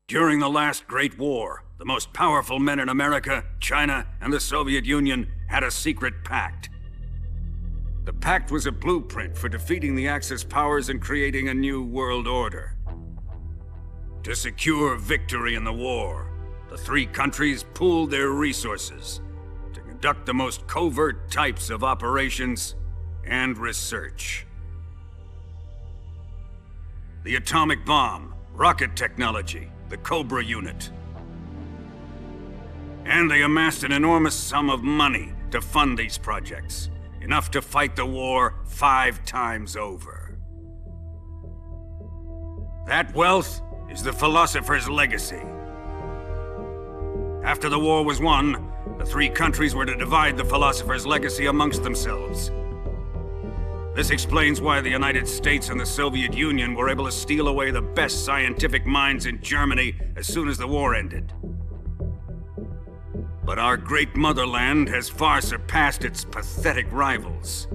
During the last Great War, the most powerful men in America, China, and the Soviet Union had a secret pact. The pact was a blueprint for defeating the Axis powers and creating a new world order. To secure victory in the war, the three countries pooled their resources to conduct the most covert types of operations and research. The atomic bomb, rocket technology, the Cobra unit. And they amassed an enormous sum of money to fund these projects, enough to fight the war 5 times over. That wealth is the Philosopher's Legacy. After the war was won, the three countries were to divide the Philosopher's Legacy amongst themselves. This explains why the United States and the Soviet Union were able to steal away the best scientific minds in Germany as soon as the war ended. But our great motherland has far surpassed its pathetic rivals.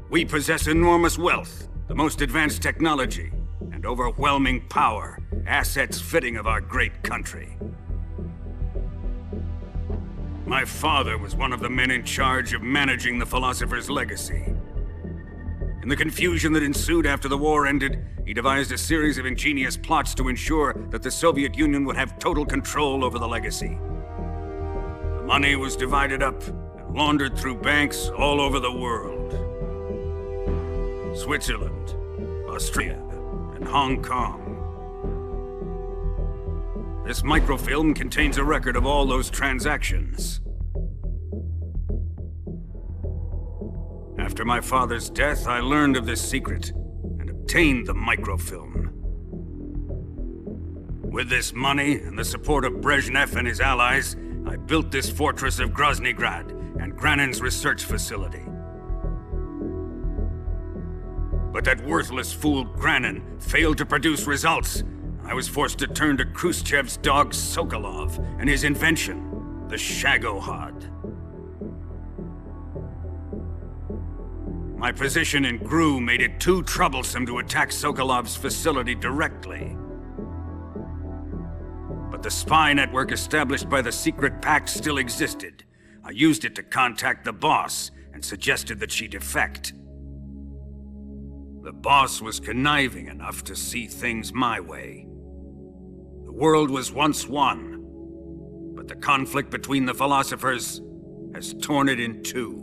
We possess enormous wealth, the most advanced technology, and overwhelming power, assets fitting of our great country. My father was one of the men in charge of managing the philosopher's legacy. In the confusion that ensued after the war ended, he devised a series of ingenious plots to ensure that the Soviet Union would have total control over the legacy. The money was divided up and laundered through banks all over the world. Switzerland, Australia, and Hong Kong. This microfilm contains a record of all those transactions. After my father's death, I learned of this secret and obtained the microfilm. With this money and the support of Brezhnev and his allies, I built this fortress of Groznygrad and Granin's research facility. But that worthless fool Granin failed to produce results. I was forced to turn to Khrushchev's dog Sokolov and his invention, the Shagohod. My position in GRU made it too troublesome to attack Sokolov's facility directly. But the spy network established by the secret pact still existed. I used it to contact the boss and suggested that she defect. The boss was conniving enough to see things my way. The world was once one, but the conflict between the philosophers has torn it in two.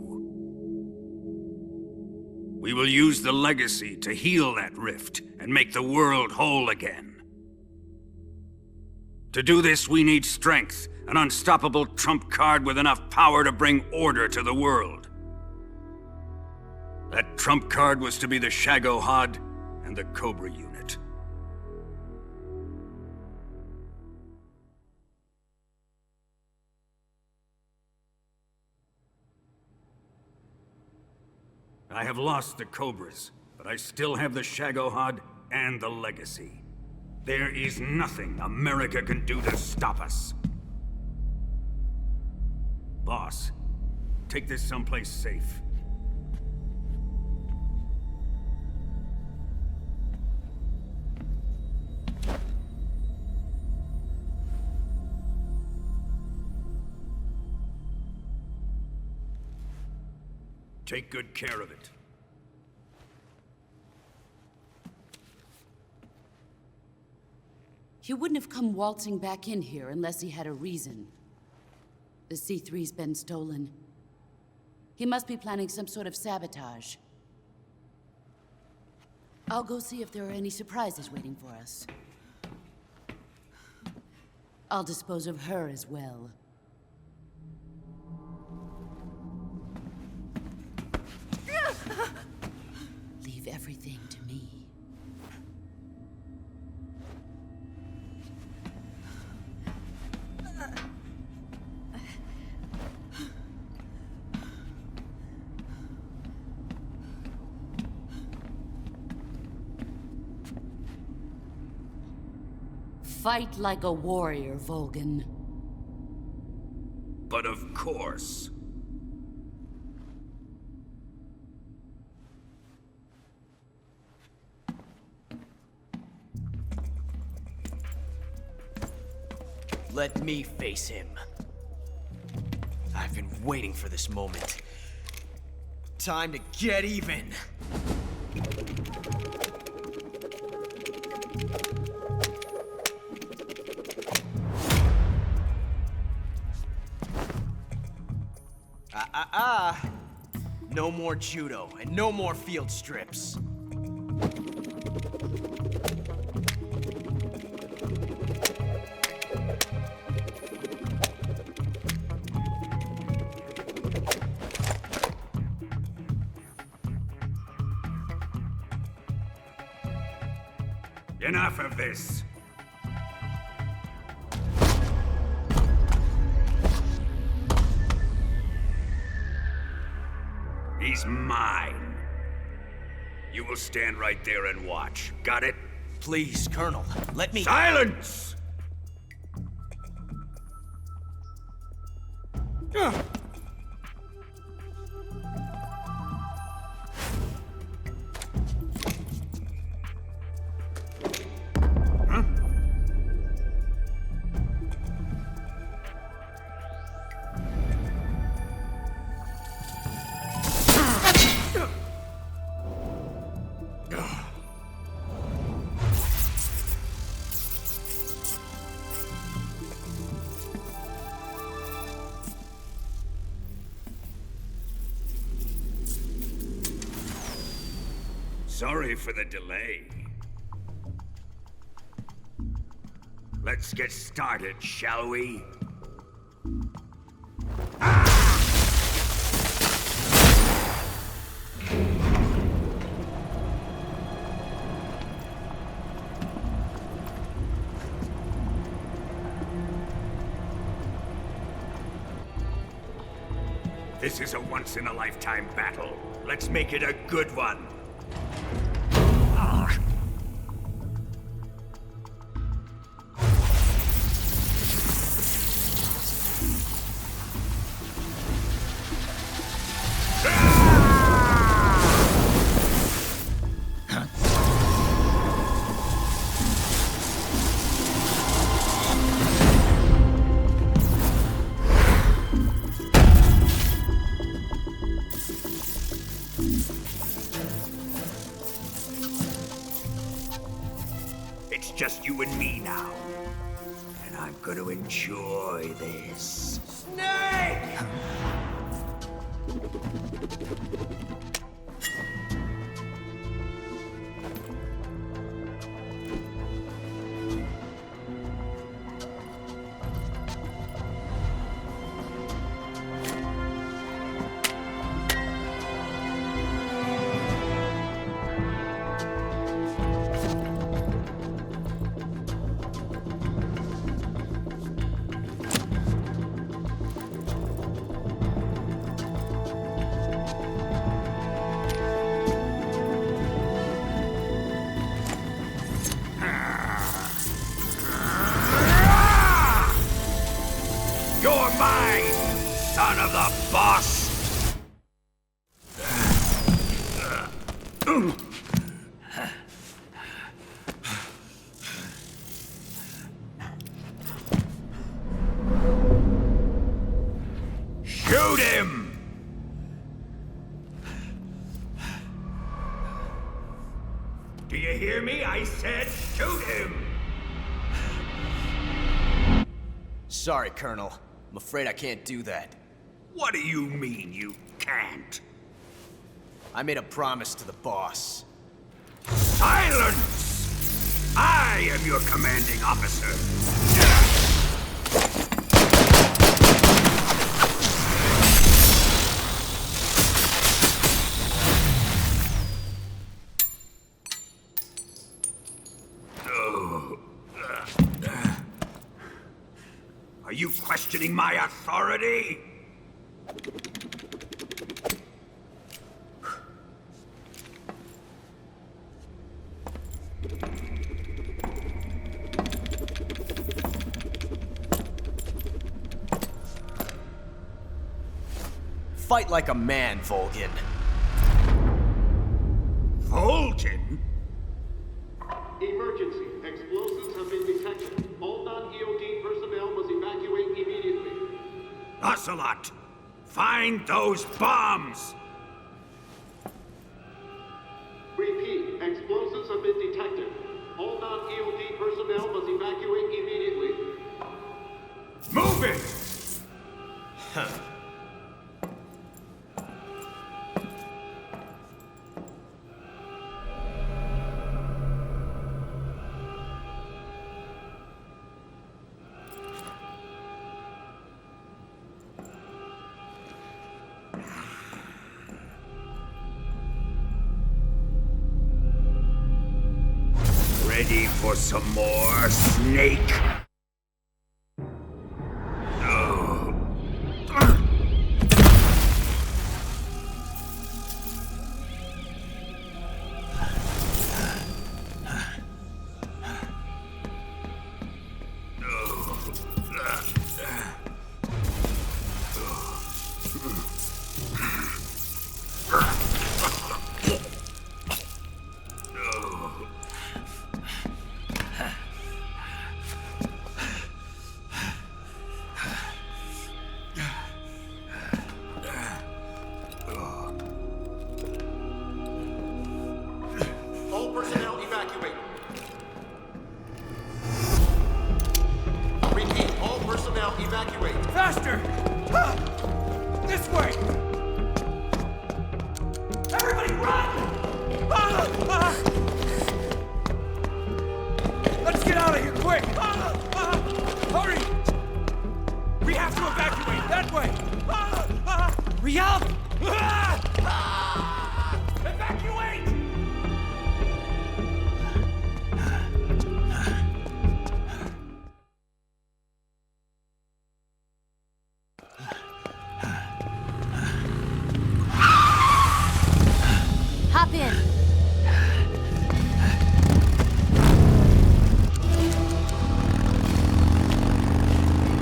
We will use the legacy to heal that rift and make the world whole again. To do this, we need strength, an unstoppable trump card with enough power to bring order to the world. That trump card was to be the Shagohod and the Cobra unit. I have lost the Cobras, but I still have the Shagohod and the legacy. There is nothing America can do to stop us. Boss, take this someplace safe. Take good care of it. He wouldn't have come waltzing back in here unless he had a reason. The C3's been stolen. He must be planning some sort of sabotage. I'll go see if there are any surprises waiting for us. I'll dispose of her as well. Leave everything to me. Fight like a warrior, Volgan. But of course. Let me face him. I've been waiting for this moment. Time to get even. No more judo, and no more field strips. Enough of this. He's mine. You will stand right there and watch. Got it? Please, Colonel, let me— Silence! Sorry for the delay. Let's get started, shall we? This is a once-in-a-lifetime battle. Let's make it a good one. It's just you and me now. And I'm gonna enjoy this. Snake! You're mine, son of the boss! Shoot him! Do you hear me? I said shoot him! Sorry, Colonel. I'm afraid I can't do that. What do you mean you can't? I made a promise to the boss. Silence! I am your commanding officer. Are you questioning my authority? Fight like a man, Volgin. Volgin? Emergency. Explosives have been detected. All non-EOD personnel must evacuate immediately. Ocelot, find those bombs! Repeat. Explosives have been detected. All non-EOD personnel must evacuate immediately. Move it! Huh. Ready for some more, Snake? All personnel evacuate. Repeat. All personnel evacuate. Faster! This way! Hurry up! Evacuate! Hop in.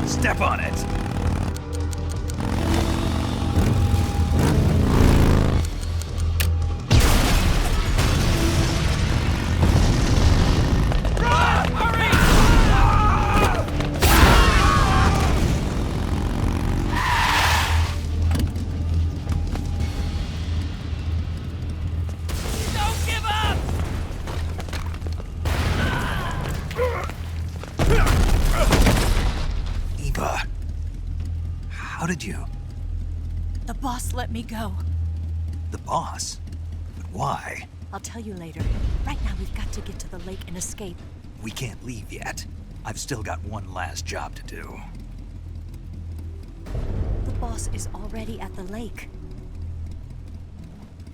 Step on it! How did you? The boss let me go. The boss? But why? I'll tell you later. Right now, we've got to get to the lake and escape. We can't leave yet. I've still got one last job to do. The boss is already at the lake.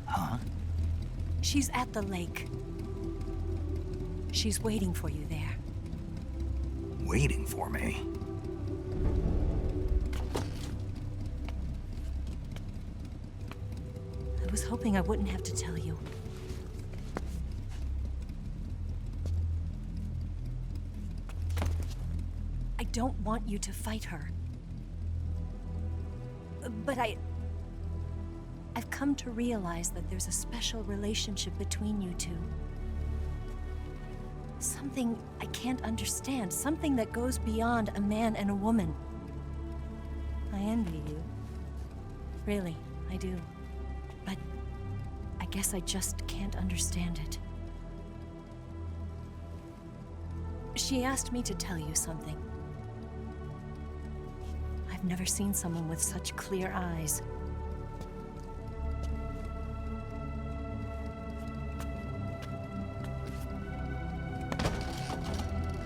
Huh? She's at the lake. She's waiting for you there. Waiting for me? I was hoping I wouldn't have to tell you. I don't want you to fight her. But I've come to realize that there's a special relationship between you two. Something I can't understand. Something that goes beyond a man and a woman. I envy you. Really, I do. But I guess I just can't understand it. She asked me to tell you something. I've never seen someone with such clear eyes.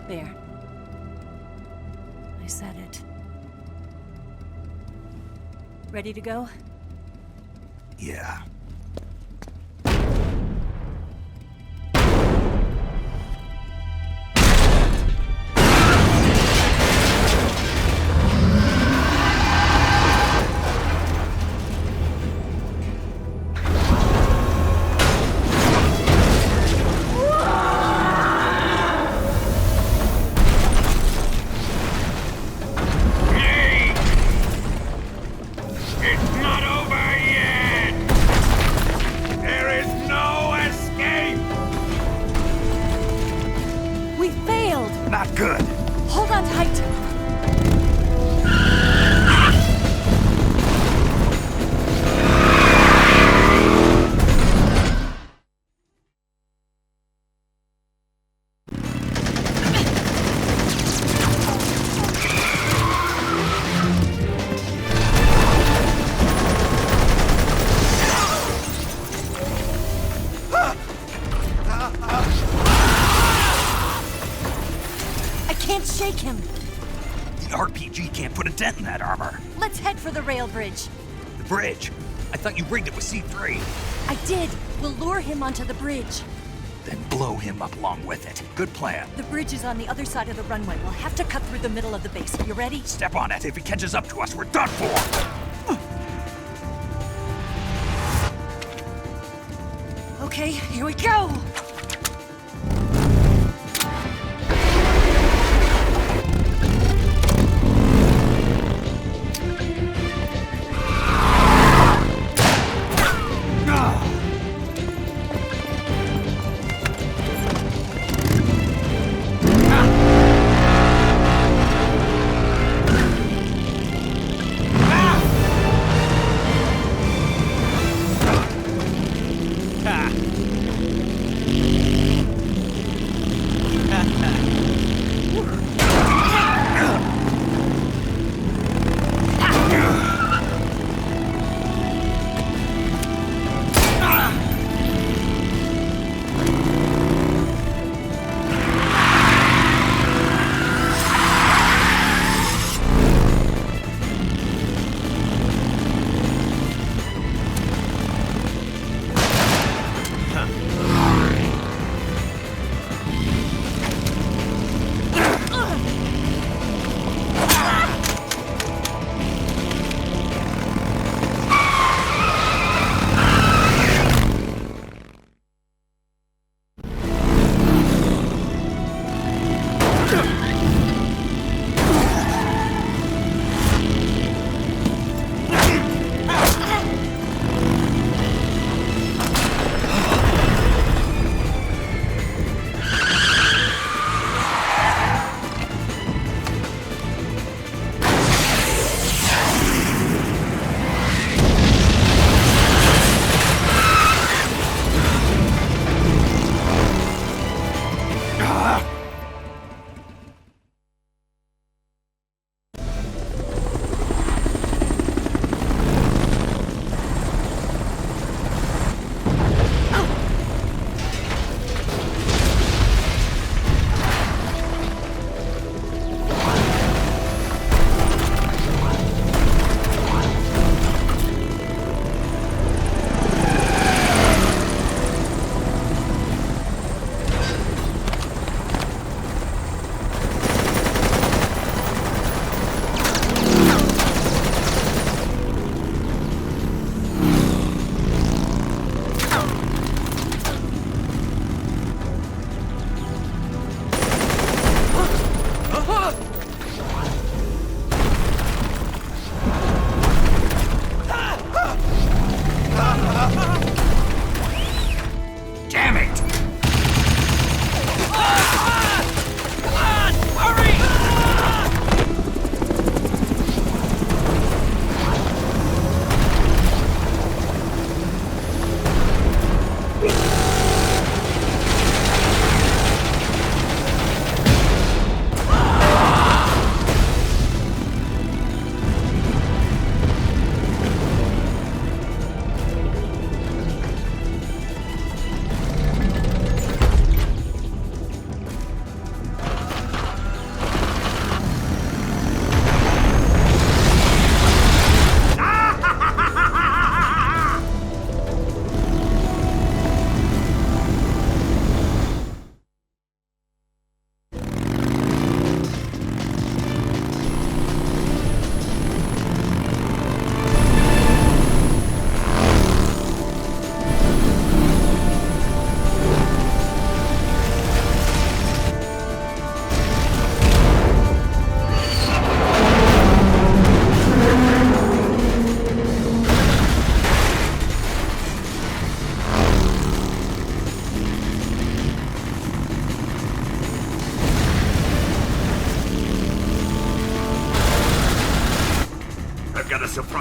There. I said it. Ready to go? Yeah. Not good. Hold on tight. Shake him. The RPG can't put a dent in that armor. Let's head for the rail bridge. The bridge? I thought you rigged it with C3. I did. We'll lure him onto the bridge. Then blow him up along with it. Good plan. The bridge is on the other side of the runway. We'll have to cut through the middle of the base. You ready? Step on it. If he catches up to us, we're done for. Okay, here we go.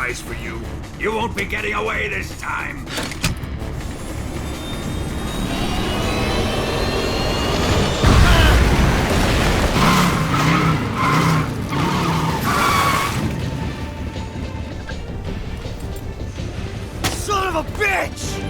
surprise for you. You won't be getting away this time. Son of a bitch!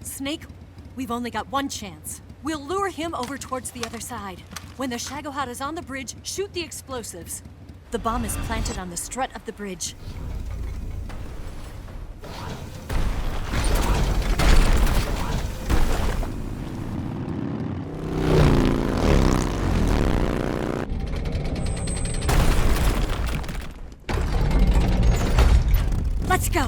Snake, we've only got one chance. We'll lure him over towards the other side. When the Shagohod is on the bridge, shoot the explosives. The bomb is planted on the strut of the bridge. Let's go!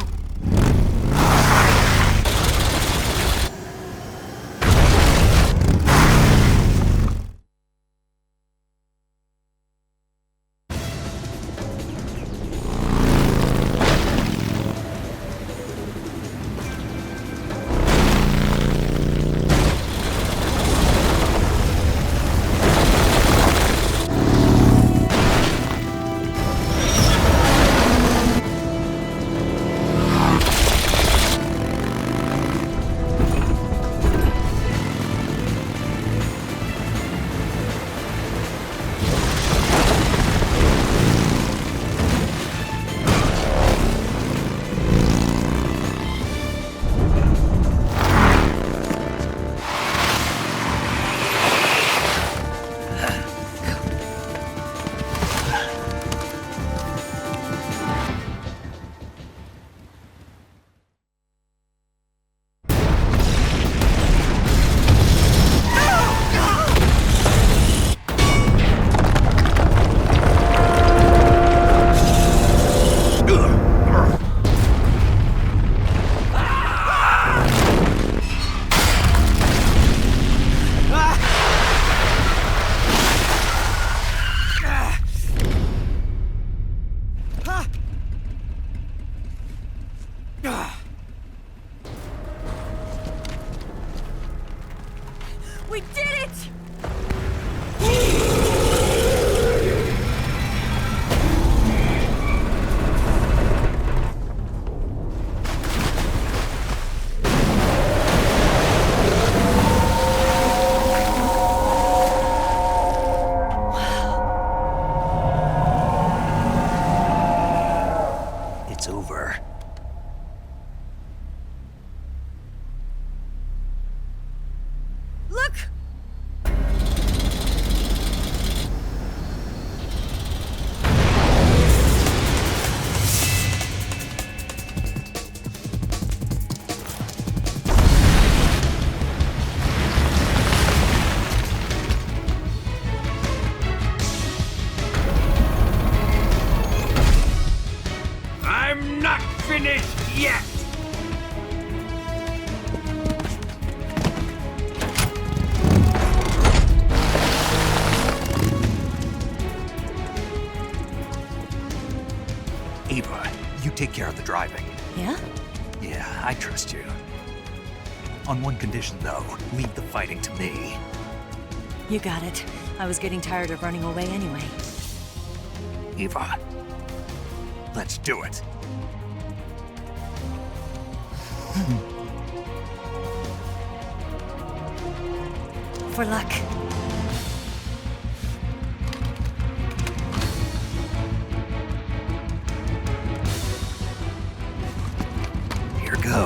We did it! It's over. Look! I'm not finished yet! Ava, you take care of the driving. Yeah? Yeah, I trust you. On one condition, though, leave the fighting to me. You got it. I was getting tired of running away anyway. Ava, let's do it. For luck.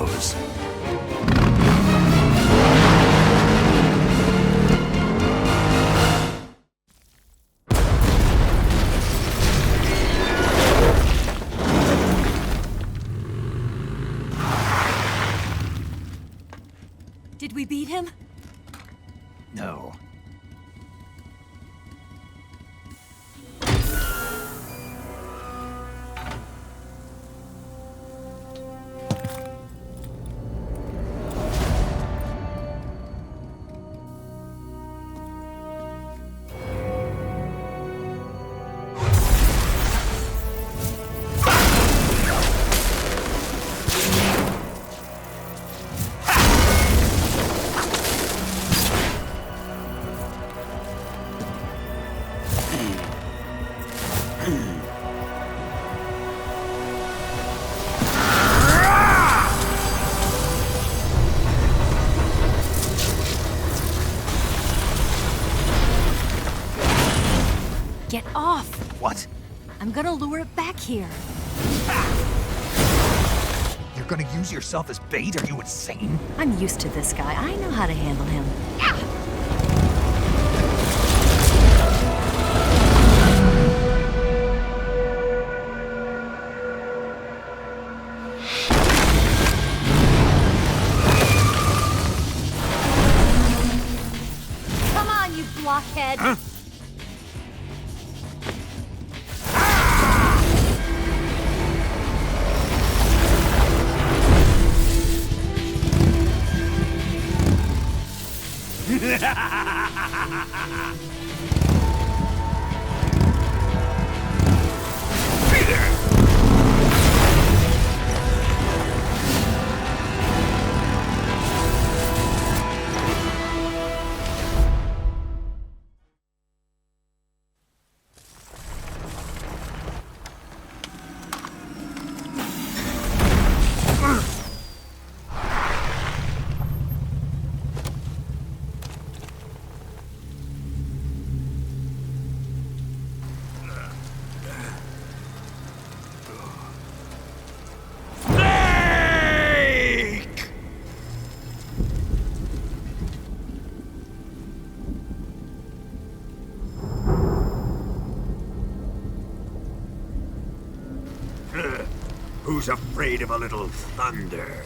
goes. Did we beat him? No. Get off! What? I'm gonna lure it back here. You're gonna use yourself as bait? Are you insane? I'm used to this guy. I know how to handle him. Come on, you blockhead! Huh? Who's afraid of a little thunder?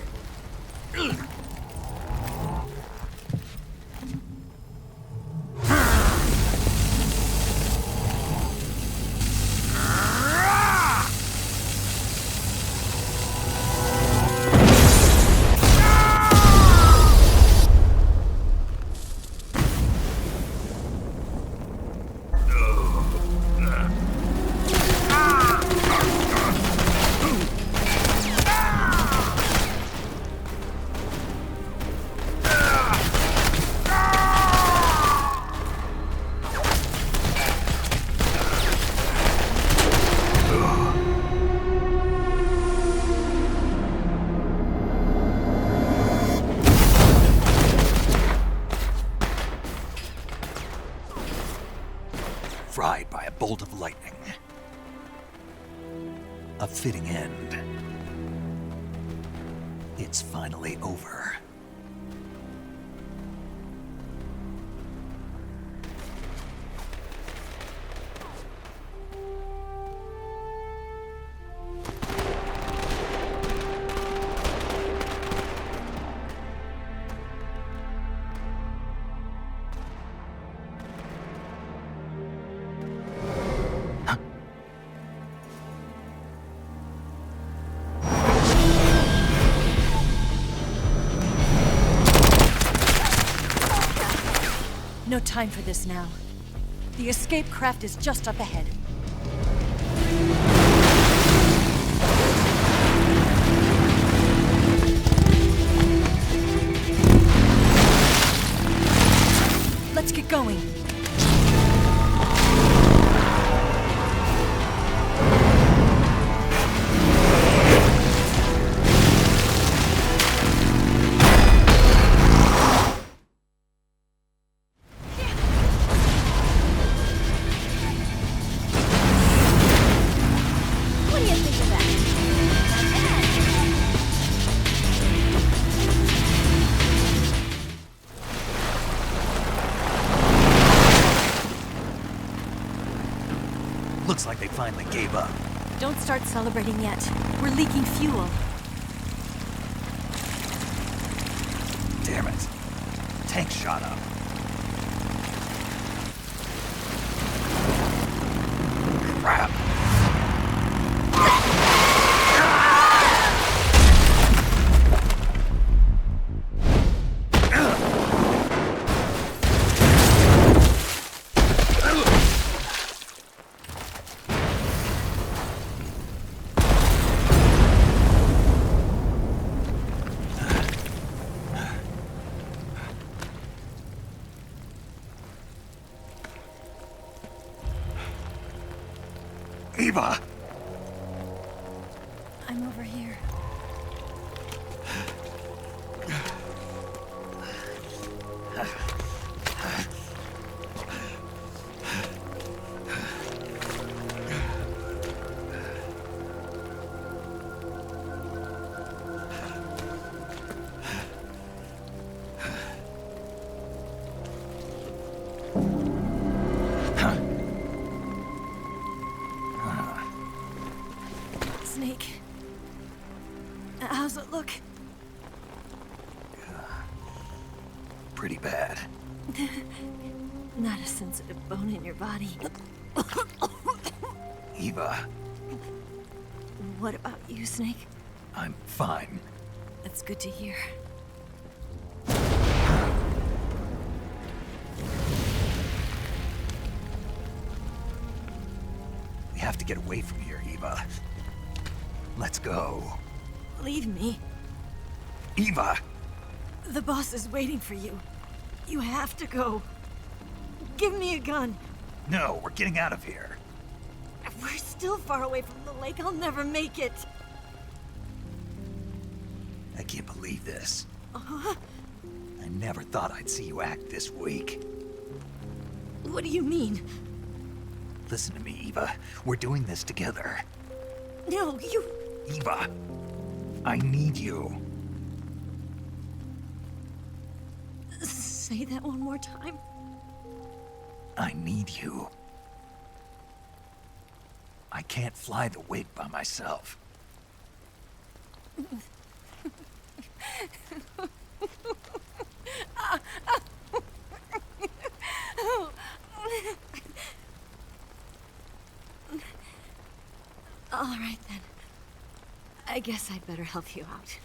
Fried by a bolt of lightning. A fitting end. It's finally over. No time for this now. The escape craft is just up ahead. Let's get going. Looks like they finally gave up. Don't start celebrating yet. We're leaking fuel. Damn it. Tank shot up. Crap. Eva! I'm over here. Snake. How's it look? Pretty bad. Not a sensitive bone in your body. Eva, What about you, Snake? I'm fine. That's good to hear. We have to get away from here, Eva. Let's go. Leave me. Eva! The boss is waiting for you. You have to go. Give me a gun. No, we're getting out of here. We're still far away from the lake. I'll never make it. I can't believe this. I never thought I'd see you act this weak. What do you mean? Listen to me, Eva. We're doing this together. No, you... Eva, I need you. Say that one more time. I need you. I can't fly the wig by myself. All right, then. I guess I'd better help you out.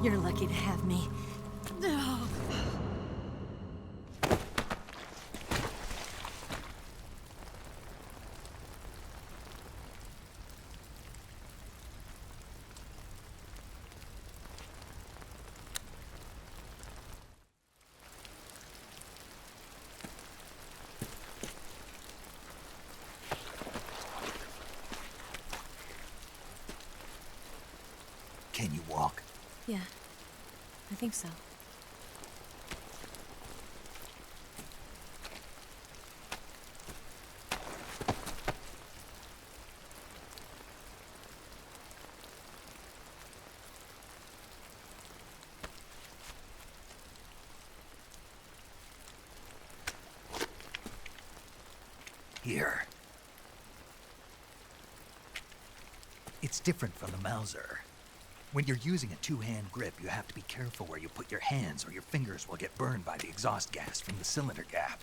You're lucky to have me. Can you walk? Yeah, I think so. Here. It's different from the Mauser. When you're using a two-hand grip, you have to be careful where you put your hands or your fingers will get burned by the exhaust gas from the cylinder gap.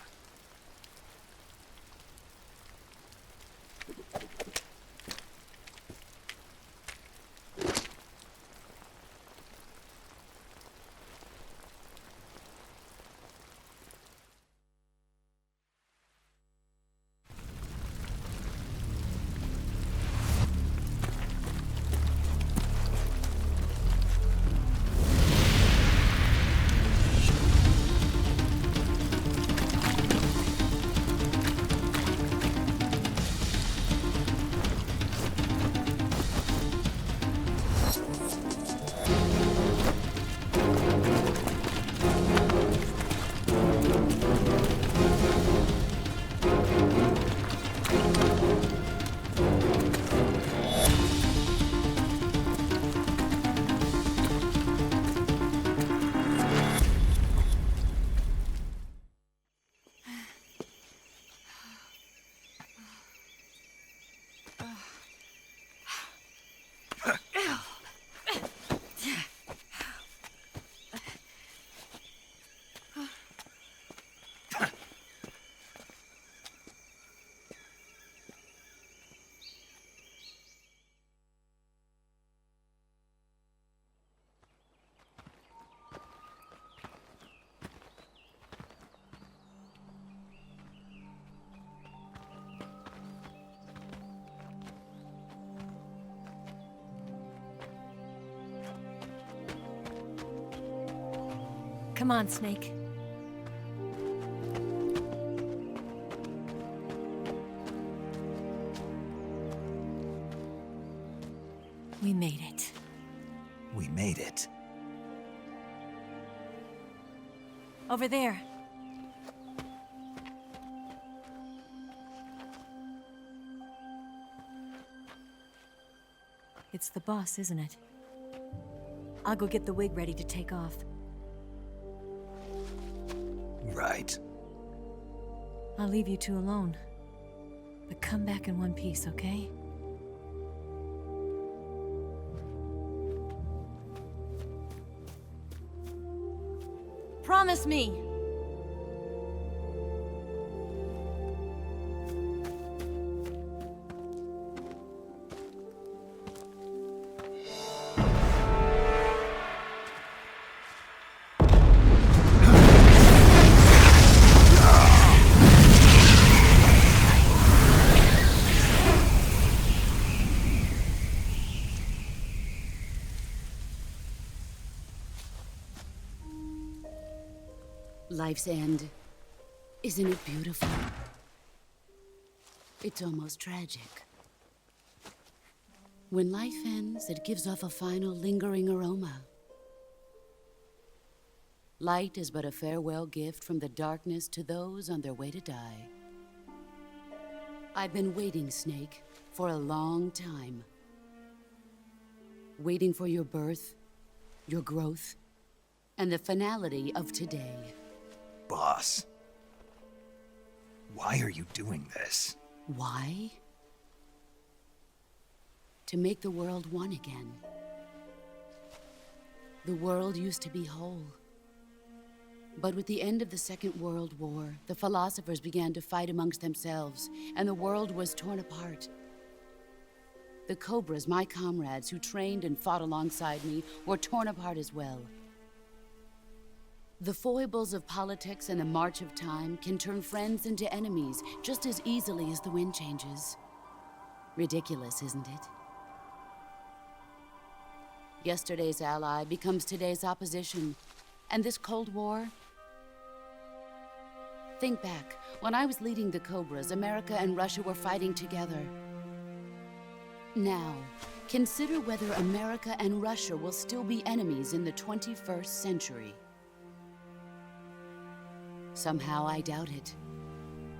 Come on, Snake. We made it. We made it. Over there. It's the boss, isn't it? I'll go get the wig ready to take off. Right. I'll leave you two alone. But come back in one piece, okay? Promise me! Life's end. Isn't it beautiful? It's almost tragic. When life ends, it gives off a final lingering aroma. Light is but a farewell gift from the darkness to those on their way to die. I've been waiting, Snake, for a long time. Waiting for your birth, your growth, and the finality of today. Boss, why are you doing this? Why? To make the world one again. The world used to be whole. But with the end of the Second World War, the philosophers began to fight amongst themselves, and the world was torn apart. The Cobras, my comrades who trained and fought alongside me, were torn apart as well. The foibles of politics and the march of time can turn friends into enemies just as easily as the wind changes. Ridiculous, isn't it? Yesterday's ally becomes today's opposition. And this Cold War? Think back. When I was leading the Cobras, America and Russia were fighting together. Now, consider whether America and Russia will still be enemies in the 21st century. Somehow I doubt it.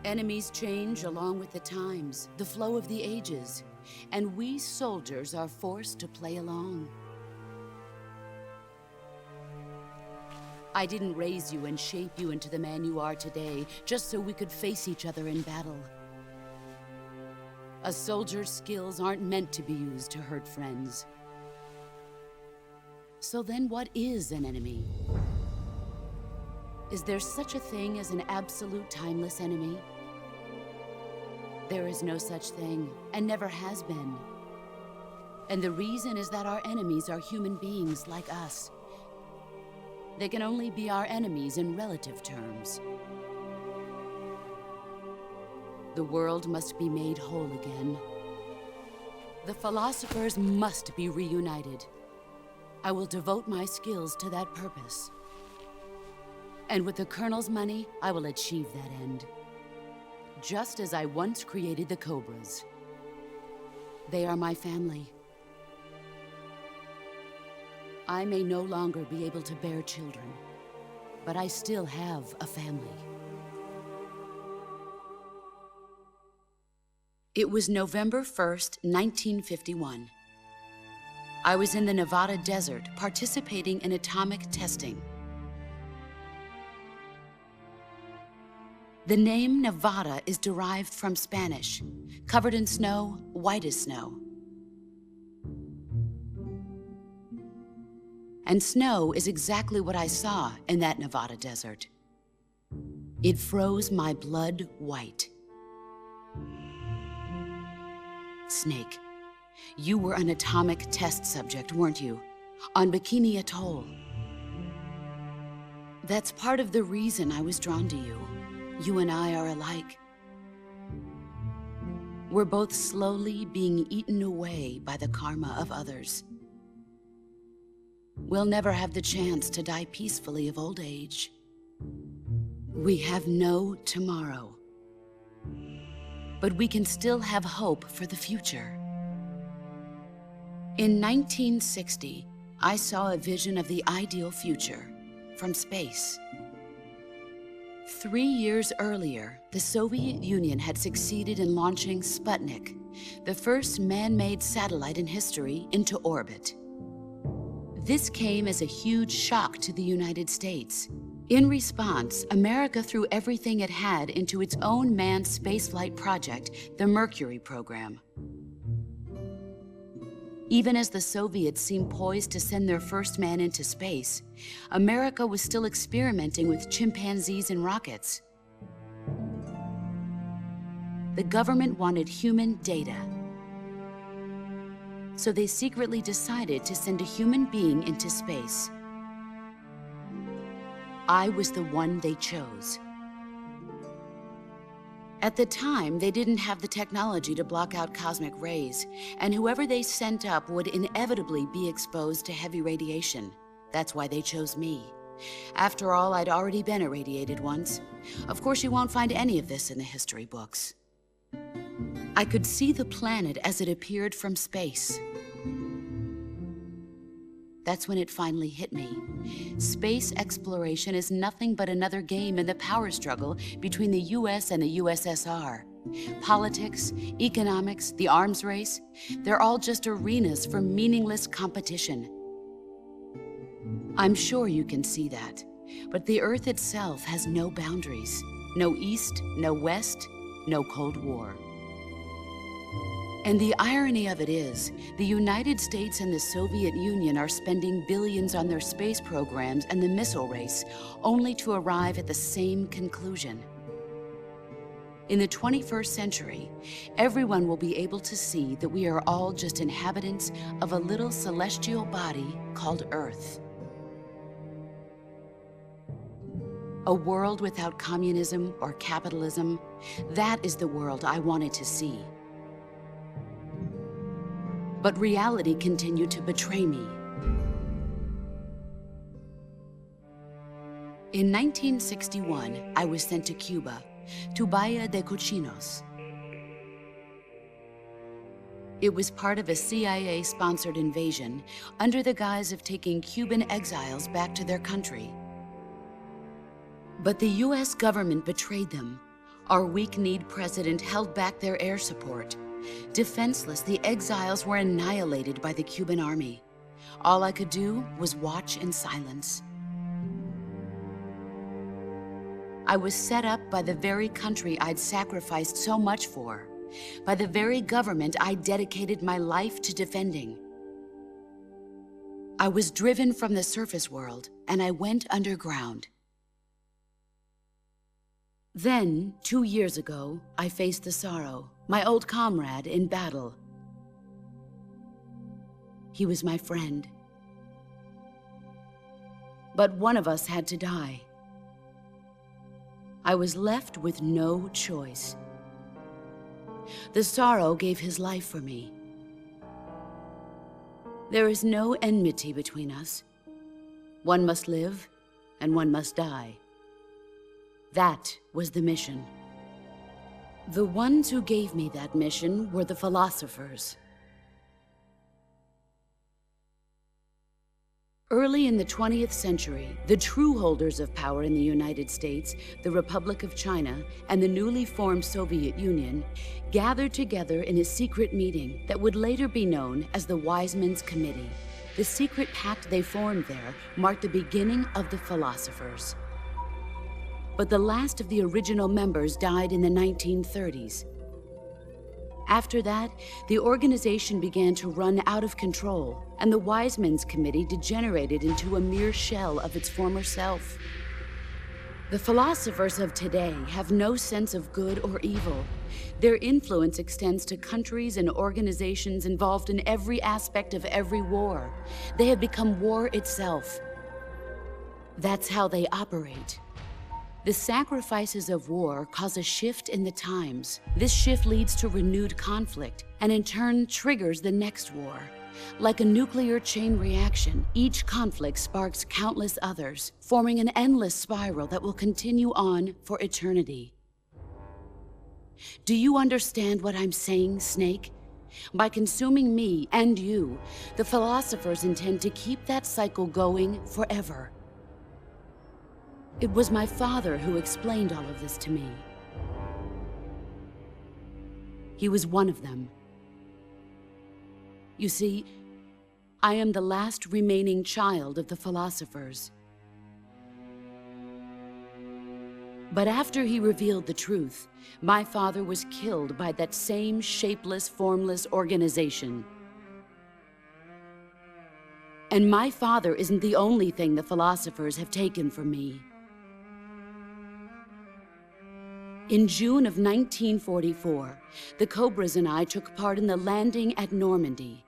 Enemies change along with the times, the flow of the ages, and we soldiers are forced to play along. I didn't raise you and shape you into the man you are today just so we could face each other in battle. A soldier's skills aren't meant to be used to hurt friends. So then what is an enemy? Is there such a thing as an absolute timeless enemy? There is no such thing, and never has been. And the reason is that our enemies are human beings like us. They can only be our enemies in relative terms. The world must be made whole again. The philosophers must be reunited. I will devote my skills to that purpose. And with the Colonel's money, I will achieve that end. Just as I once created the Cobras. They are my family. I may no longer be able to bear children, but I still have a family. It was November 1st, 1951. I was in the Nevada desert participating in atomic testing. The name Nevada is derived from Spanish, covered in snow, white as snow. And snow is exactly what I saw in that Nevada desert. It froze my blood white. Snake, you were an atomic test subject, weren't you? On Bikini Atoll. That's part of the reason I was drawn to you. You and I are alike. We're both slowly being eaten away by the karma of others. we'll never have the chance to die peacefully of old age. We have no tomorrow. But we can still have hope for the future. In 1960, I saw a vision of the ideal future from space. 3 years earlier, the Soviet Union had succeeded in launching Sputnik, the first man-made satellite in history, into orbit. This came as a huge shock to the United States. In response, America threw everything it had into its own manned spaceflight project, the Mercury program. Even as the Soviets seemed poised to send their first man into space, America was still experimenting with chimpanzees and rockets. The government wanted human data. So they secretly decided to send a human being into space. I was the one they chose. At the time, they didn't have the technology to block out cosmic rays, and whoever they sent up would inevitably be exposed to heavy radiation. That's why they chose me. After all, I'd already been irradiated once. Of course, you won't find any of this in the history books. I could see the planet as it appeared from space. That's when it finally hit me. Space exploration is nothing but another game in the power struggle between the US and the USSR. Politics, economics, the arms race, they're all just arenas for meaningless competition. I'm sure you can see that, but the Earth itself has no boundaries. No East, no West, no Cold War. And the irony of it is, the United States and the Soviet Union are spending billions on their space programs and the missile race, only to arrive at the same conclusion. In the 21st century, everyone will be able to see that we are all just inhabitants of a little celestial body called Earth. A world without communism or capitalism, that is the world I wanted to see. But reality continued to betray me. In 1961, I was sent to Cuba, to Bahia de Cochinos. It was part of a CIA-sponsored invasion under the guise of taking Cuban exiles back to their country. But the US government betrayed them. Our weak-kneed president held back their air support. Defenseless, the exiles were annihilated by the Cuban army. All I could do was watch in silence. I was set up by the very country I'd sacrificed so much for, by the very government I dedicated my life to defending. I was driven from the surface world, and I went underground. Then, 2 years ago, I faced the sorrow. My old comrade in battle. He was my friend. But one of us had to die. I was left with no choice. The sorrow gave his life for me. There is no enmity between us. One must live, and one must die. That was the mission. The ones who gave me that mission were the philosophers. Early in the 20th century, the true holders of power in the United States, the Republic of China, and the newly formed Soviet Union gathered together in a secret meeting that would later be known as the Wise Men's Committee. The secret pact they formed there marked the beginning of the philosophers. But the last of the original members died in the 1930s. After that, the organization began to run out of control, and the Wise Men's Committee degenerated into a mere shell of its former self. The philosophers of today have no sense of good or evil. Their influence extends to countries and organizations involved in every aspect of every war. They have become war itself. That's how they operate. The sacrifices of war cause a shift in the times. This shift leads to renewed conflict, and in turn triggers the next war. Like a nuclear chain reaction, each conflict sparks countless others, forming an endless spiral that will continue on for eternity. Do you understand what I'm saying, Snake? By consuming me and you, the philosophers intend to keep that cycle going forever. It was my father who explained all of this to me. He was one of them. You see, I am the last remaining child of the philosophers. But after he revealed the truth, my father was killed by that same shapeless, formless organization. And my father isn't the only thing the philosophers have taken from me. In June of 1944, the Cobras and I took part in the landing at Normandy.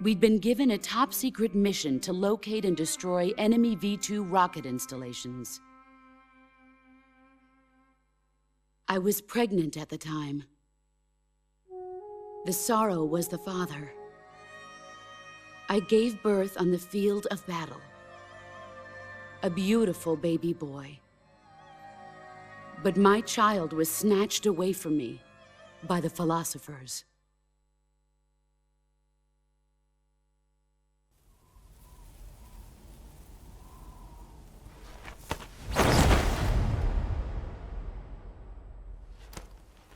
We'd been given a top-secret mission to locate and destroy enemy V-2 rocket installations. I was pregnant at the time. The sorrow was the father. I gave birth on the field of battle. A beautiful baby boy. But my child was snatched away from me by the philosophers.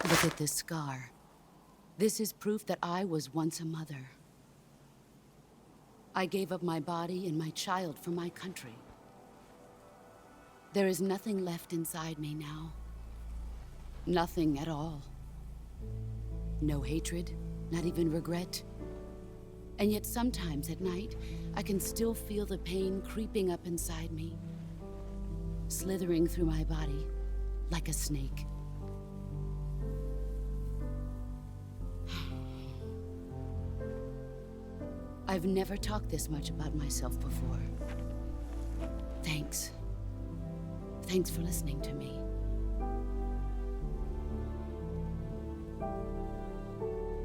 Look at this scar. This is proof that I was once a mother. I gave up my body and my child for my country. There is nothing left inside me now. Nothing at all. No hatred, not even regret. And yet sometimes at night, I can still feel the pain creeping up inside me, slithering through my body like a snake. I've never talked this much about myself before. Thanks. Thanks for listening to me.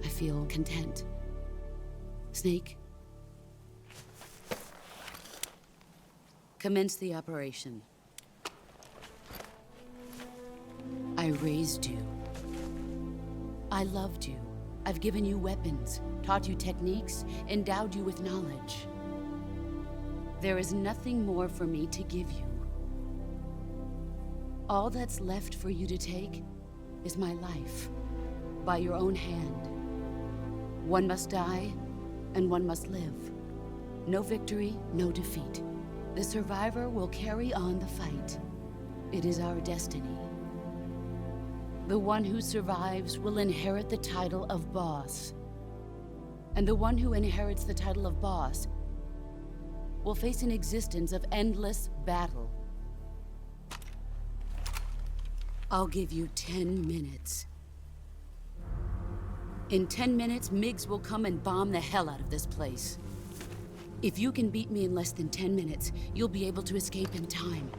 I feel content. Snake? Commence the operation. I raised you. I loved you. I've given you weapons, taught you techniques, endowed you with knowledge. There is nothing more for me to give you. All that's left for you to take is my life, by your own hand. One must die, and one must live. No victory, no defeat. The survivor will carry on the fight. It is our destiny. The one who survives will inherit the title of boss. And the one who inherits the title of boss will face an existence of endless battle. I'll give you 10 minutes. In 10 minutes, MiGs will come and bomb the hell out of this place. If you can beat me in less than 10 minutes, you'll be able to escape in time.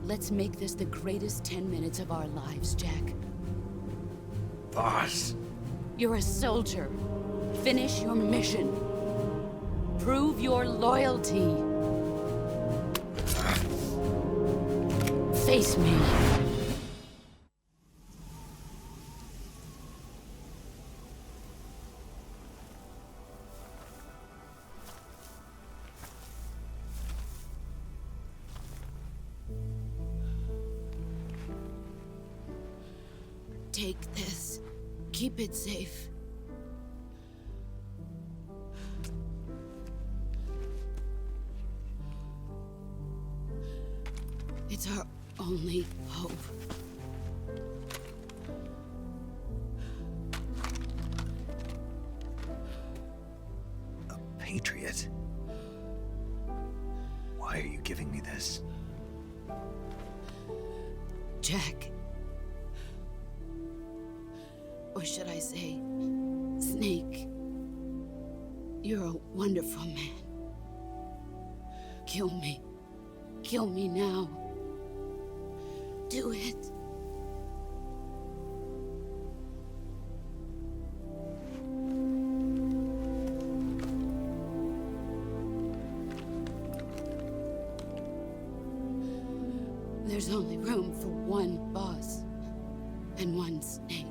Let's make this the greatest 10 minutes of our lives, Jack. Boss. You're a soldier. Finish your mission. Prove your loyalty. Face me. Take this. Keep it safe. It's our only hope. A patriot? Why are you giving me this? Jack. Or should I say, Snake? You're a wonderful man. Kill me. Kill me now. Do it. There's only room for one boss and one snake.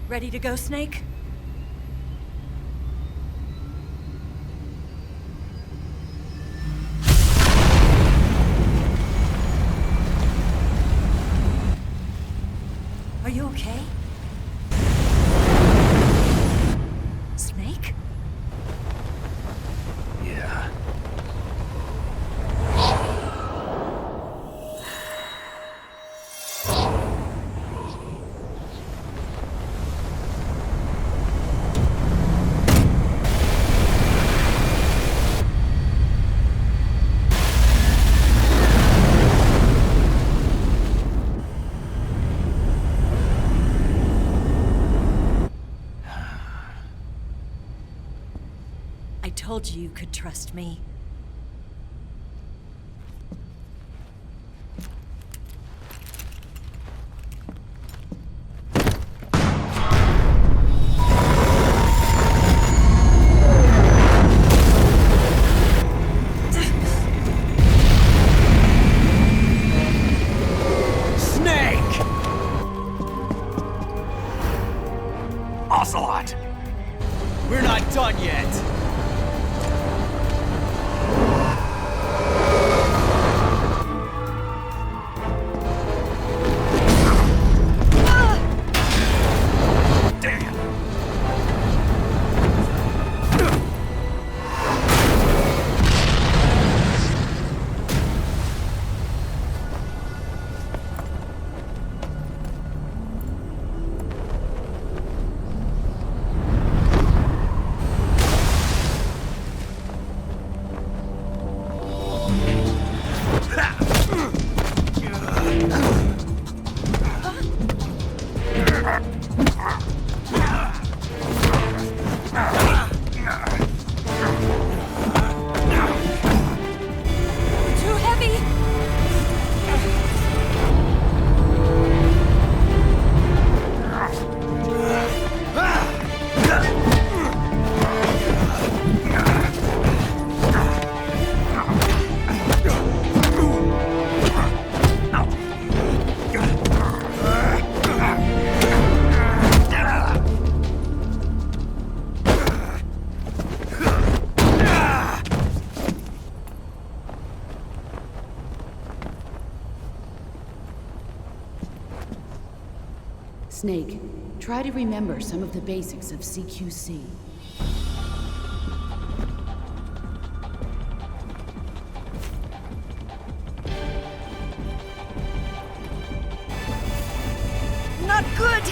Ready to go, Snake? Are you okay? Snake? Yeah. I told you you could trust me. Ocelot! We're not done yet! Snake, try to remember some of the basics of CQC. Not good!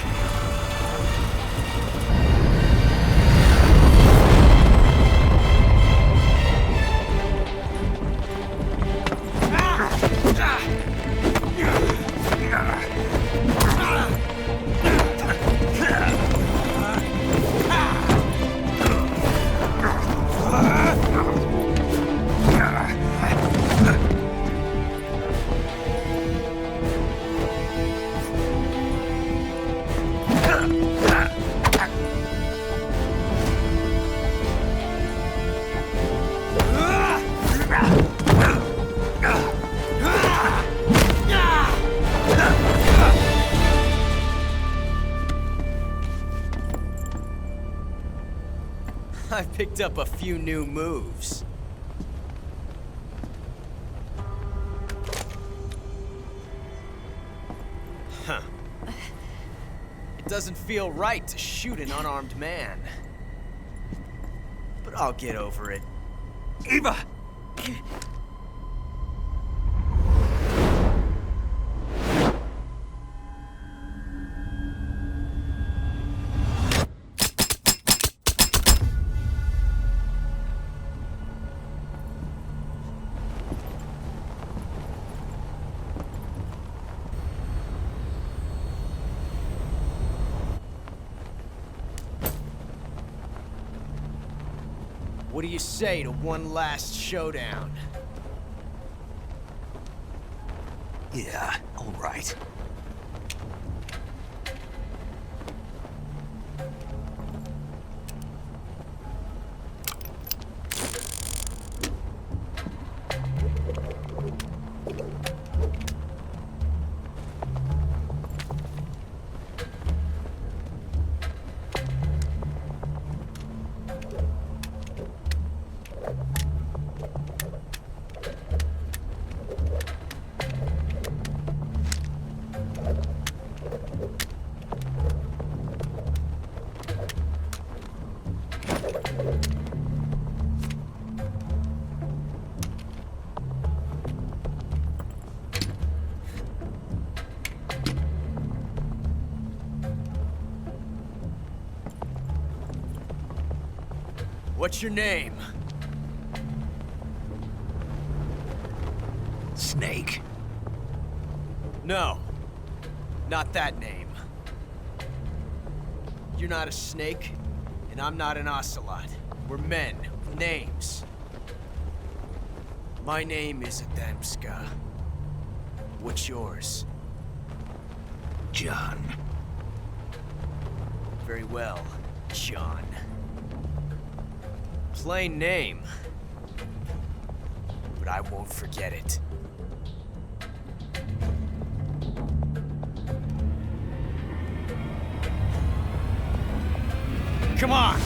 I picked up a few new moves. Huh. It doesn't feel right to shoot an unarmed man. But I'll get over it. Eva! What do you say to one last showdown? Yeah, all right. What's your name? Snake. No. Not that name. You're not a snake, and I'm not an ocelot. We're men with names. My name is Adamska. What's yours? John. Very well, John. Plain name. But I won't forget it. Come on!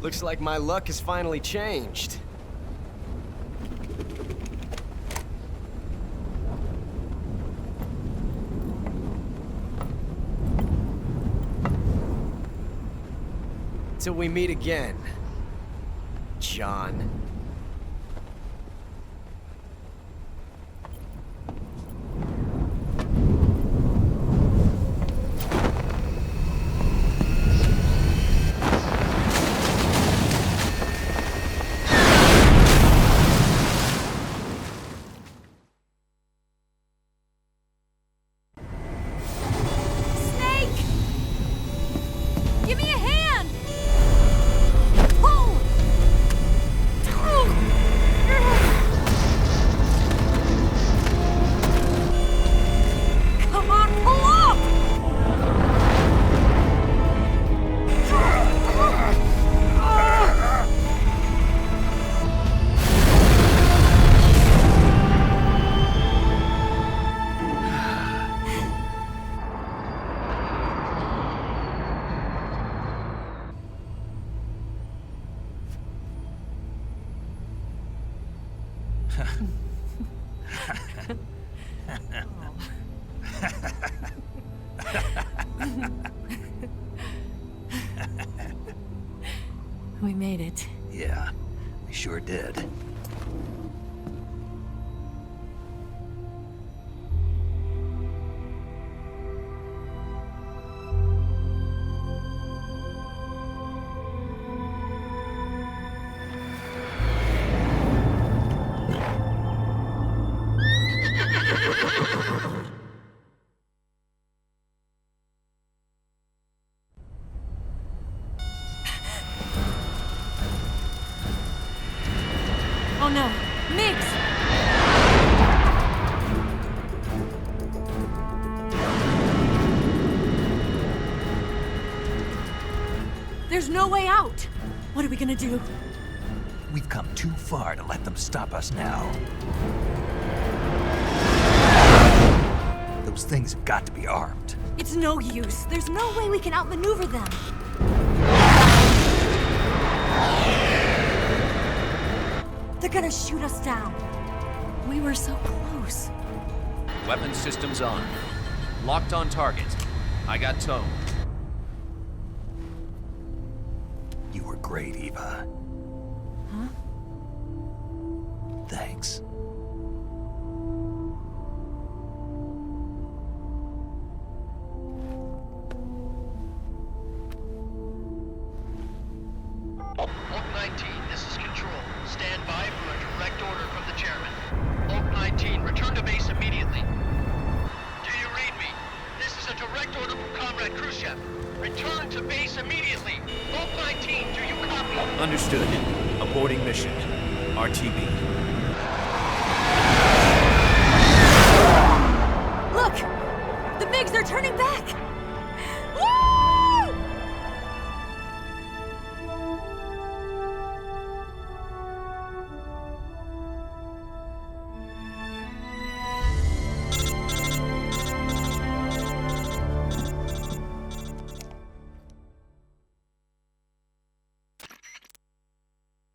Looks like my luck has finally changed. Till we meet again, John. We made it. Yeah, we sure did. Oh no, Migs! There's no way out! What are we gonna do? We've come too far to let them stop us now. Those things have got to be armed. It's no use. There's no way we can outmaneuver them. They're gonna shoot us down. We were so close. Weapon systems on. Locked on target. I got towed. You were great, Eva. Huh? Thanks. Oak 19, this is Control. Stand by for a direct order from the chairman. Oak 19, return to base immediately. Do you read me? This is a direct order from Comrade Khrushchev. Return to base immediately. Oak 19, do you copy? Understood. Aborting mission. RTB. Look! The MiGs are turning back! Woo!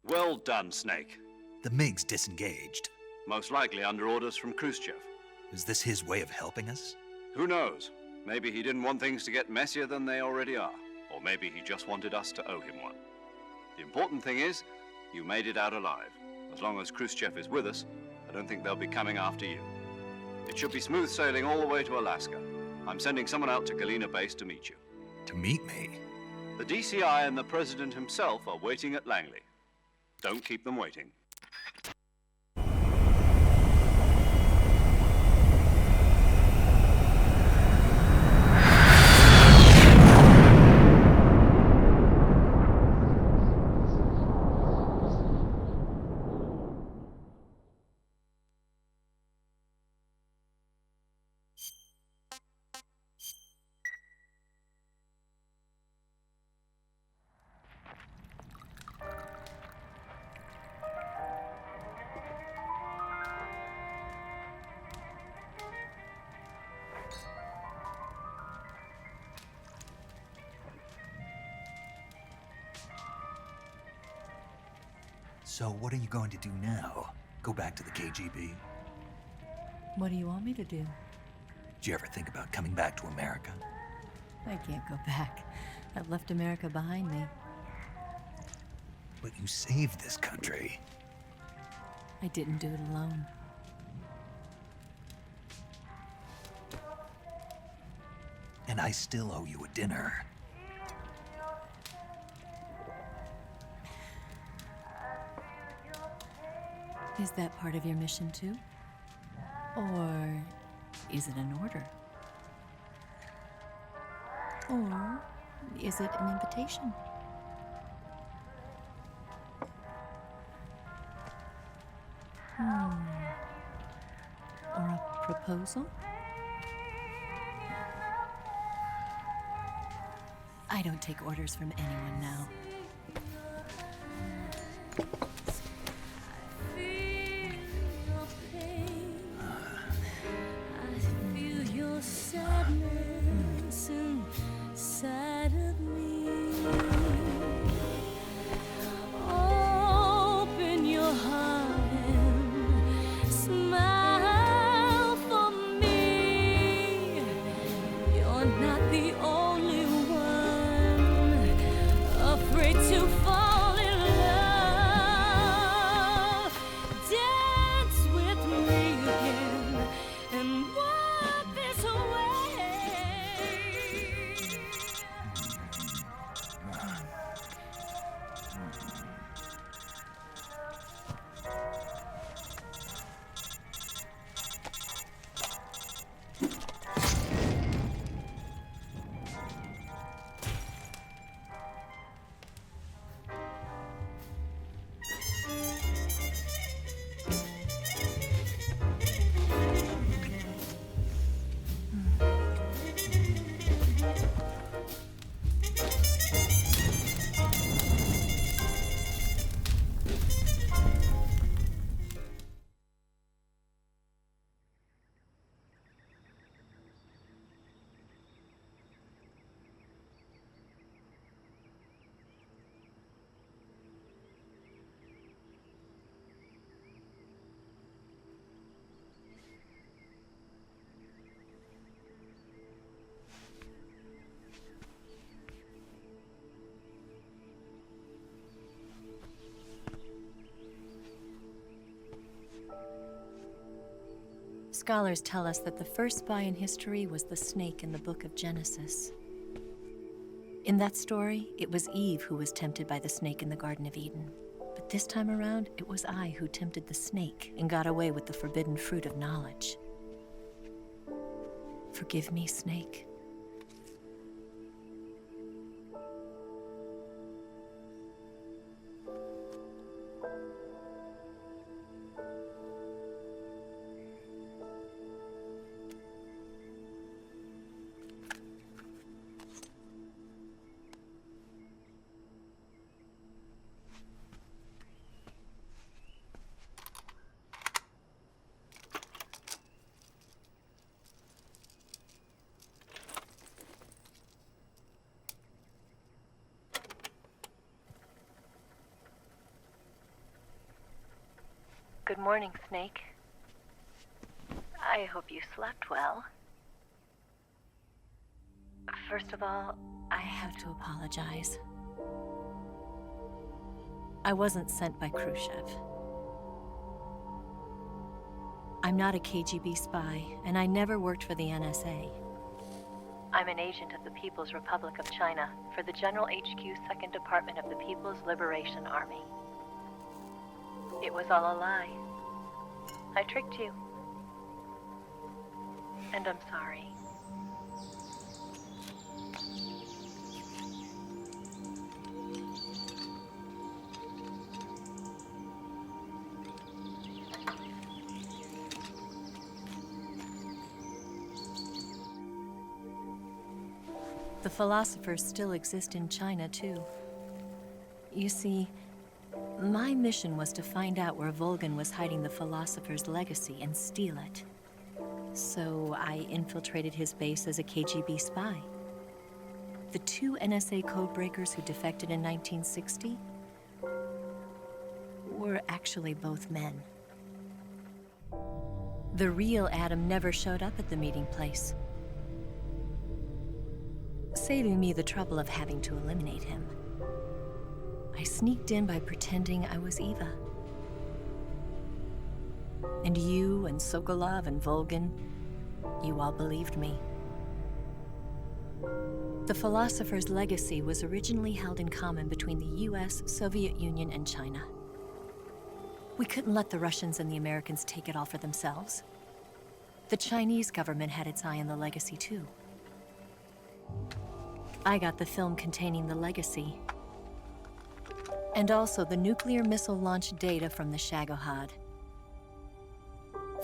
Well done, Snake. The MiGs disengaged. Most likely under orders from Khrushchev. Is this his way of helping us? Who knows? Maybe he didn't want things to get messier than they already are. Or maybe he just wanted us to owe him one. The important thing is, you made it out alive. As long as Khrushchev is with us, I don't think they'll be coming after you. It should be smooth sailing all the way to Alaska. I'm sending someone out to Galena Base to meet you. To meet me? The DCI and the President himself are waiting at Langley. Don't keep them waiting. So what are you going to do now? Go back to the KGB? What do you want me to do? Did you ever think about coming back to America? I can't go back. I've left America behind me. But you saved this country. I didn't do it alone. And I still owe you a dinner. Is that part of your mission too? Or is it an order? Or is it an invitation? Or a proposal? I don't take orders from anyone now. Scholars tell us that the first spy in history was the snake in the book of Genesis. In that story, it was Eve who was tempted by the snake in the Garden of Eden. But this time around, it was I who tempted the snake and got away with the forbidden fruit of knowledge. Forgive me, snake. Good morning, Snake. I hope you slept well. First of all, I have to apologize. I wasn't sent by Khrushchev. I'm not a KGB spy, and I never worked for the NSA. I'm an agent of the People's Republic of China for the General HQ 2nd Department of the People's Liberation Army. It was all a lie. I tricked you. And I'm sorry. The philosophers still exist in China, too. You see, my mission was to find out where Volgan was hiding the philosopher's legacy and steal it. So I infiltrated his base as a KGB spy. The 2 NSA codebreakers who defected in 1960 were actually both men. The real Adam never showed up at the meeting place, saving me the trouble of having to eliminate him. I sneaked in by pretending I was Eva. And you and Sokolov and Volgin, you all believed me. The philosopher's legacy was originally held in common between the US, Soviet Union, and China. We couldn't let the Russians and the Americans take it all for themselves. The Chinese government had its eye on the legacy too. I got the film containing the legacy, and also the nuclear missile launch data from the Shagohod.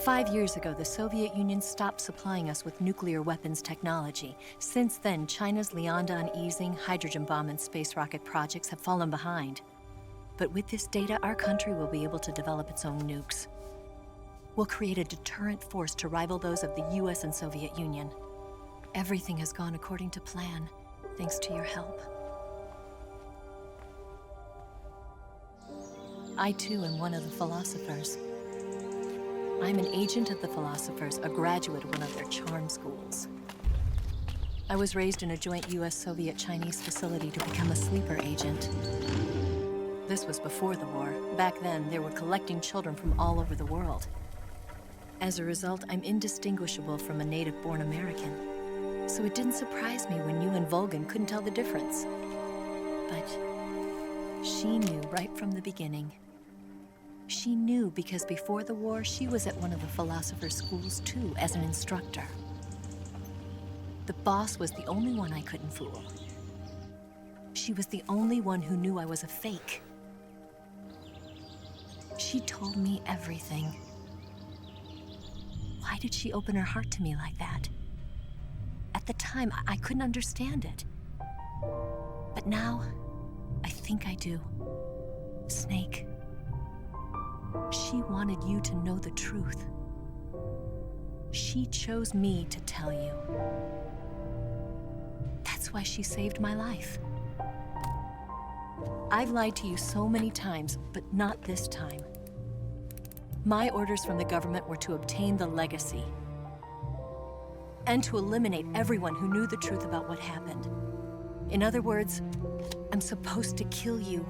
5 years ago, the Soviet Union stopped supplying us with nuclear weapons technology. Since then, China's Liaodong easing, hydrogen bomb, and space rocket projects have fallen behind. But with this data, our country will be able to develop its own nukes. We'll create a deterrent force to rival those of the US and Soviet Union. Everything has gone according to plan, thanks to your help. I too am one of the philosophers. I'm an agent of the philosophers, a graduate of one of their charm schools. I was raised in a joint US-Soviet-Chinese facility to become a sleeper agent. This was before the war. Back then, they were collecting children from all over the world. As a result, I'm indistinguishable from a native-born American. So it didn't surprise me when you and Volgin couldn't tell the difference. But she knew right from the beginning. She knew because before the war, she was at one of the philosopher's schools too, as an instructor. The boss was the only one I couldn't fool. She was the only one who knew I was a fake. She told me everything. Why did she open her heart to me like that? At the time, I couldn't understand it. But now, I think I do. Snake. She wanted you to know the truth. She chose me to tell you. That's why she saved my life. I've lied to you so many times, but not this time. My orders from the government were to obtain the legacy and to eliminate everyone who knew the truth about what happened. In other words, I'm supposed to kill you.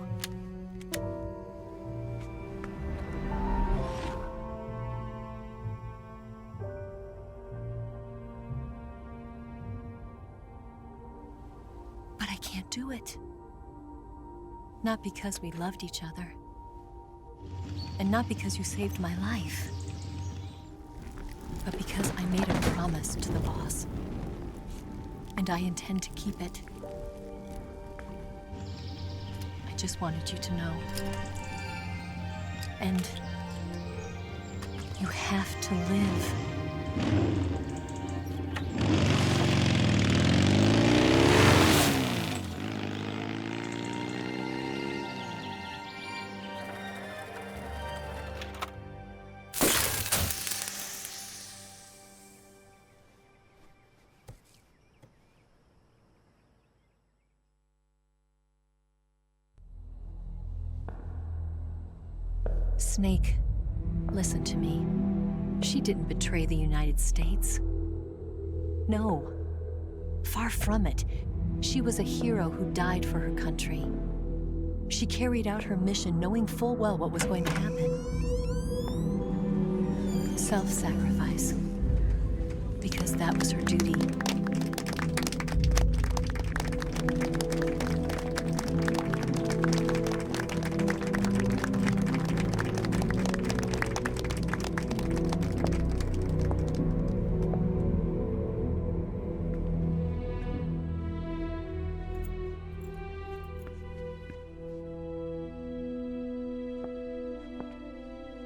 But I can't do it. Not because we loved each other. And not because you saved my life. But because I made a promise to the boss. And I intend to keep it. I just wanted you to know. And you have to live. Snake, listen to me. She didn't betray the United States. No, far from it. She was a hero who died for her country. She carried out her mission knowing full well what was going to happen. Self-sacrifice. Because that was her duty.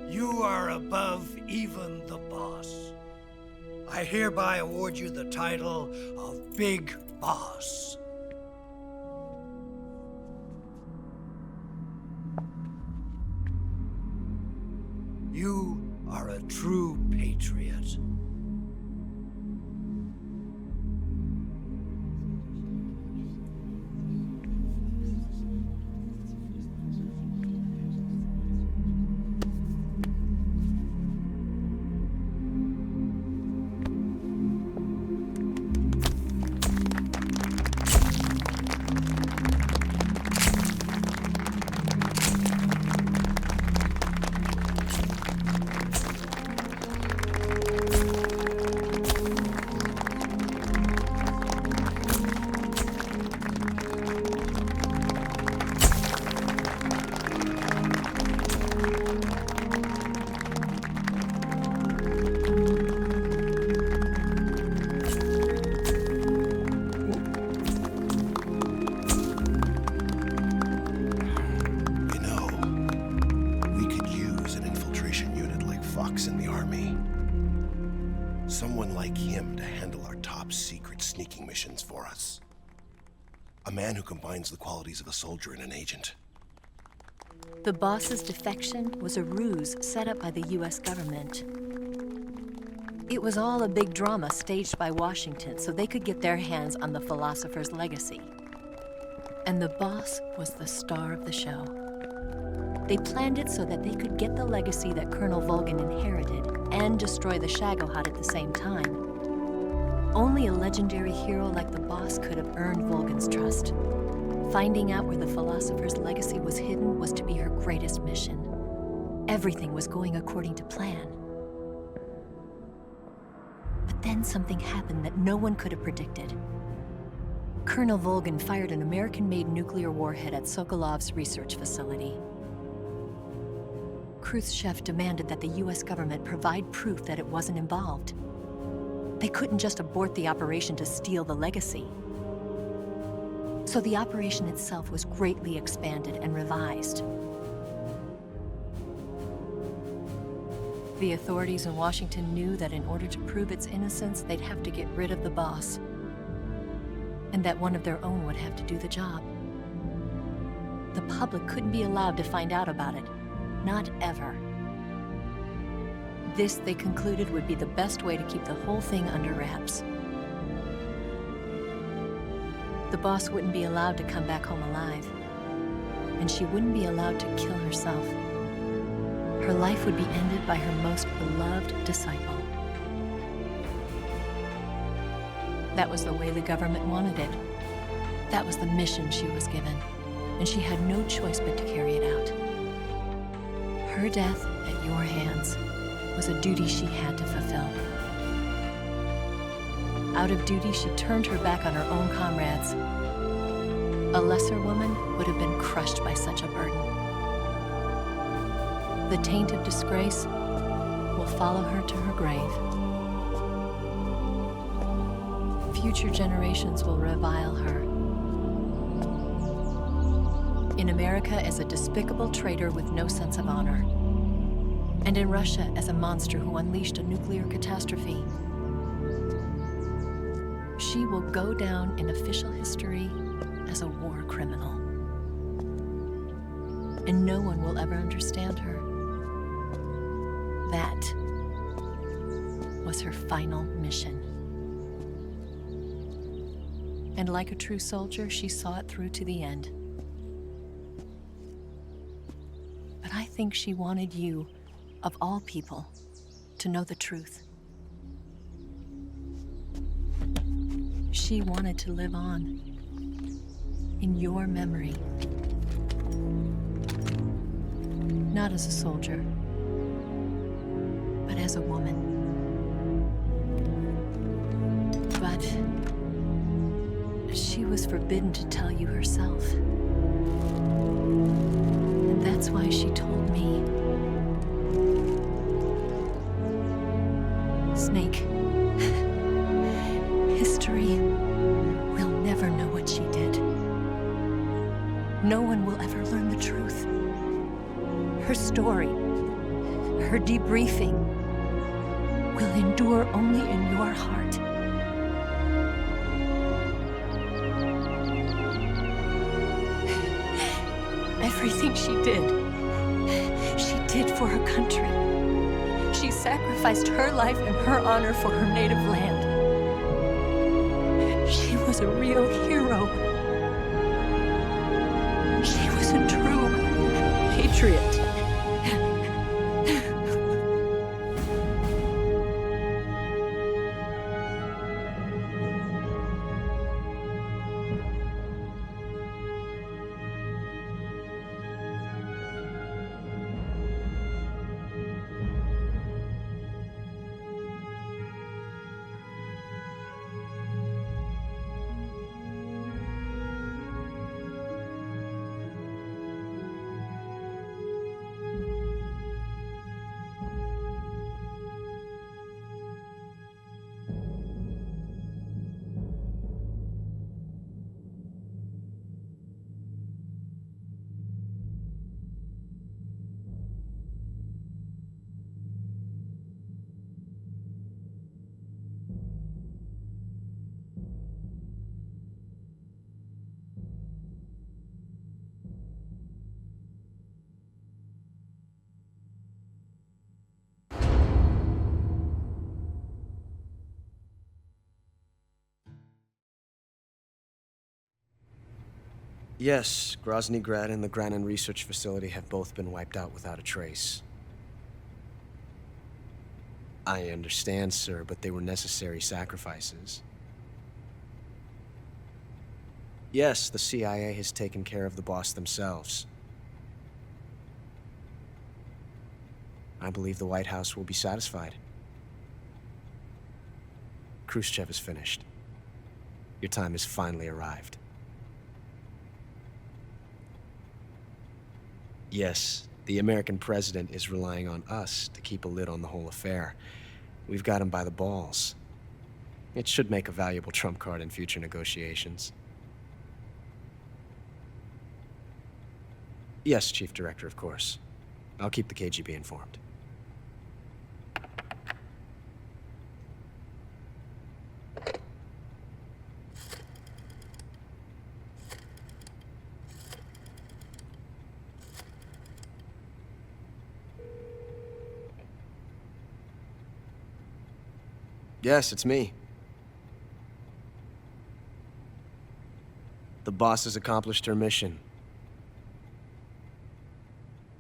You are above even the boss. I hereby award you the title of Big Boss. You are a true patriot. box in the army. Someone like him to handle our top secret sneaking missions for us. A man who combines the qualities of a soldier and an agent. The boss's defection was a ruse set up by the US government. It was all a big drama staged by Washington so they could get their hands on the philosopher's legacy. And the boss was the star of the show. They planned it so that they could get the legacy that Colonel Volgin inherited and destroy the Shagohod at the same time. Only a legendary hero like the boss could have earned Volgin's trust. Finding out where the philosopher's legacy was hidden was to be her greatest mission. Everything was going according to plan. But then something happened that no one could have predicted. Colonel Volgin fired an American-made nuclear warhead at Sokolov's research facility. Khrushchev demanded that the US government provide proof that it wasn't involved. They couldn't just abort the operation to steal the legacy. So the operation itself was greatly expanded and revised. The authorities in Washington knew that in order to prove its innocence, they'd have to get rid of the boss, and that one of their own would have to do the job. The public couldn't be allowed to find out about it. Not ever. This, they concluded, would be the best way to keep the whole thing under wraps. The boss wouldn't be allowed to come back home alive, and she wouldn't be allowed to kill herself. Her life would be ended by her most beloved disciple. That was the way the government wanted it. That was the mission she was given, and she had no choice but to carry it out. Her death at your hands was a duty she had to fulfill. Out of duty, she turned her back on her own comrades. A lesser woman would have been crushed by such a burden. The taint of disgrace will follow her to her grave. Future generations will revile her. In America as a despicable traitor with no sense of honor. And in Russia as a monster who unleashed a nuclear catastrophe. She will go down in official history as a war criminal. And no one will ever understand her. That was her final mission. And like a true soldier, she saw it through to the end. But I think she wanted you, of all people, to know the truth. She wanted to live on in your memory. Not as a soldier, but as a woman. But she was forbidden to tell you herself. And that's why she told me. Snake, history will never know what she did. No one will ever learn the truth. Her story, her debriefing, will endure only in your heart. Everything she did for her country. She sacrificed her life and her honor for her native land. She was a real hero. She was a true patriot. Yes, Grozny Grad and the Granin Research Facility have both been wiped out without a trace. I understand, sir, but they were necessary sacrifices. Yes, the CIA has taken care of the boss themselves. I believe the White House will be satisfied. Khrushchev is finished. Your time has finally arrived. Yes, the American president is relying on us to keep a lid on the whole affair. We've got him by the balls. It should make a valuable trump card in future negotiations. Yes, Chief Director, of course. I'll keep the KGB informed. Yes, it's me. The boss has accomplished her mission.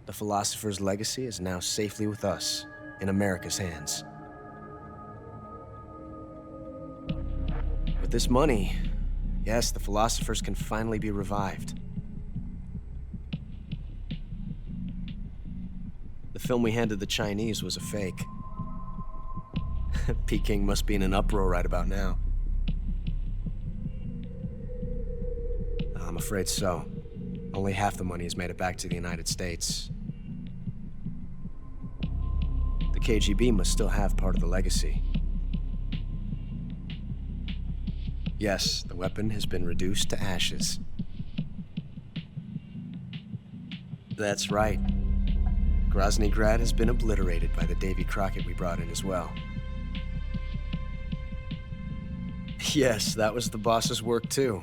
The philosopher's legacy is now safely with us, in America's hands. With this money, yes, the philosophers can finally be revived. The film we handed the Chinese was a fake. Peking must be in an uproar right about now. I'm afraid so. Only half the money has made it back to the United States. The KGB must still have part of the legacy. Yes, the weapon has been reduced to ashes. That's right. Grozny Grad has been obliterated by the Davy Crockett we brought in as well. Yes, that was the boss's work too.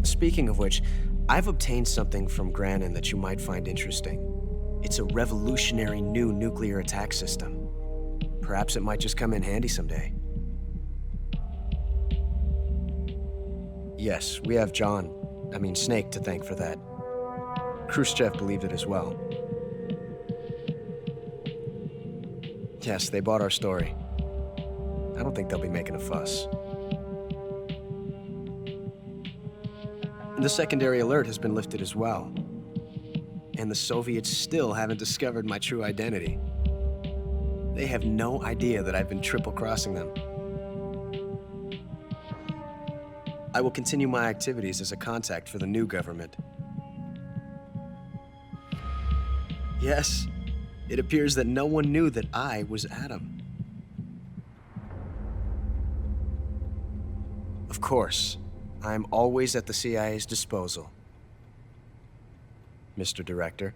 Speaking of which, I've obtained something from Granin that you might find interesting. It's a revolutionary new nuclear attack system. Perhaps it might just come in handy someday. Yes, we have Snake to thank for that. Khrushchev believed it as well. Yes, they bought our story. I don't think they'll be making a fuss. The secondary alert has been lifted as well. And the Soviets still haven't discovered my true identity. They have no idea that I've been triple-crossing them. I will continue my activities as a contact for the new government. Yes, it appears that no one knew that I was Adam. Of course, I'm always at the CIA's disposal, Mr. Director.